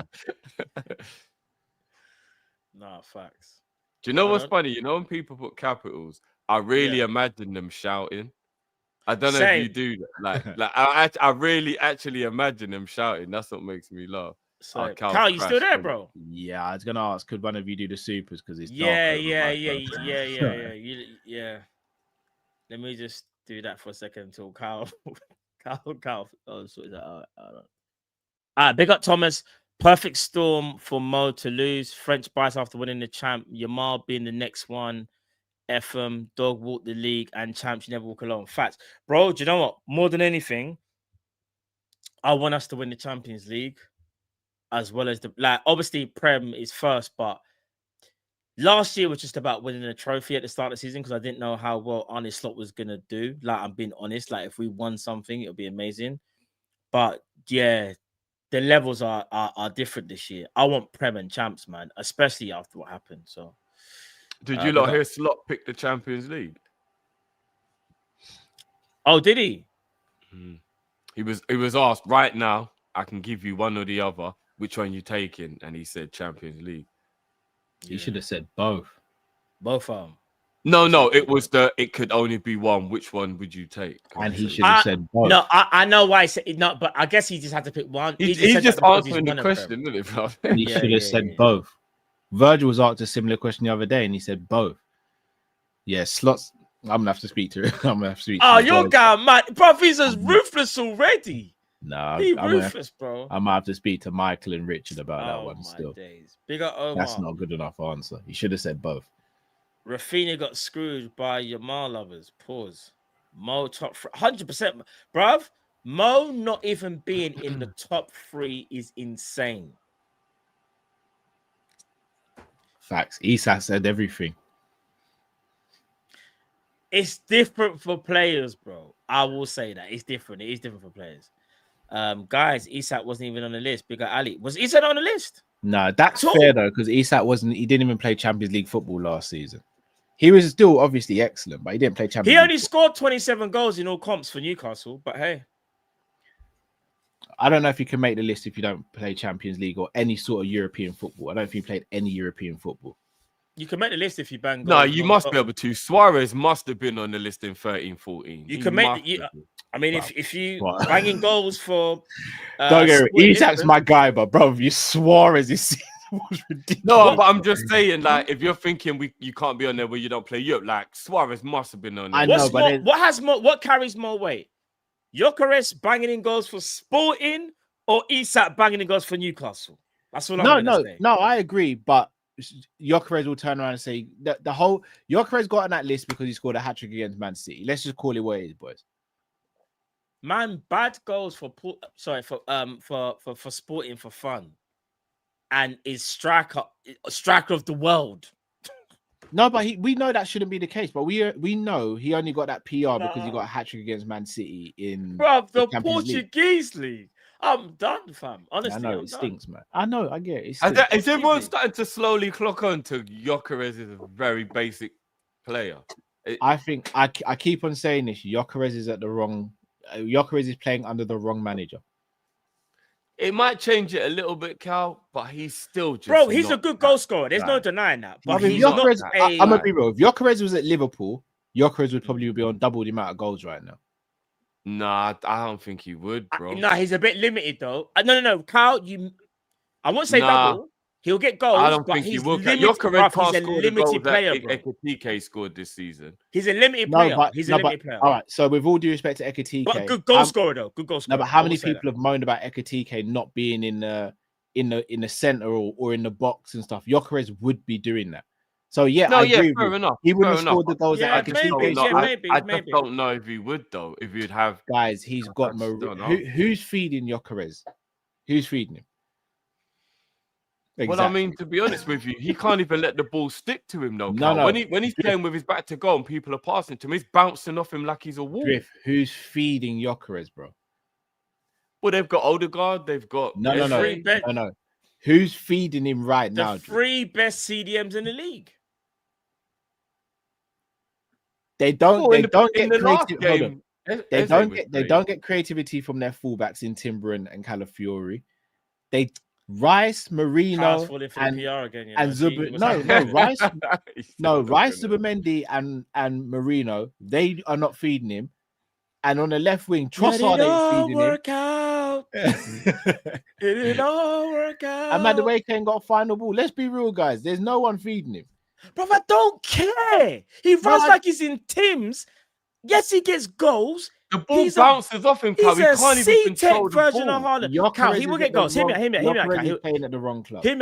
Nah, facts. Do you know what's funny? You know when people put capitals, I really imagine them shouting. I don't know if you do that. Like I really actually imagine them shouting. That's what makes me laugh. So, Carl, you still there, bro? Yeah, I was gonna ask, could one of you do the supers because it's yeah. Let me just do that for a second until Carl. Oh, so is that all right? Big up Thomas. Perfect storm for Mo to lose. French bias after winning the champ. Yamal being the next one. FM, dog walk the league, and champs you never walk alone. Facts, bro. Do you know what? More than anything, I want us to win the Champions League. As well as obviously Prem is first, but last year was just about winning a trophy at the start of the season because I didn't know how well Arne Slot was gonna do. Like, I'm being honest, like if we won something, it'll be amazing. But yeah, the levels are different this year. I want Prem and champs, man, especially after what happened. So, did you hear Slot pick the Champions League? Oh, did he? He was asked right now. I can give you one or the other. Which one you taking? And he said Champions League. He should have said both. Both of them. No, it could only be one. Which one would you take? And he should have said both. No, I know why he said no, but I guess he just had to pick one. He's just answering the question, isn't it, bro? He should have said both. Virgil was asked a similar question the other day, and he said both. Yeah, Slots. I'm gonna have to speak to him. I'm gonna have to speak. Oh, your guy, man, bro, he's as ruthless already. No, he ruthless, bro. I might have to speak to Michael and Richard about that one still. Days. Big up Omar. That's not a good enough answer. He should have said both. Raphinha got screwed by Yamal lovers. Pause. Mo top 100%, bruv. Mo not even being in the top 3 is insane. Facts. Isak said everything. It's different for players, bro. I will say that it's different. It is different for players. Guys, Isak wasn't even on the list. Big up Ali. Was Isak on the list? No, that's fair though, because Isak wasn't. He didn't even play Champions League football last season. He was still obviously excellent, but he didn't play Champions League. He only scored 27 goals in all comps for Newcastle. But hey, I don't know if you can make the list if you don't play Champions League or any sort of European football. I don't think he played any European football. You can make the list if you bang goals. No, you must be able to. Suarez must have been on the list in 13-14. You can make I mean, if you banging goals for don't get it. Isak's my guy, but bro, you Suarez is ridiculous. No, but I'm just saying, like, if you're thinking you can't be on there where you don't play Europe, like Suarez must have been on there. I know, but what carries more weight? Keres banging in goals for Sporting or Isak banging in goals for Newcastle? That's what I'm gonna say. No, I agree, but Keres will turn around and say the whole Keres got on that list because he scored a hat-trick against Man City. Let's just call it what it is, boys. Man, bad goals for Sporting for fun, and is striker of the world. No, but we know that shouldn't be the case. But we know he only got that PR because he got a hat trick against Man City in Bruv, the Champions League. Portuguese league. I'm done, fam. Honestly, I know I'm it done. stinks, man. I know, I get it. Is everyone starting to slowly clock on to Gyökeres is a very basic player? I think I keep on saying this. Gyökeres is at the wrong. Gyökeres is playing under the wrong manager. It might change it a little bit, Cal, but he's still just. Bro, he's a not good that goal scorer. There's no guy. denying that. I But mean, he's not Gyökeres, a... I'm gonna be real. If Gyökeres was at Liverpool, Gyökeres would probably be on double the amount of goals right now. Nah, I don't think he would, bro. Nah, he's a bit limited though. No, Carl, I won't say Nah. double. He'll get goals, I don't but think he he's will. limited. Gyökeres Bruv, he's can't a score the goals limited player, that bro. Ekitike scored this season. He's a limited No, player. but He's a limited player. all right. So with all due respect to Ekitike, But good goal scorer though. Good goal scorer. no, but how I will many say people have moaned about Ekitike not being in the center or in the box and stuff? Gyökeres would be doing that. So yeah, I agree with fair you. enough. He wouldn't fair have scored enough. the goals Yeah, that maybe, Ekitike yeah, scored. maybe, I maybe. just don't know if he would though. If you'd have Guys, he's got I just don't know. who's feeding Gyökeres? Who's feeding him? Well, I mean, to be honest with you, he can't even let the ball stick to him, though. No, Cal. no. When he's playing with his back to goal and people are passing to him, he's bouncing off him like he's a wall. Drift, who's feeding Gyökeres, bro? Well, they've got Odegaard, they've got No. Guehi. Who's feeding him right The now? three best CDMs in the league. They don't get creative. last Hold game, on. They don't get creativity from their fullbacks in Timber and Calafiori. They Rice, Marino, Carl's falling for and the PR again. You know? and See Zuba. what's No, happening. Rice. He's No, still Rice, not gonna- Subamendi, and Marino. They are not feeding him. And on the left wing, Let Trossard it all ain't feeding work out. him. It all work out. And Madueke ain't got a final ball. Let's be real, guys. There's no one feeding him. Bro, I don't care. He runs like he's in Tim's. Yes, he gets goals. The ball He's bounces off him, Cal. He's He a can't even control C-Tech the version ball. of Haaland. Gyökeres Cal, he is will at get the goals. Hear me wrong- out. Gyökeres Cal. is playing at the wrong club. Hear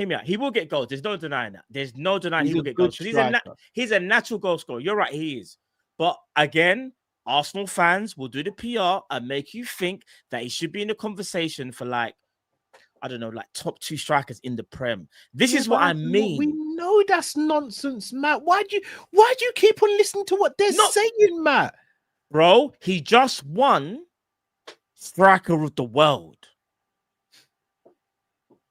me out. He will get goals. There's no denying that. There's no denying He's he a will get good goals. 'Cause he's a natural goal scorer. You're right, he is. But again, Arsenal fans will do the PR and make you think that he should be in the conversation for like, I don't know, like top 2 strikers in the Prem. This is what I mean. We know that's nonsense, Matt. Why do you keep on listening to what they're saying, Matt? Bro, he just won Striker of the World.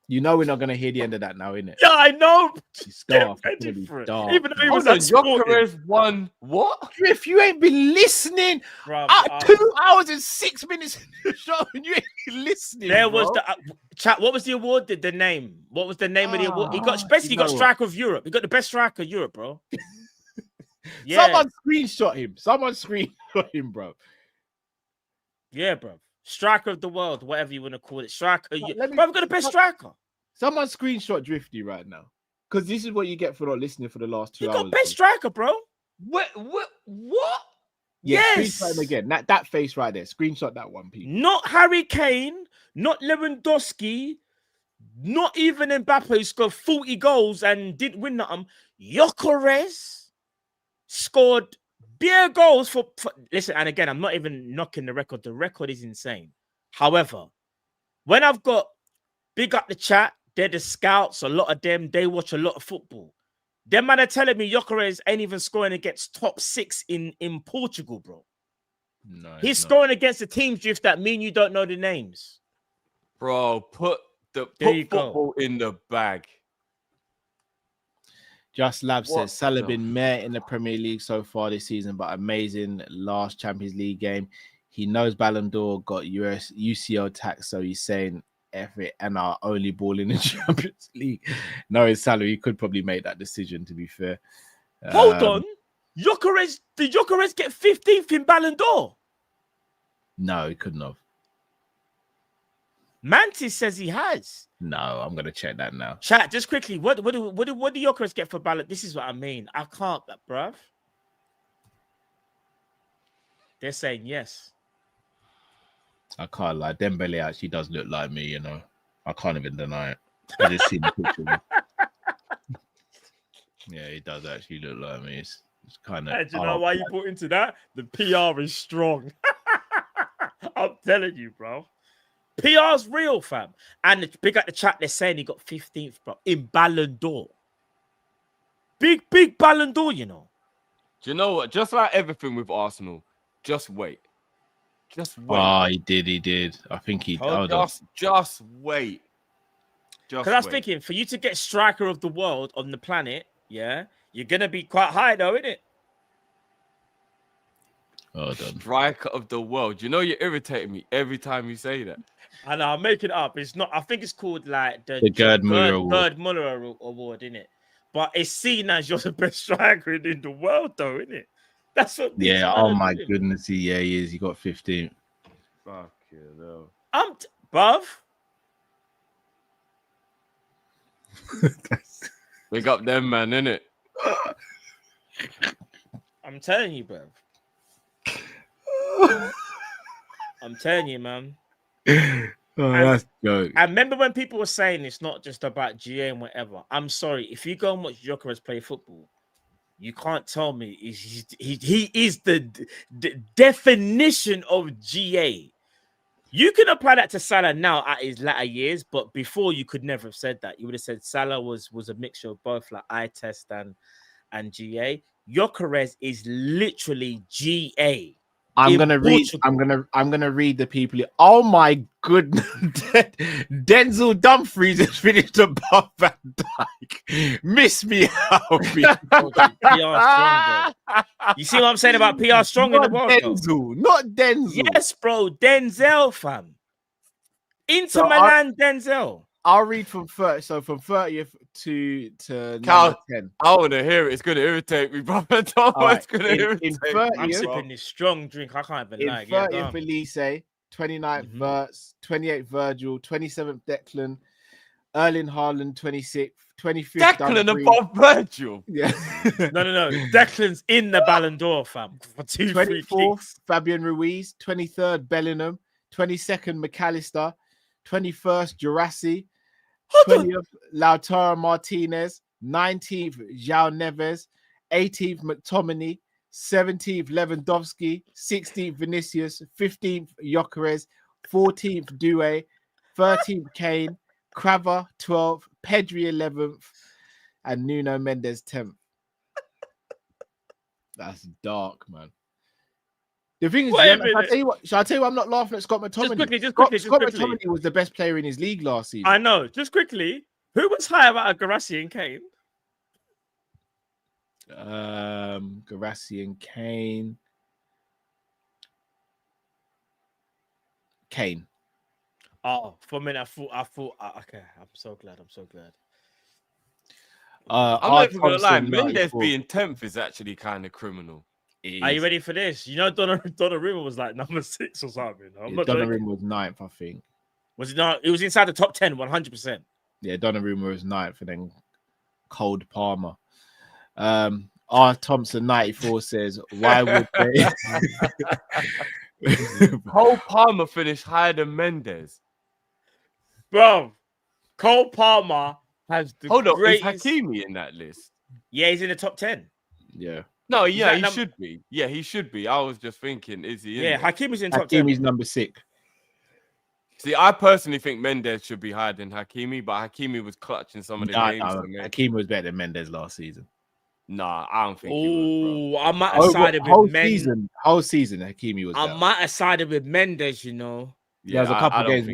You know we're not gonna hear the end of that now, innit? Yeah, I know. It's Get dark. It's ready gonna be for it. dark. Even though he was Hold on, at Sporting. Gyökeres won what? If you ain't been listening, Bruv, 2 hours and 6 minutes in the show, and you ain't been listening. there was bro. the chat. What was the award? The name? What was the name of the award? He got basically you got know what? striker of Europe. He got the best striker of Europe, bro. Yeah, Someone screenshot him. Someone screenshot him, bro. yeah, bro. Striker of the world, whatever you want to call it. Striker. let me- Bro, we got the best striker. Someone screenshot Drifty right now. Because this is what you get for not listening for the last 2 You hours. got best striker, bro. What? Yeah, Yes. screenshot him again. That face right there. Screenshot that one, people. Not Harry Kane, not Lewandowski, not even Mbappe, who scored 40 goals and didn't win nothing. Gyökeres scored bare goals for. Listen, and again, I'm not even knocking the record. The record is insane. However, when I've got big up the chat, they're the scouts. A lot of them, they watch a lot of football. Them man are telling me Gyökeres ain't even scoring against top 6 in Portugal, bro. No, He's scoring against the teams, Drift, that mean you don't know the names. Bro, put There you go. football in the bag. Just Lab What says Salah the- been meh in the Premier League so far this season, but amazing last Champions League game. He knows Ballon d'Or got UCL tax, so he's saying F it and our only ball in the Champions League. Knowing Salah, he could probably make that decision, to be fair. Hold on. Gyökeres, did Gyökeres get 15th in Ballon d'Or? No, he couldn't have. Mantis says he has. No, I'm gonna check that now. Chat, just quickly, what do Gyökeres get for Ballon? This is what I mean. I can't, bruv. They're saying yes. I can't lie. Dembele actually does look like me, you know. I can't even deny it. I just seen the picture. Of him. Yeah, he does actually look like me. It's kind of. Hey, do you know why you put into that? The PR is strong. I'm telling you, bro. PR's real, fam. And big at the chat, they're saying he got 15th, bro, in Ballon d'Or. big Ballon d'Or, you know. Do you know what? Just like everything with Arsenal, just wait. Just wait. Oh, he did. I think he. Just wait. Because I was thinking, for you to get striker of the world on the planet, yeah, you're gonna be quite high, though, isn't it? Oh, done. Striker of the world. You know, you're irritating me every time you say that. I know, I'm making it up. It's not. I think it's called like the Gerd Muller Award. Gerd Muller Award, isn't it? But it's seen as you're the best striker in the world, though, isn't it? That's what. Yeah. Oh my goodness. He is. He got 15. Fuck you, no. Bruv. Big up them, man, innit? I'm telling you, bruv. I'm telling you, man. That's joke. I remember when people were saying it's not just about GA and whatever. I'm sorry. If you go and watch Gyökeres play football, you can't tell me he is the definition of GA. You can apply that to Salah now at his latter years, but before you could never have said that. You would have said Salah was a mixture of both, like eye test and GA. Gyökeres is literally GA. I'm gonna read the people. Oh my goodness, Denzel Dumfries has finished above Van Dijk. Miss me out. You see what I'm saying about PR strong in the world? Denzel, not Denzel. Yes, bro, Denzel, fam. Inter Milan, Denzel. I'll read from 30. So from 30th to Cal, 10. I want to hear it. It's going to irritate me, brother. It's going to irritate in 30th, me. I'm sipping this strong drink. I can't even lie. In 30th, Elise, 29th, Verts, 28th, Virgil, 27th, Declan, Erling Haaland, 26th, 25th. Declan above Virgil. Yeah. No. Declan's in the Ballon d'Or, fam. For 24th, Fabian Ruiz, 23rd, Bellingham, 22nd, McAllister, 21st, Jurassi, 20th, Lautaro Martinez, 19th, João Neves, 18th, McTominay, 17th, Lewandowski, 16th, Vinicius, 15th, Gyökeres, 14th, Doué, 13th, Kane, Craver, 12th, Pedri, 11th, and Nuno Mendes, 10th. That's dark, man. The thing is, shall I tell you I'm not laughing at Scott McTominay? Just quickly. Scott McTominay was the best player in his league last season. I know. Just quickly, who was higher about Guehi and Kane? Guehi and Kane. Kane. Oh, for a minute, I thought. Okay, I'm so glad. I'm not even gonna lie. Mendes being 10th is actually kind of criminal. Are you ready for this? You know, Donnarumma was like number 6 or something. Donnarumma was 9th, I think. Was it not? It was inside the top 10, 100%. Yeah, Donnarumma was 9th, and then Cold Palmer. R. Thompson 94 says, "Why would they?" Cole Palmer finished higher than Mendes, bro. Cole Palmer has the greatest... is Hakimi in that list? Yeah, he's in the top 10. Yeah. No, yeah, he should be. Yeah, he should be. I was just thinking, is he? Yeah, Hakimi's in top 10. Hakimi's number 6. See, I personally think Mendes should be higher than Hakimi, but Hakimi was clutching some of the games. Hakimi was better than Mendes last season. Nah, I don't think he was, bro. I might have sided with Mendes. Whole season, Hakimi was better. I might have sided with Mendes, you know. Yeah, there's a couple games.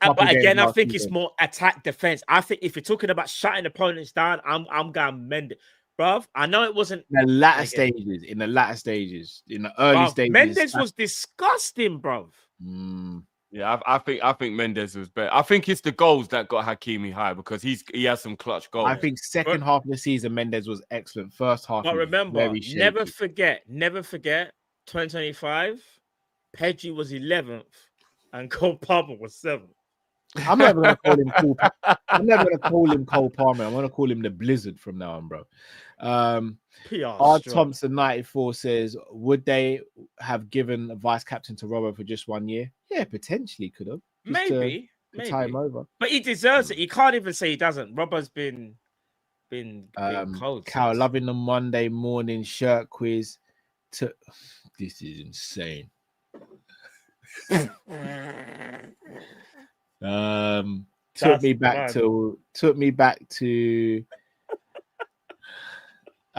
But again, I think it's more attack defense. I think if you're talking about shutting opponents down, I'm going Mendes. Bruv, I know it wasn't in the latter stages. In the early stages, Mendes was disgusting, bruv. Yeah, I think Mendes was better. I think it's the goals that got Hakimi high because he has some clutch goals. I think second half of the season Mendes was excellent. First half, but remember, never forget, 2025, Pedri was 11th and Cole Palmer was 7th. I'm never gonna call him Cole. I'm never gonna call him Cole Palmer. I'm gonna call him the Blizzard from now on, bro. R. Thompson 94 says, would they have given a vice captain to Robert for just 1 year? Yeah, potentially could have. Maybe. Tie him over. But he deserves it. You can't even say he doesn't. Robert's been cold. Cal, loving the Monday morning shirt quiz. This is insane. Took me back to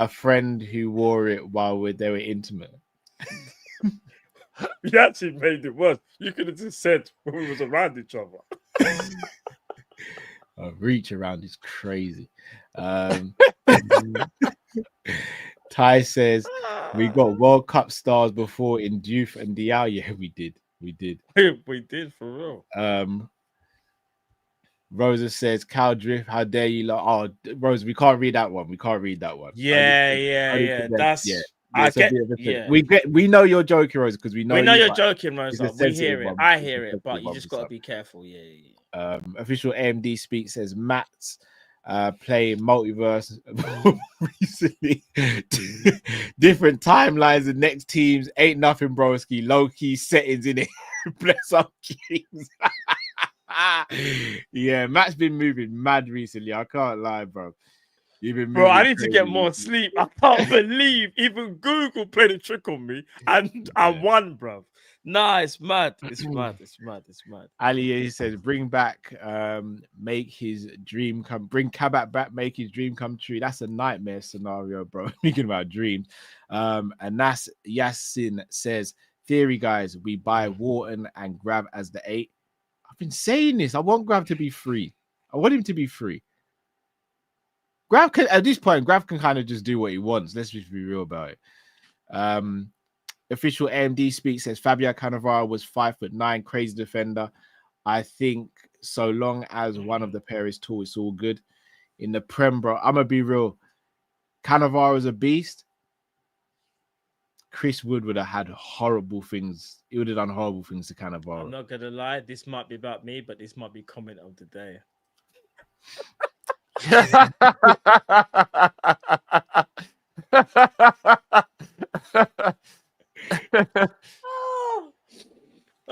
a friend who wore it while they were intimate. You actually made it worse. You could have just said when we was around each other. Reach around is crazy. Ty says we got World Cup stars before in Diouf and Diao. Yeah, we did. We did for real. Rosa says cow drift. How dare you? Oh, Rosa, we can't read that one. Yeah. That's yeah. We know you're joking, Rosa, because we know you're joking, Rosa. We hear it. One. I hear it, but you just got to be careful. Yeah. Official AMD speak says Matt's playing multiverse recently. Different timelines and next teams ain't nothing, broski. Low key settings in it. Bless up, kings. Yeah, Matt's been moving mad recently. I can't lie, bro. You've been bro. I need to get more sleep. I can't believe even Google played a trick on me, and I won, bro. Nah, it's mad. It's mad. Ali says, bring back, make his dream come. Bring Kabak back, make his dream come true. That's a nightmare scenario, bro. Speaking about dreams. And that's Yasin says, theory, guys, we buy Wharton and Grab as the 8. I've been saying this. I want Grab to be free. I want him to be free. Grab can, at this point, Grab can kind of just do what he wants. Let's just be real about it. Official AMD speak says Fabio Cannavaro was 5'9", crazy defender. I think so long as one of the pair is tall, it's all good. In the Prem, bro, I'm gonna be real. Cannavaro is a beast. Chris Wood would have had horrible things. He would have done horrible things to Cannavaro. I'm not gonna lie, this might be about me, but this might be comment of the day.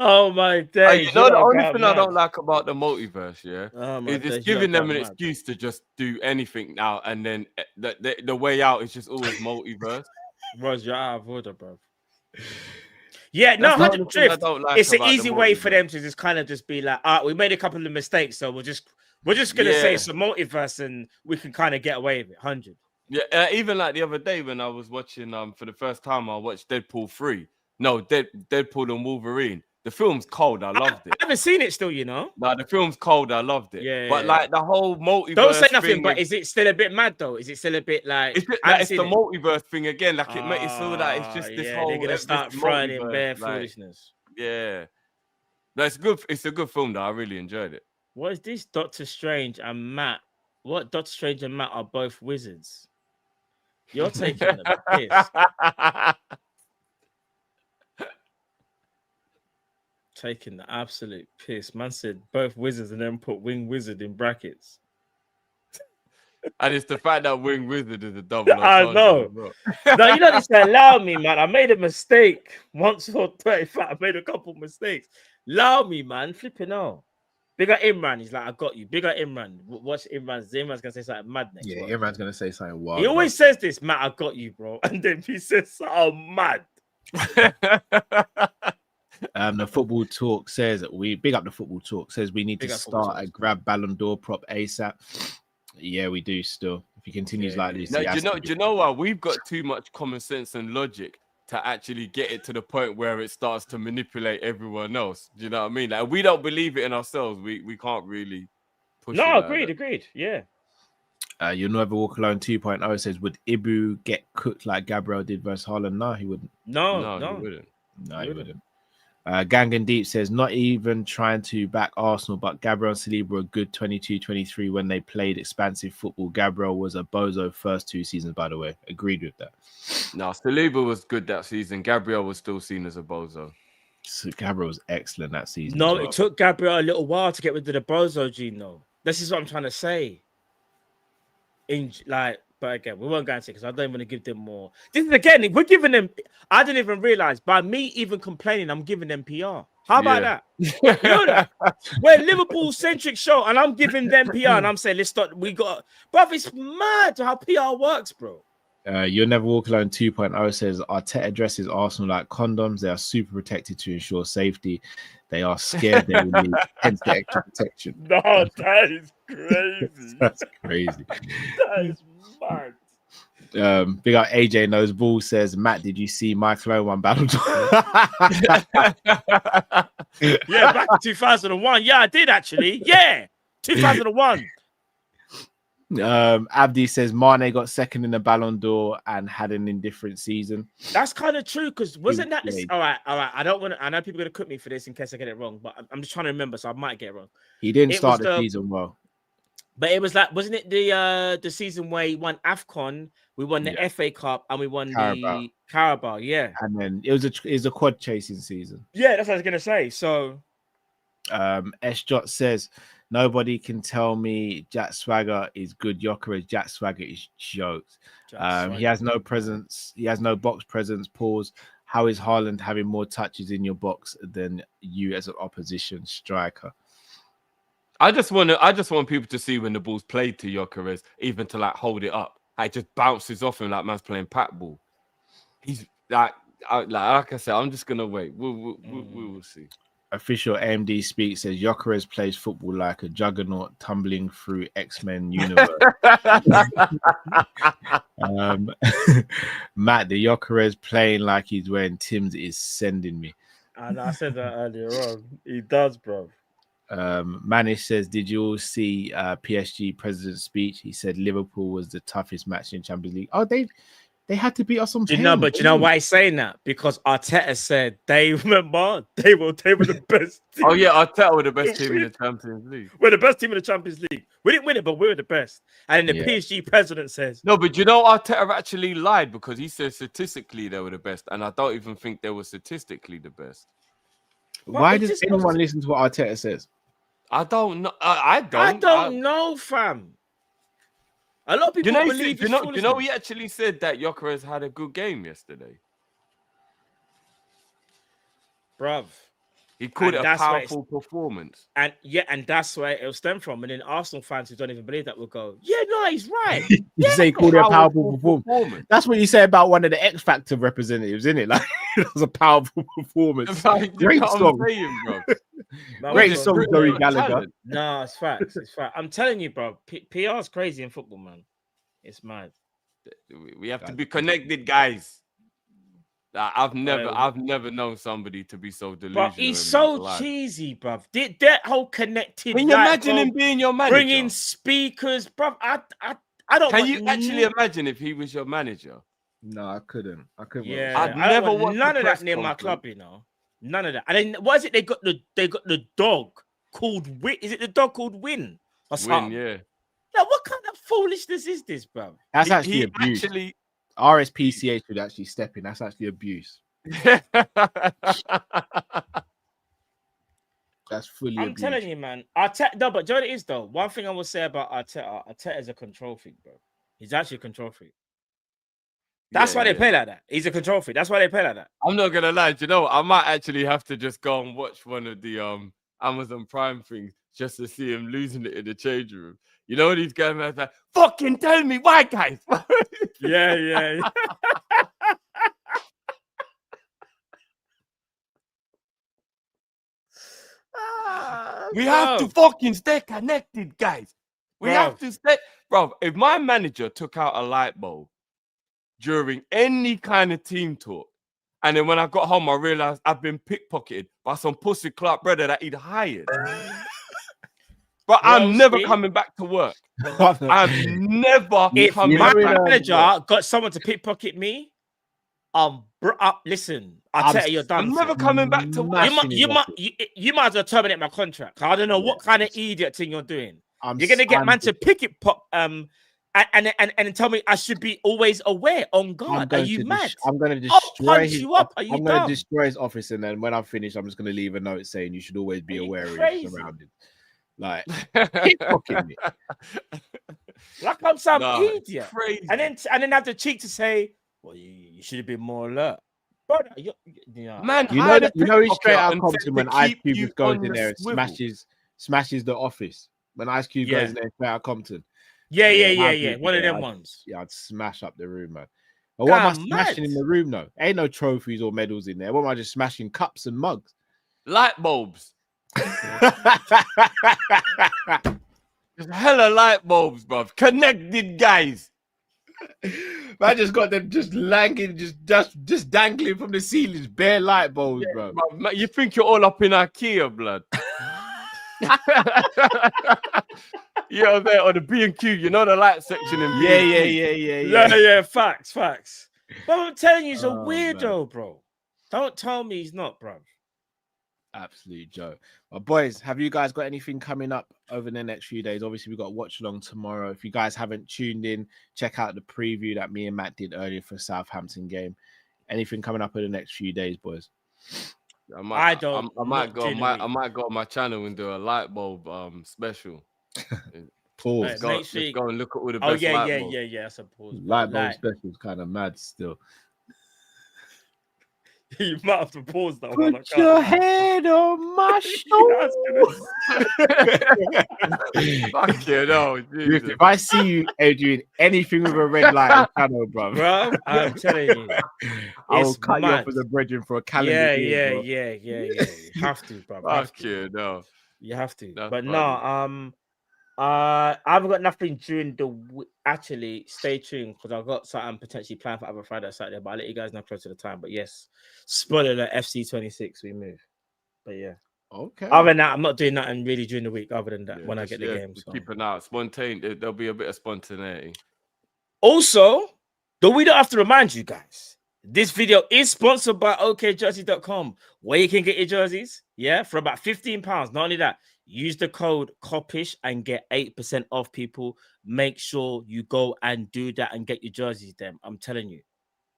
Oh my days! You know the only thing I don't like about the multiverse, is it's giving them an excuse to just do anything now, and then the way out is just always multiverse. Rose, you're out of order, bro. Yeah, no, 100 drift. It's an easy way for them to just kind of just be like, all right, we made a couple of mistakes, so we're just gonna say it's a multiverse, and we can kind of get away with it. 100. Yeah, even like the other day when I was watching, for the first time, I watched Deadpool 3. No, Deadpool and Wolverine. The film's cold. I loved it. I haven't seen it still, you know. No, the film's cold. I loved it. Yeah, but like the whole multiverse. Don't say nothing. But is it still a bit mad though? Is it still a bit like? It's the multiverse thing again. Like it's all that. It's just this whole. They're gonna start throwing in bare foolishness. Yeah, no, it's good. It's a good film though. I really enjoyed it. What is this? Doctor Strange and Matt. What? Doctor Strange and Matt are both wizards. You're taking the piss. Taking the absolute piss. Man said both wizards and then put wing wizard in brackets. And it's the fact that wing wizard is a double. I know. No, you don't need to allow me, man. I made a mistake once or twice. I made a couple mistakes. Allow me, man. Flipping out. Bigger Imran. He's like, I got you. Bigger Imran. Watch Imran. Imran's gonna say something mad next. Yeah, Imran's gonna say something wild. He always says this, Matt. I got you, bro. And then he says something mad. The football talk says we big up the football talk says we need to start a Grab Ballon d'Or prop ASAP. Yeah, we do still. If he continues like this, no, do you know what? We've got too much common sense and logic to actually get it to the point where it starts to manipulate everyone else. Do you know what I mean? Like, we don't believe it in ourselves. We can't really push. No, agreed. Yeah. You'll Never Walk Alone 2.0 says, would Ibu get cooked like Gabriel did versus Haaland? No, he wouldn't. No, he wouldn't. No, he wouldn't. Gangan Deep says, not even trying to back Arsenal, but Gabriel and Saliba were good 22-23 when they played expansive football. Gabriel was a bozo first 2 seasons, by the way. Agreed with that. No, Saliba was good that season. Gabriel was still seen as a bozo. So Gabriel was excellent that season. No, it took Gabriel a little while to get rid of the bozo gene, though. This is what I'm trying to say. But again, we won't go into it because I don't want to give them more. This is again, we're giving them. I didn't even realize by me even complaining, I'm giving them PR. How about that? You know that? We're a Liverpool centric show, and I'm giving them PR, and I'm saying, let's start. Bro, it's mad how PR works, bro. You'll Never Walk Alone 2.0 says Arteta dresses Arsenal like condoms. They are super protected to ensure safety. They are scared they will need hence the extra protection. No, that is crazy. That's crazy. That is mad. Big up AJ knows ball says, Matt, did you see my clone one Ballon d'Or? Yeah, back in 2001. Yeah, I did actually. Yeah, 2001. Abdi says Mane got second in the Ballon d'Or and had an indifferent season. That's kind of true because wasn't that this? Yeah. All right. I don't want to. I know people are gonna cook me for this in case I get it wrong, but I'm just trying to remember, so I might get it wrong. He didn't It start was the season well. But it was like, wasn't it the season where he won AFCON? We won the FA Cup and we won the Carabao. Yeah, and then it was a quad chasing season. Yeah, that's what I was gonna say. So, S Jot says nobody can tell me Jack Swagger is good. Gyökeres Jack Swagger is jokes. He has no presence. He has no box presence. Pause. How is Haaland having more touches in your box than you as an opposition striker? I just want people to see when the ball's played to Gyökeres, even to like hold it up. It just bounces off him like man's playing pat ball. He's like I said, I'm just gonna wait. We will see. Official AMD speak says Gyökeres plays football like a juggernaut tumbling through X-Men universe. Matt, the Gyökeres playing like he's wearing Tim's is sending me. And I said that earlier on. He does, bro. Manish says, did you all see PSG president's speech? He said Liverpool was the toughest match in Champions League. Oh, they had to beat us on pain. But you know why he's saying that? Because Arteta said they were the best team. Oh yeah, Arteta were the best team in the Champions League. We're the best team in the Champions League. We didn't win it, but we were the best. And then the PSG president says no, but you know Arteta actually lied because he said statistically they were the best, and I don't even think they were statistically the best. Why does anyone listen to what Arteta says? I don't know. I don't know, fam. A lot of people believe. You know, he actually said that Gyökeres had a good game yesterday, bruv. He called it a powerful performance, and that's where it'll stem from. And then Arsenal fans who don't even believe that will go, "Yeah, no, he's right." You say he called it a powerful performance. That's what you say about one of the X Factor representatives, isn't it? Like it was a powerful performance. Great song, bro. Great song, Joey Gallagher. No, it's facts. It's fact. I'm telling you, bro. PR is crazy in football, man. It's mad. We have to be connected, guys. I've never known somebody to be so delusional. But he's so cheesy, bruv. That whole connected. Can you imagine him being your manager? Bringing speakers, bruv. I don't. Can you actually imagine if he was your manager? No, I couldn't. Yeah, I'd never want none of that near my club. You know, none of that. And then what is it? They got the dog called Win. Is it the dog called Win? Or something? Win, yeah. Like, what kind of foolishness is this, bruv? That's actually abuse. RSPCA should actually step in. That's actually abuse. That's fully I'm abuse. telling you, man. Arteta, no, but do you know what it is, though? One thing I will say about Arteta is a control freak, bro. He's actually a control freak. That's why they play like that. He's a control freak. That's why they play like that. I'm not going to lie. Do you know what? I might actually have to just go and watch one of the Amazon Prime things just to see him losing it in the change room. You know what he's going to like, fucking tell me why, guys. Yeah. We have to fucking stay connected, guys. We have to stay. Bro, if my manager took out a light bulb during any kind of team talk, and then when I got home, I realized I've been pickpocketed by some pussy Clark brother that he'd hired. But I'm never coming back to work. I'm never if coming my back manager got someone to pickpocket me, listen, I'll tell you, you're done. I'm never coming back to work. You might as well terminate my contract. I don't know what kind of idiot thing you're doing. You're gonna get man to pick it and tell me I should be always aware on guard. Are you mad? I'm gonna destroy you up. Are you I'm gonna destroy his office, and then when I'm finished, I'm just gonna leave a note saying you should always be aware of your surroundings. Like, pickpocketing me. Like I'm some idiot. Crazy. And then have the cheek to say, well, you should have been more alert. Brother, man, you know he's straight out of Compton when Ice Cube goes in there and smashes the office. When Ice Cube goes in there straight out of Compton. Yeah. One of them ones. Yeah, I'd smash up the room, man. But what am I smashing in the room, though? Ain't no trophies or medals in there. What am I just smashing cups and mugs? Light bulbs. There's hella light bulbs, bruv. Connected guys. Man just got them just langing, just dangling from the ceilings, bare light bulbs, bro. Bruv, you think you're all up in IKEA, blood? You're there on the B&Q, you know the light section in B&Q. Yeah, facts. But I'm telling you, he's a weirdo, bro. Don't tell me he's not, bro. Absolute joke. Well, boys, have you guys got anything coming up over the next few days? Obviously, we've got watch along tomorrow. If you guys haven't tuned in, check out the preview that me and Matt did earlier for Southampton game. Anything coming up in the next few days, boys? I might go on my channel and do a light bulb special. Pause. Let's go and look at all the best light bulbs. Yeah. That's a pause. Light bulb special is kind of mad still. You might have to pause that one. Put your head on my shoulder. Fuck you, no. If I see you doing anything with a red light on channel, bro, I'm telling you, I will cut you off as a brethren for a calendar. Yeah. You have to, bro. Fuck you, no. You have to. That's but funny. No, I haven't got nothing during the week. Actually, stay tuned because I've got something potentially planned for other Friday, Saturday. But I'll let you guys know close to the time. But yes, spoiler alert, FC26, we move. But yeah. Okay. Other than that, I'm not doing nothing really during the week. Other than that, when I get the game, so. Keep an eye out. Spontaneity. There'll be a bit of spontaneity. Also, though we don't have to remind you guys, this video is sponsored by okjerseys.com, where you can get your jerseys, for about £15. Not only that, use the code KOPISH and get 8% off, people. Make sure you go and do that and get your jerseys then. I'm telling you,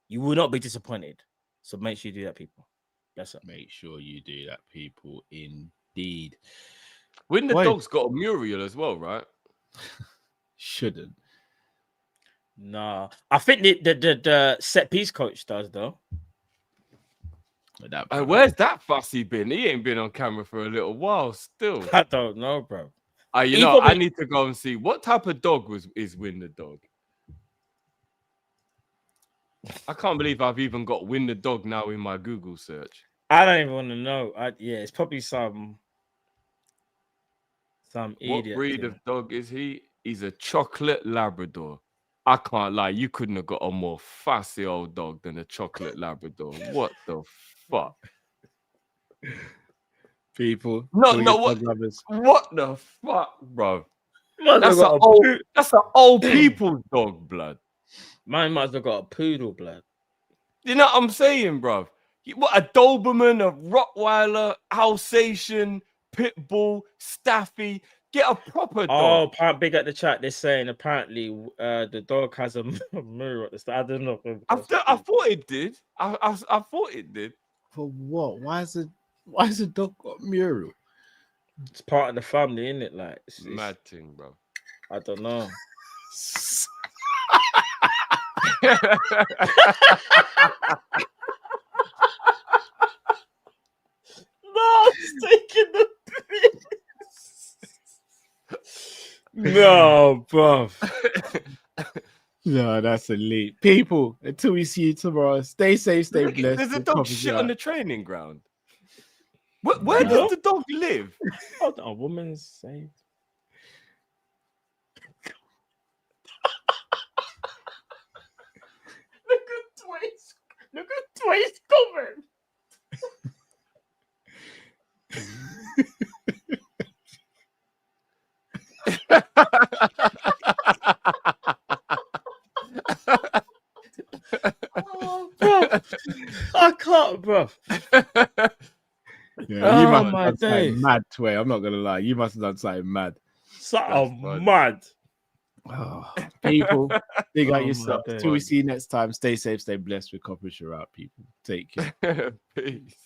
you will not be disappointed. So make sure you do that, people. That's it. Make sure you do that, people. Indeed. When the dog's got a mural as well, right? Shouldn't. Nah. I think the set piece coach does, though. Where's that fussy been? He ain't been on camera for a little while still. I don't know, bro. I need to go and see what type of dog is Win the Dog. I can't believe I've even got Win the Dog now in my Google search. I don't even want to know. It's probably some idiot. What breed of dog is he? He's a chocolate Labrador. I can't lie. You couldn't have got a more fussy old dog than a chocolate Labrador. What the fuck? People. What the fuck, bro? That's an old people's dog, blood. Mine might have got a poodle, blood. You know what I'm saying, bro? What a Doberman, a Rottweiler, Alsatian, Pitbull, Staffy. Get a proper dog. Oh, big at the chat. They're saying apparently the dog has a mirror at the start. I don't know. I thought it did. I thought it did. For what? Why is the dog got a mural? It's part of the family, isn't it? Like it's mad thing, bro. I don't know. No, he's taking the piss. No, bro. No, that's elite. People, until we see you tomorrow, stay safe, stay blessed. There's a dog shit on the training ground. Where does the dog live? A woman's saved. Look at Twice coming. Oh, bro. I can't, bro. Yeah, you must have done something mad, Tway. I'm not gonna lie. You must have done something mad. Something mad. Oh, people, dig out yourself. Till we see you next time. Stay safe, stay blessed. With Kopish out, people. Take care. Peace.